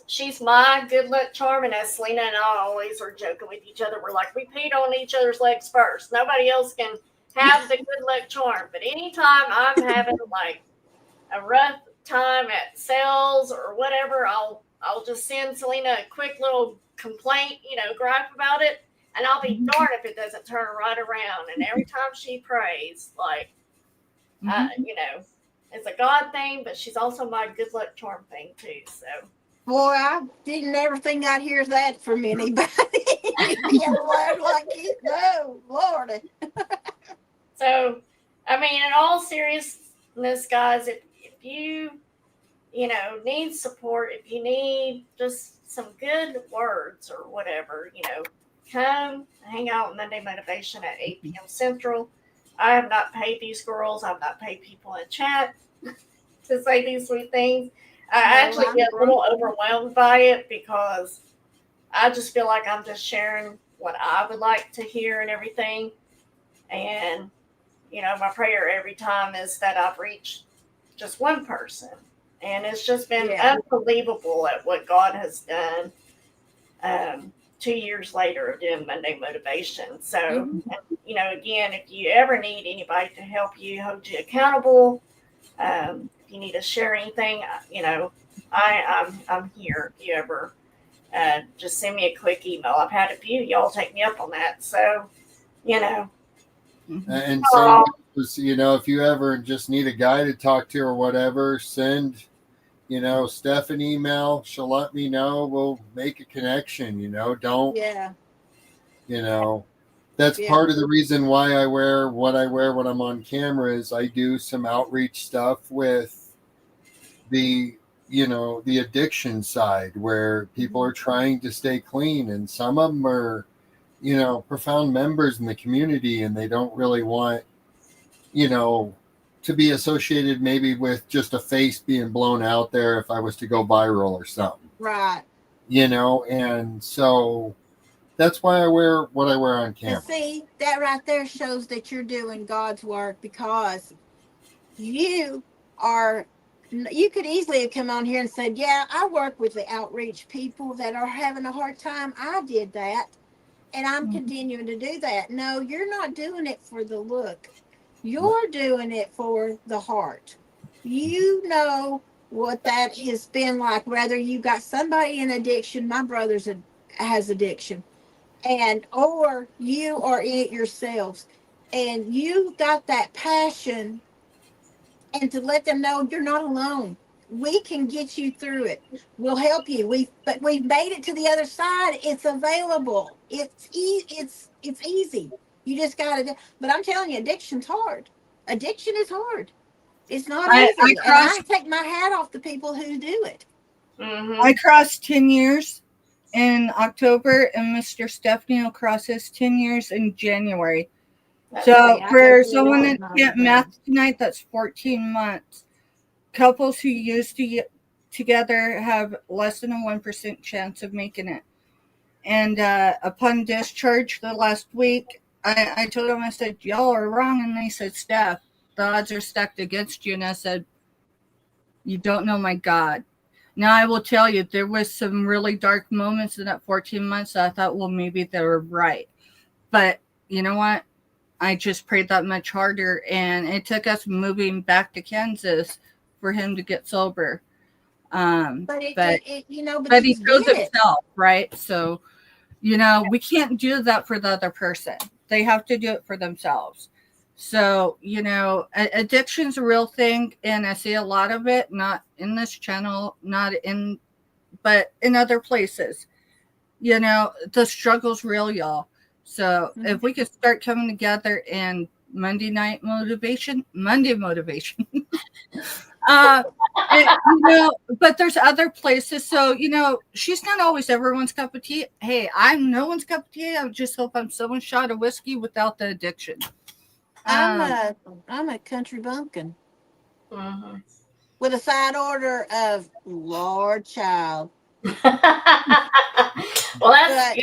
She's my good luck charm, and as Selena and I always are joking with each other, we're like, we peed on each other's legs first. Nobody else can have the good luck charm. But anytime I'm having like a rough time at sales or whatever, I'll just send Selena a quick little complaint, gripe about it, And I'll be darned if it doesn't turn right around. And every time she prays, like, you know, it's a God thing, but she's also my good luck charm thing too. So, Boy, I didn't ever think I'd hear that from anybody. Yeah, Lord, like you know, Lord. so I mean, in all seriousness, guys, if you need support, if you need just some good words or whatever, come hang out with Monday Motivation at 8 p.m. Central. I have not paid these girls. I've not paid people in chat to say these sweet things. I actually get a little overwhelmed by it because I just feel like I'm just sharing what I would like to hear and everything. And, my prayer every time is that I've reached just one person. And it's just been unbelievable at what God has done 2 years later of doing Monday Motivation. So, again, if you ever need anybody to help you, hold you accountable, if you need to share anything, I'm here. If you ever just send me a quick email. I've had a few. Y'all take me up on that. So, And same, if you ever just need a guy to talk to or whatever, send, Steph an email. She'll let me know. We'll make a connection, don't, that's part of the reason why I wear what I wear when I'm on camera is I do some outreach stuff with the addiction side where people are trying to stay clean, and some of them are, profound members in the community, and they don't really want, to be associated maybe with just a face being blown out there if I was to go viral or something. Right. And so that's why I wear what I wear on camera. And see, that right there shows that you're doing God's work, because you could easily have come on here and said, yeah, I work with the outreach people that are having a hard time. I did that, and I'm continuing to do that. No, you're not doing it for the look. You're doing it for the heart. You know what that has been like, whether you got somebody in addiction. My brother's has addiction, or you are in it yourselves, and you got that passion, and to let them know you're not alone. We can get you through it. We'll help you. We've made it to the other side. It's available. It's easy. You just got to. But I'm telling you, addiction's hard. Addiction is hard. It's not easy. And I take my hat off to people who do it. Mm-hmm. I crossed 10 years in October, and Mr. Stephanie will cross his 10 years in January. So for someone that can't math tonight, that's 14 months. Couples who used to together have less than a 1% chance of making it. And upon discharge the last week, I told them, I said, y'all are wrong. And they said, Steph, the odds are stacked against you. And I said, you don't know my God. Now, I will tell you, there was some really dark moments in that 14 months that I thought, well, maybe they were right. But you know what? I just prayed that much harder. And it took us moving back to Kansas for him to get sober. But he chose himself, right? So, we can't do that for the other person. They have to do it for themselves. So, addiction's a real thing, and I see a lot of it, not in this channel, but in other places. The struggle's real, y'all. So if we could start coming together and Monday motivation. But there's other places. So, she's not always everyone's cup of tea. Hey, I'm no one's cup of tea. I just hope I'm someone's shot of whiskey without the addiction. I'm a country bumpkin with a side order of Lord Child. Well, that's,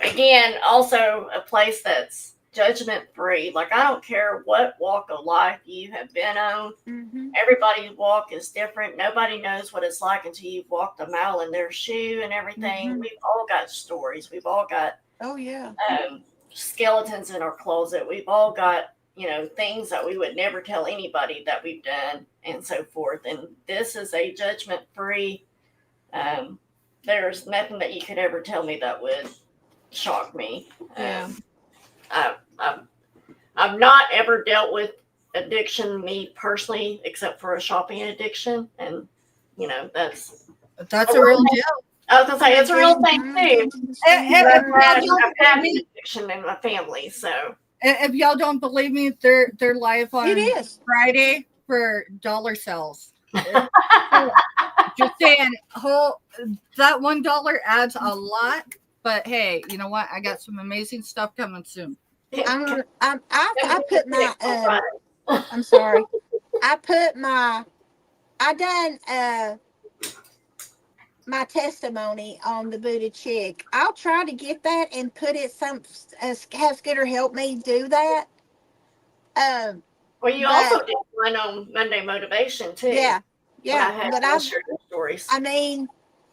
again, also a place that's judgment free. Like, I don't care what walk of life you have been on. Mm-hmm. Everybody's walk is different. Nobody knows what it's like until you've walked a mile in their shoe and everything. Mm-hmm. We've all got stories. We've all got skeletons in our closet. We've all got, things that we would never tell anybody that we've done and so forth. And this is a judgment free. There's nothing that you could ever tell me that would shock me. Yeah. I've not ever dealt with addiction, me personally, except for a shopping addiction, and that's That's a real deal. I was gonna say it's a real thing too. But If y'all I've don't had believe an me, addiction in my family, so if y'all don't believe me, they're live on It is. Friday for dollar sales. Just saying, that $1 adds a lot. But hey, you know what? I got some amazing stuff coming soon. I put my I'm sorry. I done my testimony on the booted chick. I'll try to get that and put it have Scooter help me do that. Well, you But also did one on Monday Motivation too. yeah, When I yeah. had But I shared the stories. I mean,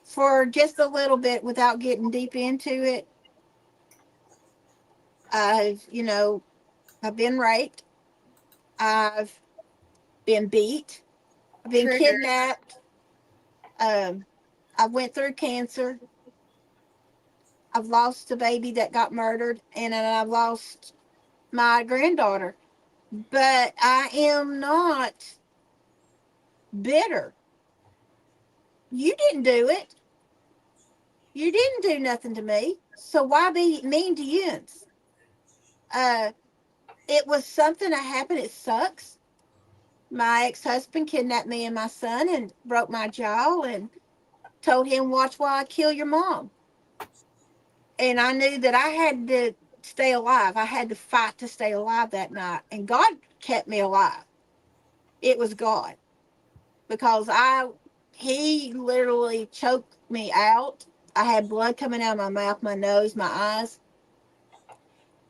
for just a little bit without getting deep into it, I've been raped. I've been beat. I've been Triggered. kidnapped. I went through cancer. I've lost a baby that got murdered, and then I've lost my granddaughter. But I am not bitter. You didn't do it. You didn't do nothing to me. So why be mean to you? It was something that happened. It sucks. My ex-husband kidnapped me and my son and broke my jaw and told him, watch while I kill your mom. And I knew that I had to stay alive. I had to fight to stay alive that night. And God kept me alive. It was God. Because he literally choked me out. I had blood coming out of my mouth, my nose, my eyes.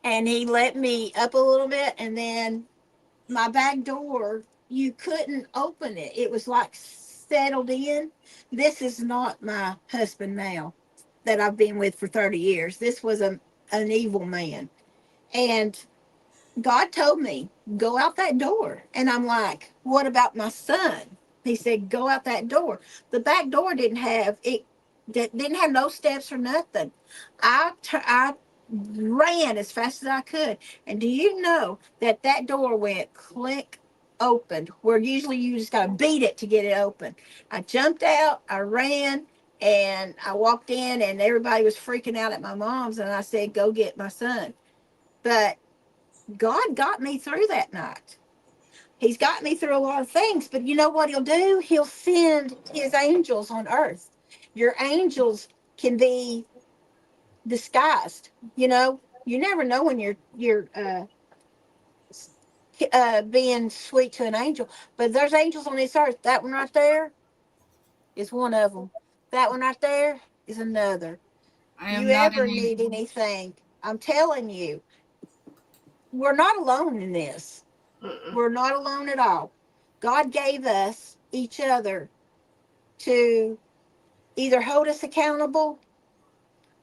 And he let me up a little bit. And then my back door, you couldn't open it. It was like settled in. This is not my husband now that I've been with for 30 years. This was an evil man. And God told me, go out that door. And I'm like, what about my son? He said, go out that door. The back door didn't have no steps or nothing. I ran as fast as I could. And do you know that door went click open, where usually you just got to beat it to get it open. I jumped out, I ran, and I walked in, and everybody was freaking out at my mom's. And I said, go get my son. But God got me through that night. He's got me through a lot of things, but you know what he'll do? He'll send his angels on earth. Your angels can be disguised. You never know when you're being sweet to an angel. But there's angels on this earth. That one right there is one of them. That one right there is another. I am You not ever an need angel. anything, I'm telling you, we're not alone in this. Mm-mm. We're not alone at all. God gave us each other to either hold us accountable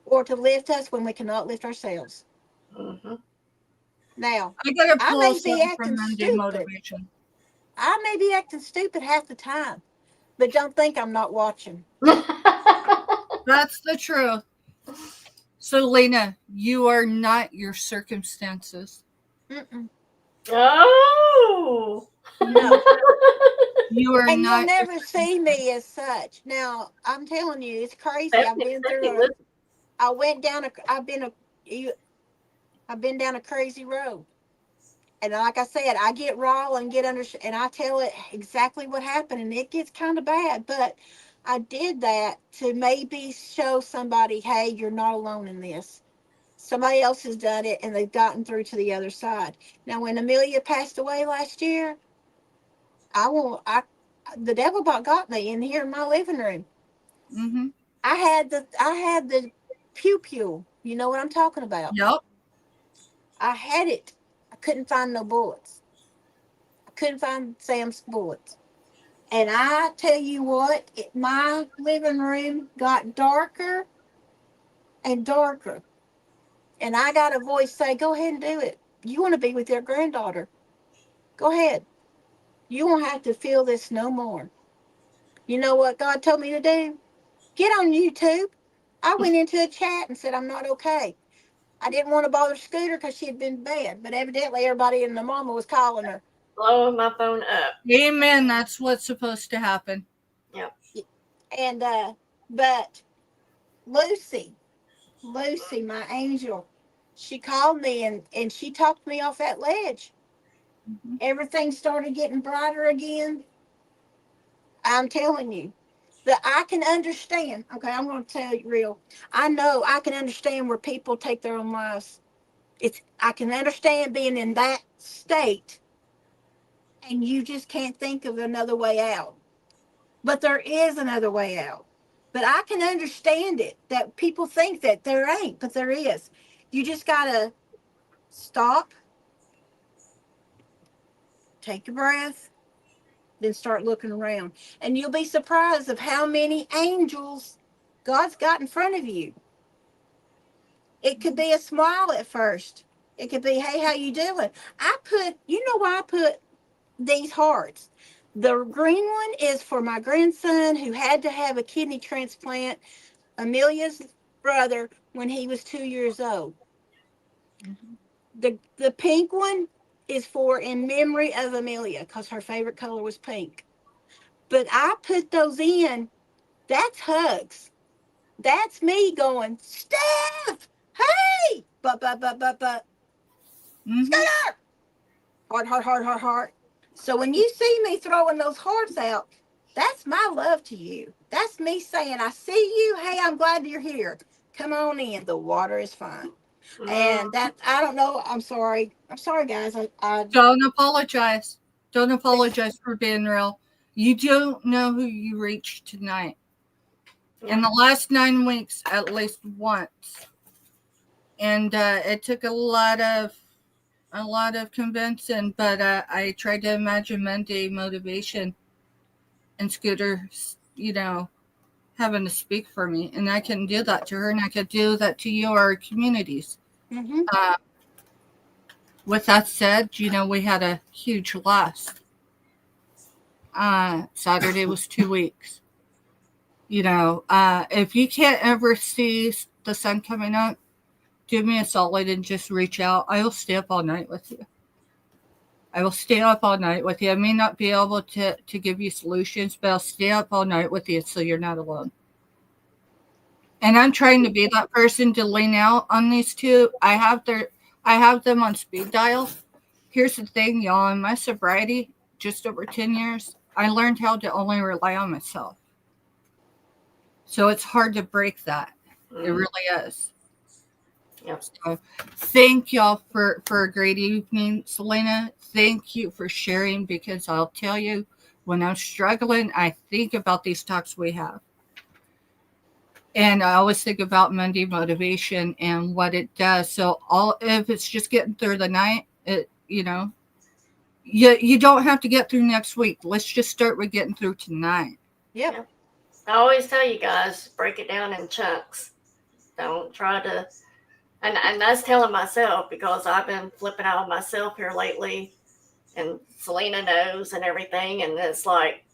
or to lift us when we cannot lift ourselves. Mm-hmm. Now, I gotta I pull may be something from acting Monday stupid. Motivation. I may be acting stupid half the time, but don't think I'm not watching. That's the truth. Selena, you are not your circumstances. Mm-mm. Oh. No. You are And you'll not your never see me as such. Now, I'm telling you, it's crazy. I've been through Listen. I went down I've been down a crazy road. And like I said, I get raw and get under, and I tell it exactly what happened, and it gets kind of bad. But I did that to maybe show somebody, hey, you're not alone in this. Somebody else has done it, and they've gotten through to the other side. Now, when Amelia passed away last year, the devil about got me in here in my living room. Mm-hmm. I had the pew pew. You know what I'm talking about? Yep. I had it. I couldn't find no bullets. I couldn't find Sam's bullets. And I tell you what, my living room got darker and darker. And I got a voice say, go ahead and do it. You want to be with your granddaughter. Go ahead. You won't have to feel this no more. You know what God told me to do? Get on YouTube. I went into a chat and said, I'm not okay. I didn't want to bother Scooter because she had been in bed, but evidently everybody and the mama was calling her. Blowing my phone up. Amen. That's what's supposed to happen. Yep. And but Lucy, my angel, she called me and she talked me off that ledge. Mm-hmm. Everything started getting brighter again. I'm telling you that I can understand. Okay, I'm going to tell you real. I know I can understand where people take their own lives. I can understand being in that state and you just can't think of another way out. But there is another way out. But I can understand it that people think that there ain't, but there is. You just got to stop, take a breath, then start looking around. And you'll be surprised of how many angels God's got in front of you. It could be a smile at first. It could be, hey, how you doing? You know why I put these hearts? The green one is for my grandson who had to have a kidney transplant, Amelia's brother, when he was 2 years old. The pink one is for in memory of Amelia because her favorite color was pink. But I put those in. That's hugs. That's me going, Steph, hey, but. Mm-hmm. Scooter! Heart. So when you see me throwing those hearts out, that's my love to you. That's me saying, I see you. Hey, I'm glad you're here. Come on in. The water is fine. And that, I don't know. I'm sorry. I'm sorry, guys. Don't apologize. Don't apologize for being real. You don't know who you reached tonight. In the last 9 weeks, at least once. And it took a lot of convincing, but I tried to imagine Monday motivation and Scooter, having to speak for me. And I can do that to her, and I could do that to your communities. Mm-hmm. With that said, we had a huge loss. Saturday was 2 weeks. If you can't ever see the sun coming up, do me a solid and just reach out. I will stay up all night with you. I may not be able to give you solutions, but I'll stay up all night with you so you're not alone. And I'm trying to be that person to lean out on these two. I have them on speed dial. Here's the thing, y'all. In my sobriety, just over 10 years, I learned how to only rely on myself. So it's hard to break that. It really is. Yep. So thank y'all for a great evening. Selena, thank you for sharing, because I'll tell you, when I'm struggling, I think about these talks we have. And I always think about Monday motivation and what it does. So if it's just getting through the night, you don't have to get through next week. Let's just start with getting through tonight. Yep. I always tell you guys, break it down in chunks. Don't try to, and that's telling myself, because I've been flipping out on myself here lately, and Selena knows and everything. And it's like,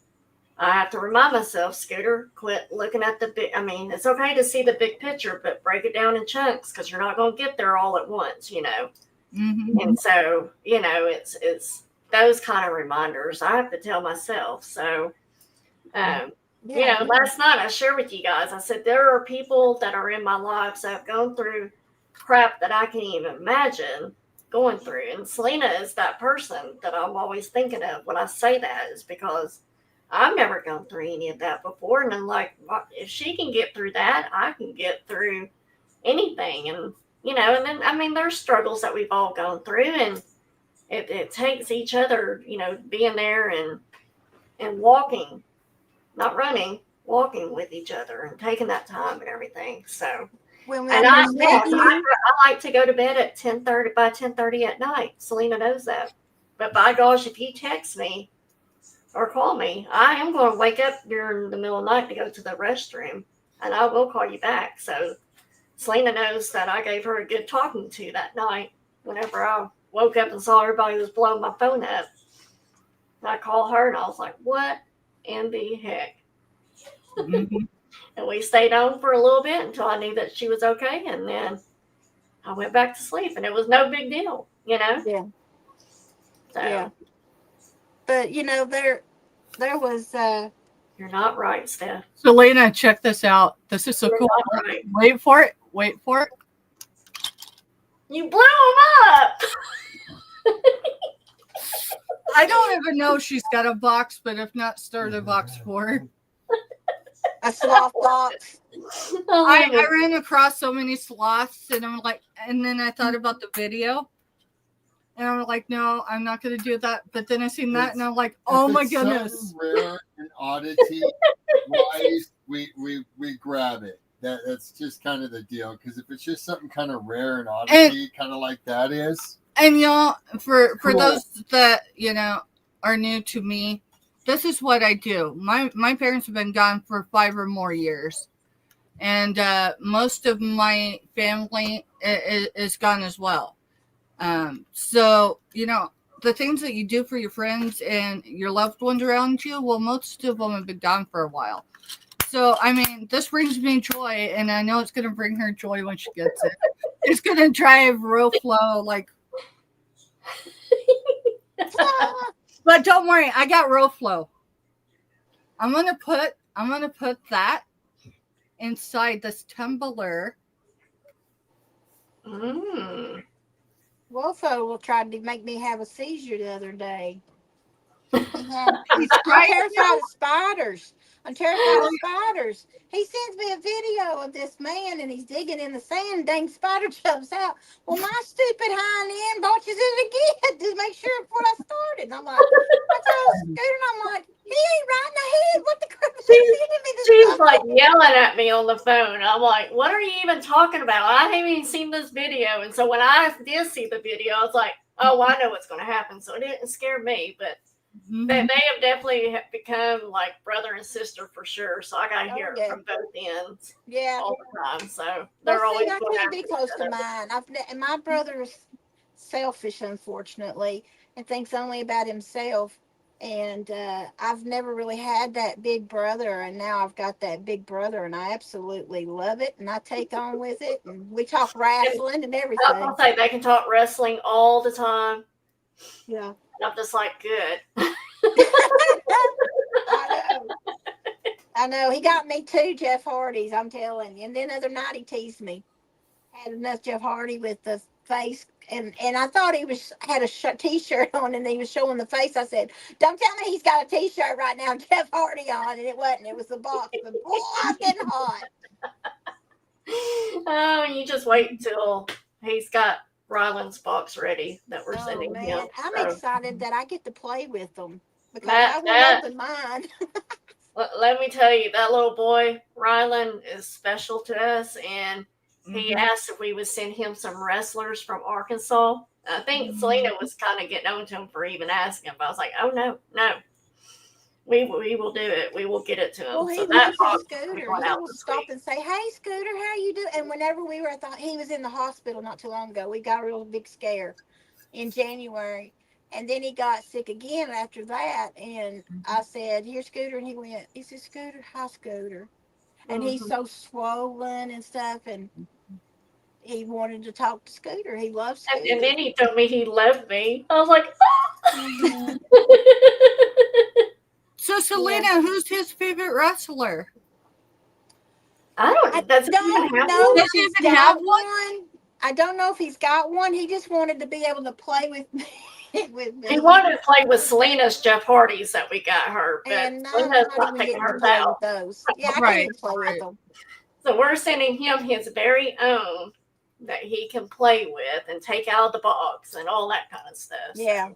I have to remind myself, Scooter, quit looking at the big. I mean, it's okay to see the big picture, but break it down in chunks, because you're not going to get there all at once, Mm-hmm. And so, it's those kind of reminders I have to tell myself. So, last night I shared with you guys, I said, there are people that are in my lives that have gone through crap that I can't even imagine going through. And Selena is that person that I'm always thinking of when I say that, is because I've never gone through any of that before. And I'm like, if she can get through that, I can get through anything. And, and then, I mean, there's struggles that we've all gone through, and it takes each other, being there and walking, not running, walking with each other and taking that time and everything. So, and I like to go to bed at 10:30, by 10:30 at night. Selena knows that. But by gosh, if you text me or call me, I am going to wake up during the middle of the night to go to the restroom, and I will call you back. So Selena knows that I gave her a good talking to that night whenever I woke up and saw everybody was blowing my phone up. And I called her and I was like, what in the heck? Mm-hmm. And we stayed on for a little bit until I knew that she was okay. And then I went back to sleep, and it was no big deal, you know? Yeah. So Yeah. But there was you're not right, Steph. Selena, check this out. This is so You're cool. not right. Wait for it. Wait for it. You blew them up. I don't even know if she's got a box, but if not, start a box for her. a sloth box. I ran across so many sloths, and I'm like, and then I thought about the video, and I'm like, no, I'm not going to do that. But then I seen that, and I'm like, oh my goodness. Rare and oddity wise, we grab it. That's just kind of the deal. Because if it's just something kind of rare and oddity, kind of like that is. And y'all, for Cool. those that are new to me, this is what I do. My parents have been gone for 5 or more years, and most of my family is gone as well. So the things that you do for your friends and your loved ones around you, well, most of them have been gone for a while. So, I mean, this brings me joy, and I know it's going to bring her joy when she gets it. It's going to drive real flow, like. But don't worry, I got real flow. I'm gonna put that inside this tumbler. Wolfo tried to make me have a seizure the other day. He's I'm terrified of spiders. I'm terrified of spiders. He sends me a video of this man, and he's digging in the sand. Dang spider jumps out. Well, my stupid hind end watches it again to make sure before I started. And I'm like, I tell Scooter, and I'm like, he ain't right in the head. What the crap is he sending me this She's stuff? like yelling at me on the phone. I'm like, what are you even talking about? I haven't even seen this video. And so when I did see the video, I was like, oh, I know what's going to happen. So it didn't scare me, but they have definitely become like brother and sister for sure. So I got to hear it from both ends all the time. So they're always I going can't after be close each to other. mine. And my brother is selfish, unfortunately, and thinks only about himself. And I've never really had that big brother, and now I've got that big brother, and I absolutely love it, and I take on with it, and we talk wrestling and everything. I was going to say, they can talk wrestling all the time. Yeah. And I'm just like, good. I know. He got me 2 Jeff Hardys, I'm telling you. And then the other night he teased me. Had enough Jeff Hardy with the face, and I thought he had a t-shirt on, and he was showing the face. I said, don't tell me he's got a t-shirt right now, Jeff Hardy on, and it wasn't. It was the box. But boy, I was getting hot. Oh, you just wait until he's got Ryland's box ready that we're sending him. I'm excited that I get to play with them because I won't open mine. Let me tell you, that little boy, Ryland, is special to us, and he asked if we would send him some wrestlers from Arkansas. I think Selena was kind of getting on to him for even asking, but I was like, oh, no. We will do it. We will get it to him. Well, he loves his Scooter. He will stop and say, hey, Scooter, how you doing? And whenever we were, I thought he was in the hospital not too long ago. We got a real big scare in January. And then he got sick again after that. And I said, here's Scooter. And he went, he said, Scooter, hi, Scooter. And he's so swollen and stuff. And he wanted to talk to Scooter. He loves Scooter. And then he told me he loved me. I was like, So, Selena, who's his favorite wrestler? I don't know Does he even have one? I don't know if he's got one. He just wanted to be able to play with me. He wanted to play with Selena's Jeff Hardys that we got her, but and Selena's not taking hers out. With those. Yeah, I can't play with them. So we're sending him his very own that he can play with and take out of the box and all that kind of stuff. Yeah.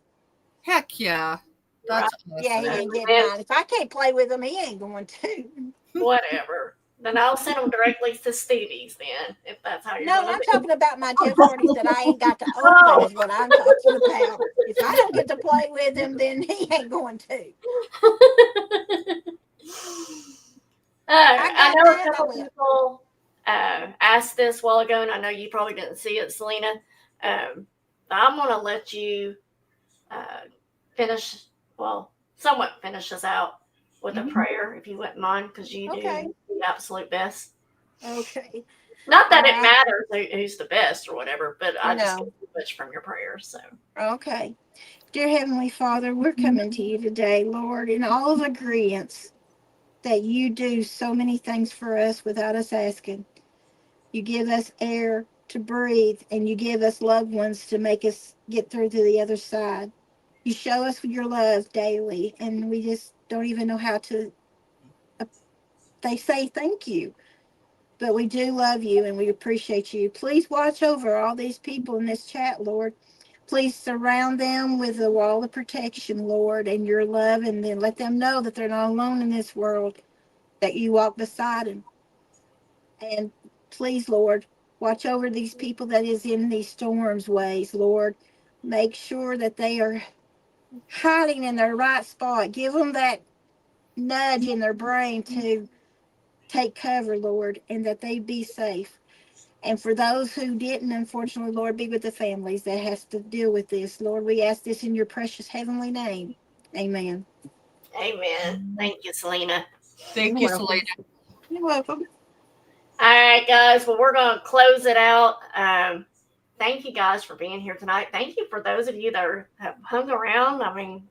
Heck yeah. That's awesome. Yeah, he ain't getting mine. If I can't play with him, he ain't going to. Whatever. Then I'll send them directly to Stevie's then, if that's how you're No, I'm talking about my Jeff Hardys that I ain't got to open is what I'm talking about. If I don't get to play with him, then he ain't going to. I know a couple people asked this a while ago, and I know you probably didn't see it, Selena. But I'm going to let you somewhat finish us out with a prayer, if you wouldn't mind, because you do the absolute best. Okay. Not that it Alright. matters who's the best or whatever, but I just No. get too much from your prayers. So Okay. Dear Heavenly Father, we're coming to you today, Lord, in all of agreement that you do so many things for us without us asking. You give us air to breathe, and you give us loved ones to make us get through to the other side. You show us your love daily, and we just don't even know how to. They say thank you, but we do love you and we appreciate you. Please watch over all these people in this chat, Lord. Please surround them with a wall of protection, Lord, and your love, and then let them know that they're not alone in this world, that you walk beside them. And please, Lord, watch over these people that is in these storms ways, Lord. Make sure that they are hiding in their right spot. Give them that nudge in their brain to take cover, Lord, and that they be safe. And for those who didn't, unfortunately, Lord, be with the families that has to deal with this. Lord, we ask this in your precious heavenly name. Amen. amen. Thank you, Selena. Thank You're you, welcome. Selena. You're welcome. All right, guys. Well, we're going to close it out. Thank you guys for being here tonight. Thank you for those of you that have hung around. I mean,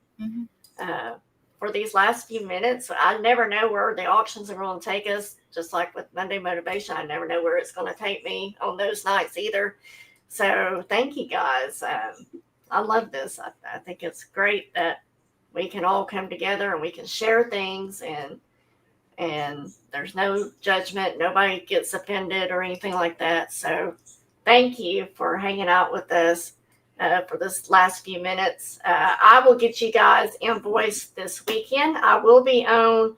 for these last few minutes, I never know where the auctions are going to take us. Just like with Monday Motivation, I never know where it's going to take me on those nights either. So thank you guys. I love this. I think it's great that we can all come together and we can share things, and there's no judgment. Nobody gets offended or anything like that. So thank you for hanging out with us for this last few minutes. I will get you guys Invoice this weekend. I will be on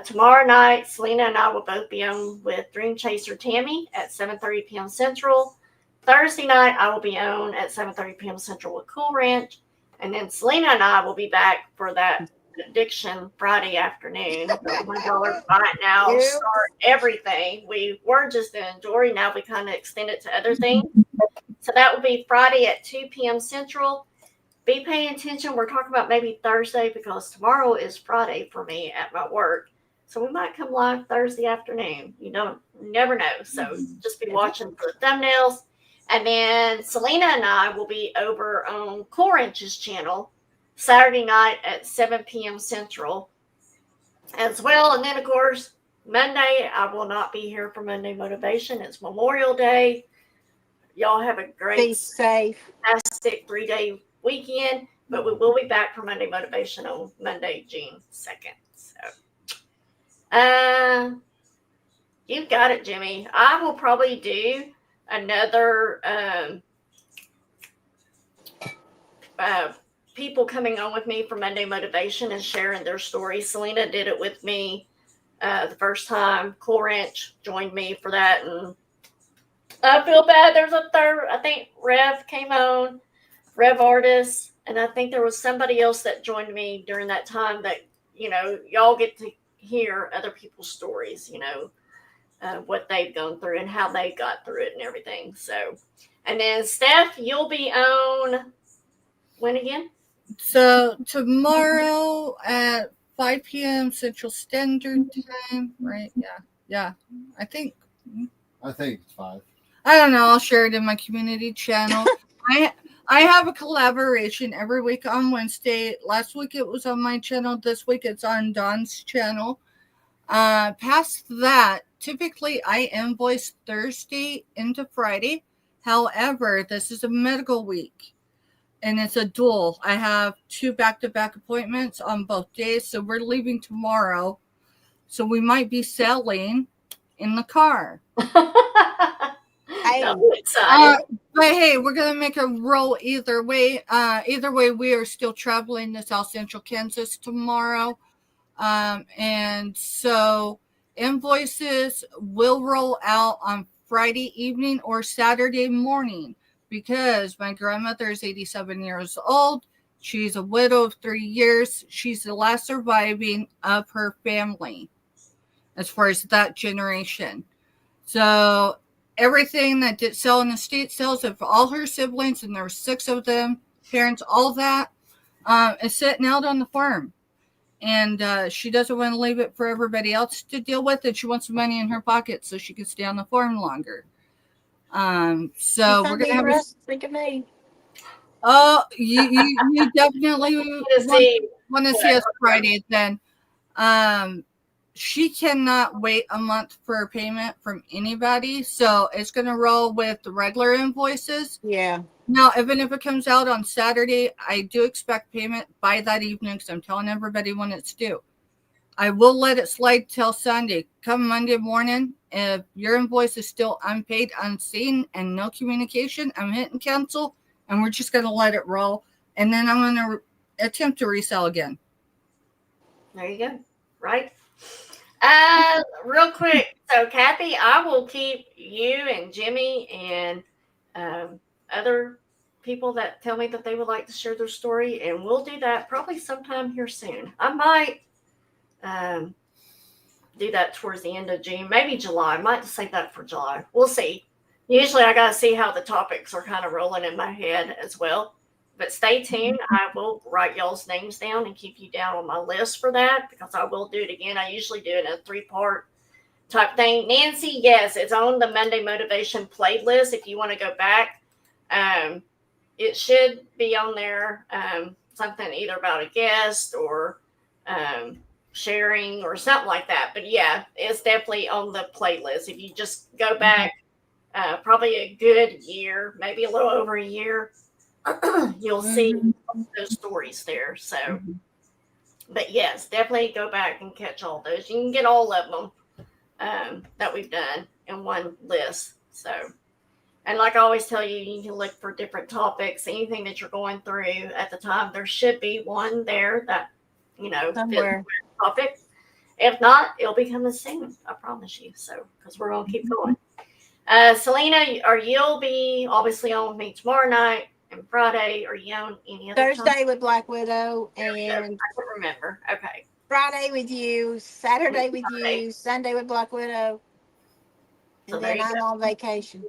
tomorrow night. Selena and I will both be on with Dream Chaser Tammy at 7:30 p.m. Central. Thursday night, I will be on at 7:30 p.m. Central with Cool Ranch. And then Selena and I will be back for that Addiction Friday afternoon. $1 Buy It Now, Yep. Start Everything. We were just doing jewelry. Now we kind of extend it to other things. So that will be Friday at 2 p.m. Central. Be paying attention. We're talking about maybe Thursday because tomorrow is Friday for me at my work. So we might come live Thursday afternoon. You never know. So just be watching for the thumbnails. And then Selena and I will be over on Cool Ranch's channel Saturday night at 7 p.m. Central as well. And then, of course, Monday, I will not be here for Monday Motivation. It's Memorial Day. Y'all have a Be great, safe. fantastic 3-day weekend, but we will be back for Monday Motivation on Monday, June 2nd. So, you've got it, Jimmy. I will probably do another people coming on with me for Monday Motivation and sharing their stories. Selena did it with me the first time. Cool Ranch joined me for that, and I feel bad. There's a third. I think Rev came on, Rev Artist, and I think there was somebody else that joined me during that time. That y'all get to hear other people's stories. What they've gone through and how they got through it and everything. So, and then Steph, you'll be on when again? So tomorrow at 5 p.m. Central Standard Time, right? Yeah. I think it's 5. I don't know. I'll share it in my community channel. I have a collaboration every week on Wednesday. Last week it was on my channel. This week it's on Dawn's channel. Past that, typically I invoice Thursday into Friday. However, this is a medical week. And it's a dual. I have 2 back-to-back appointments on both days. So we're leaving tomorrow. So we might be selling in the car. I'm excited. But hey, we're going to make a roll either way. Either way, we are still traveling to South Central Kansas tomorrow. And so invoices will roll out on Friday evening or Saturday morning. Because my grandmother is 87 years old. She's a widow of 3 years. She's the last surviving of her family as far as that generation. So everything that did sell in the estate sales of all her siblings, and there were 6 of them, parents, all that, is sitting out on the farm. and she doesn't want to leave it for everybody else to deal with, and she wants the money in her pocket so she can stay on the farm longer. So we're gonna have a. Think of me. Oh, you definitely see want to see us Friday then. She cannot wait a month for a payment from anybody, so it's going to roll with the regular invoices. Yeah. Now, even if it comes out on Saturday, I do expect payment by that evening because I'm telling everybody when it's due. I will let it slide till Sunday. Come Monday morning, if your invoice is still unpaid, unseen, and no communication, I'm hitting cancel, and we're just going to let it roll. And then I'm going to attempt to resell again. There you go. Right. Real quick. So, Kathy, I will keep you and Jimmy and other people that tell me that they would like to share their story, and we'll do that probably sometime here soon. I might do that towards the end of June, maybe July. I might save that for July. We'll see. Usually, I got to see how the topics are kind of rolling in my head as well. But stay tuned. I will write y'all's names down and keep you down on my list for that because I will do it again. I usually do it in a 3-part type thing. Nancy, yes, it's on the Monday Motivation playlist if you want to go back. It should be on there, something either about a guest or sharing or something like that. But yeah, it's definitely on the playlist. If you just go back probably a good year, maybe a little over a year, you'll see those stories there. So, but yes, definitely go back and catch all those. You can get all of them that we've done in one list. So, and like I always tell you, you can look for different topics, anything that you're going through at the time. There should be one there that, Somewhere. fits the topic. If not, it'll be coming soon. I promise you. So, because we're going to keep going. Selena, you'll be obviously on with me tomorrow night. And Friday, are you on any other Thursday time? with Black Widow, I and don't remember. Okay. Friday with you, Saturday with Friday. you, Sunday with Black Widow, and So there then you I'm on vacation.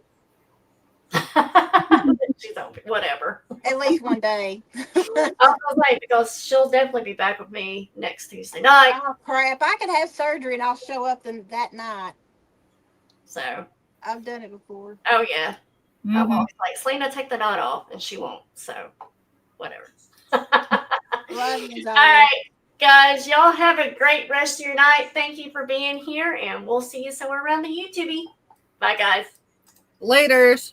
She's on whatever. At least one day. I was gonna say because she'll definitely be back with me next Tuesday night. Oh crap! I could have surgery and I'll show up that night. So. I've done it before. Oh yeah. Mm-hmm. I'm always like, Selena, take the night off, and she won't. So, whatever. Love you, All right, guys, y'all have a great rest of your night. Thank you for being here, and we'll see you somewhere around the YouTube. Bye, guys. Laters.